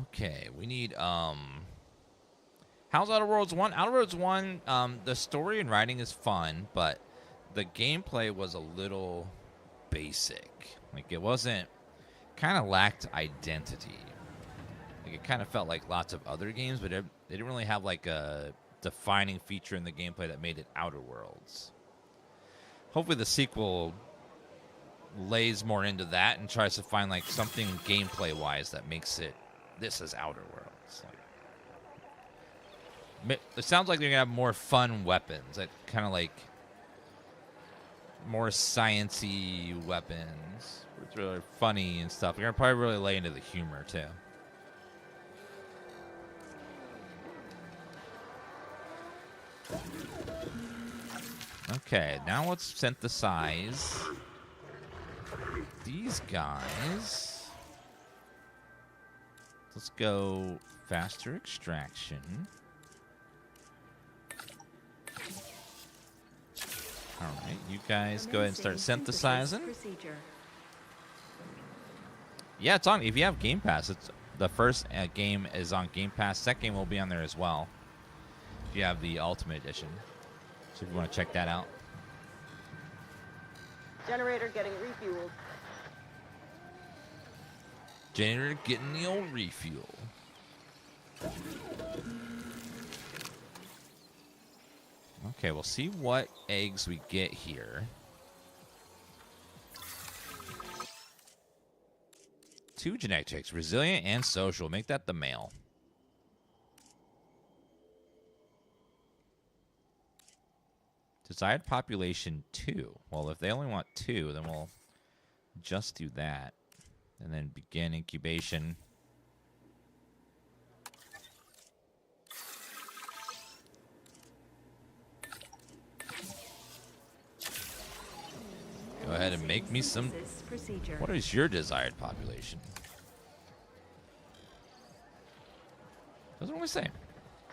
Okay, we need how's Outer Worlds 1? Outer Worlds 1, the story and writing is fun, but the gameplay was a little basic. Like, it wasn't, kind of lacked identity. Like, it kind of felt like lots of other games, but they didn't really have like a defining feature in the gameplay that made it Outer Worlds. Hopefully the sequel lays more into that and tries to find like something gameplay wise that makes it this is Outer Worlds. Like, it sounds like they're gonna have more fun weapons, that kind of like more science-y weapons. It's really funny and stuff. They're gonna probably really lay into the humor too. Okay, now let's synthesize these guys. Let's go faster extraction. All right, you guys go ahead and start synthesizing. Yeah, it's on. If you have Game Pass, it's the first game is on Game Pass. Second game will be on there as well. If you have the Ultimate Edition, so if you want to check that out. Generator getting refueled. Generator getting the old refuel. Okay, we'll see what eggs we get here. 2 genetic traits, resilient and social. Make that the male. Desired population 2. Well, if they only want 2, then we'll just do that. And then begin incubation. Go ahead and make me some. What is your desired population? Doesn't really say.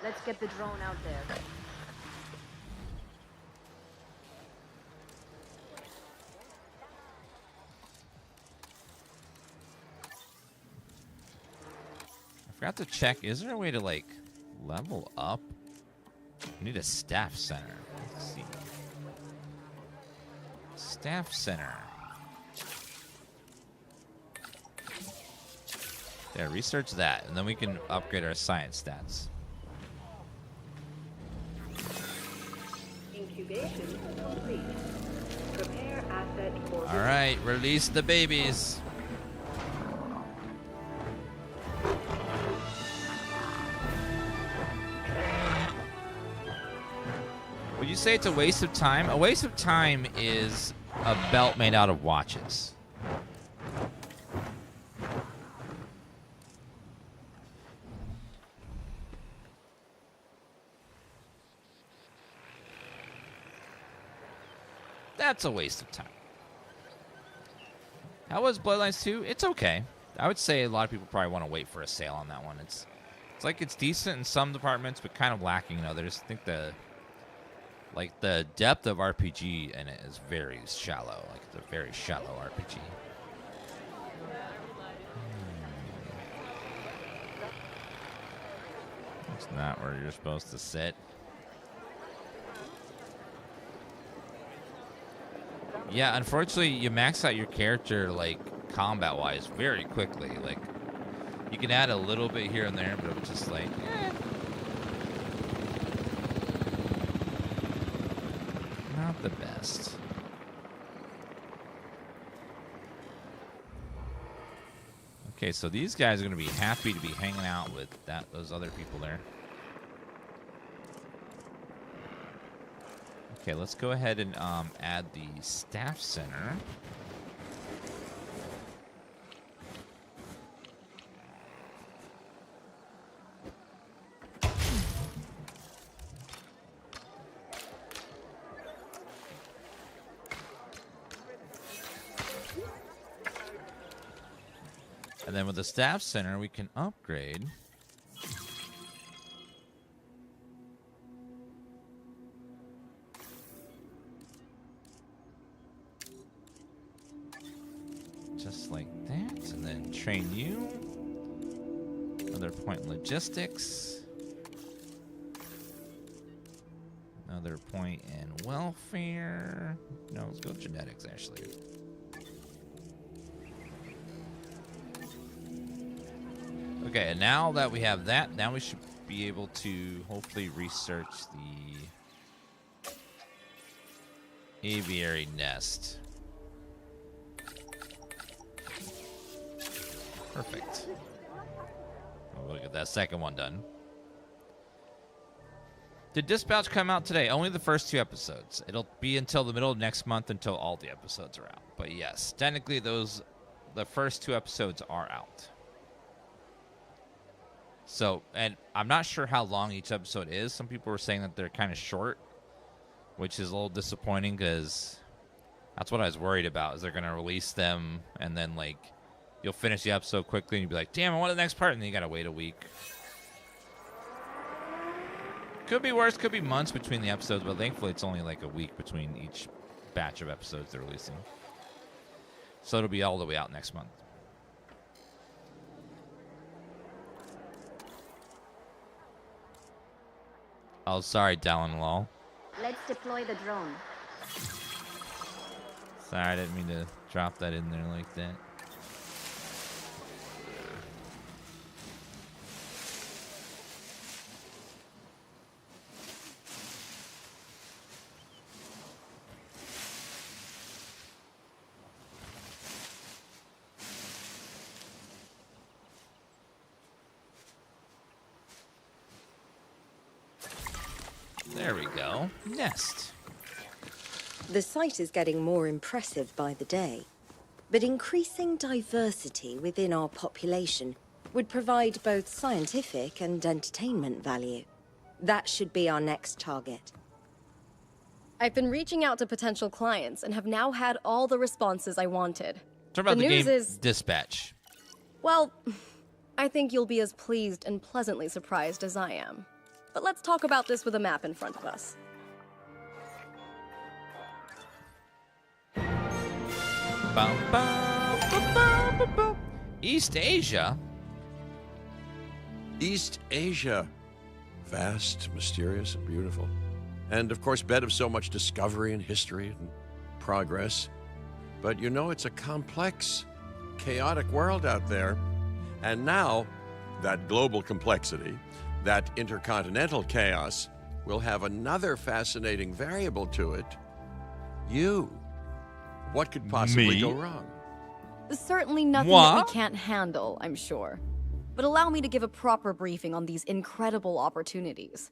Let's get the drone out there. I forgot to check. Is there a way to, like, level up? We need a staff center. Let's see. Staff center. There, research that, and then we can upgrade our science stats. Incubation complete. Prepare asset for. All right, release the babies. Would you say it's a waste of time? A waste of time is a belt made out of watches. That's a waste of time. How was Bloodlines 2? It's okay. I would say a lot of people probably want to wait for a sale on that one. It's like it's decent in some departments, but kind of lacking in others. I think the depth of RPG in it is very shallow. Like, it's a very shallow RPG. It's not where you're supposed to sit. Yeah, unfortunately, you max out your character, like, combat-wise very quickly. Like, you can add a little bit here and there, but it's just like, eh. Not the best. Okay, so these guys are going to be happy to be hanging out with those other people there. Okay, let's go ahead and add the staff center. And then with the staff center, we can upgrade. Just like that. And then train you. Another point in logistics. Another point in welfare. No, let's go genetics, actually. Okay, and now that we have that, now we should be able to hopefully research the aviary nest. Perfect. We'll get that second one done. Did Dispatch come out today? Only the first 2 episodes. It'll be until the middle of next month until all the episodes are out. But yes, technically the first 2 episodes are out. So, and I'm not sure how long each episode is. Some people were saying that they're kind of short, which is a little disappointing because That's what I was worried about, is they're going to release them, and then, like, you'll finish the episode quickly, and you'll be like, damn, I want the next part, and then you got to wait a week. Could be worse, could be months between the episodes, but thankfully it's only like a week between each batch of episodes they're releasing. So it'll be all the way out next month. Oh, sorry, Dallin Law. Let's deploy the drone. Sorry, I didn't mean to drop that in there like that. There we go. Nest. The site is getting more impressive by the day, but increasing diversity within our population would provide both scientific and entertainment value. That should be our next target. I've been reaching out to potential clients and have now had all the responses I wanted. Talk about the news game is, Dispatch. well, I think you'll be as pleased and pleasantly surprised as I am. But let's talk about this with a map in front of us. Bum, bum, bum, bum, bum, bum. East Asia? East Asia. Vast, mysterious, and beautiful. And, of course, bed of so much discovery and history and progress. But you know, it's a complex, chaotic world out there. And now, that global complexity, that intercontinental chaos, will have another fascinating variable to it. You. What could possibly go wrong? Certainly nothing that we can't handle, I'm sure. But allow me to give a proper briefing on these incredible opportunities.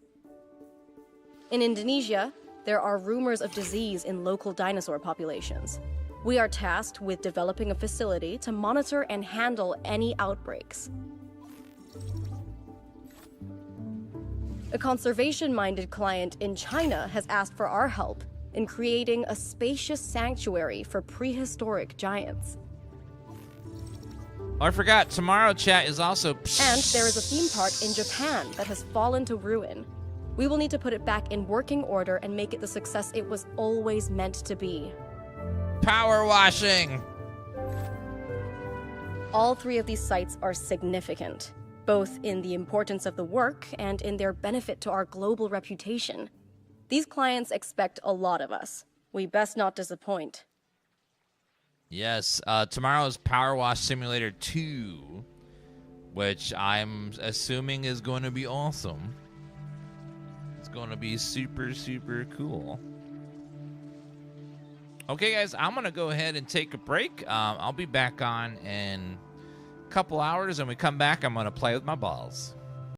In Indonesia, there are rumors of disease in local dinosaur populations. We are tasked with developing a facility to monitor and handle any outbreaks. A conservation-minded client in China has asked for our help in creating a spacious sanctuary for prehistoric giants. Oh, I forgot, tomorrow chat is also... And there is a theme park in Japan that has fallen to ruin. We will need to put it back in working order and make it the success it was always meant to be. Power washing! All three of these sites are significant, both in the importance of the work and in their benefit to our global reputation. These clients expect a lot of us. We best not disappoint. Yes, tomorrow's Power Wash Simulator 2, which I'm assuming is going to be awesome. It's going to be super, super cool. Okay, guys, I'm going to go ahead and take a break. I'll be back on in a couple hours, and when we come back, I'm going to play with my balls.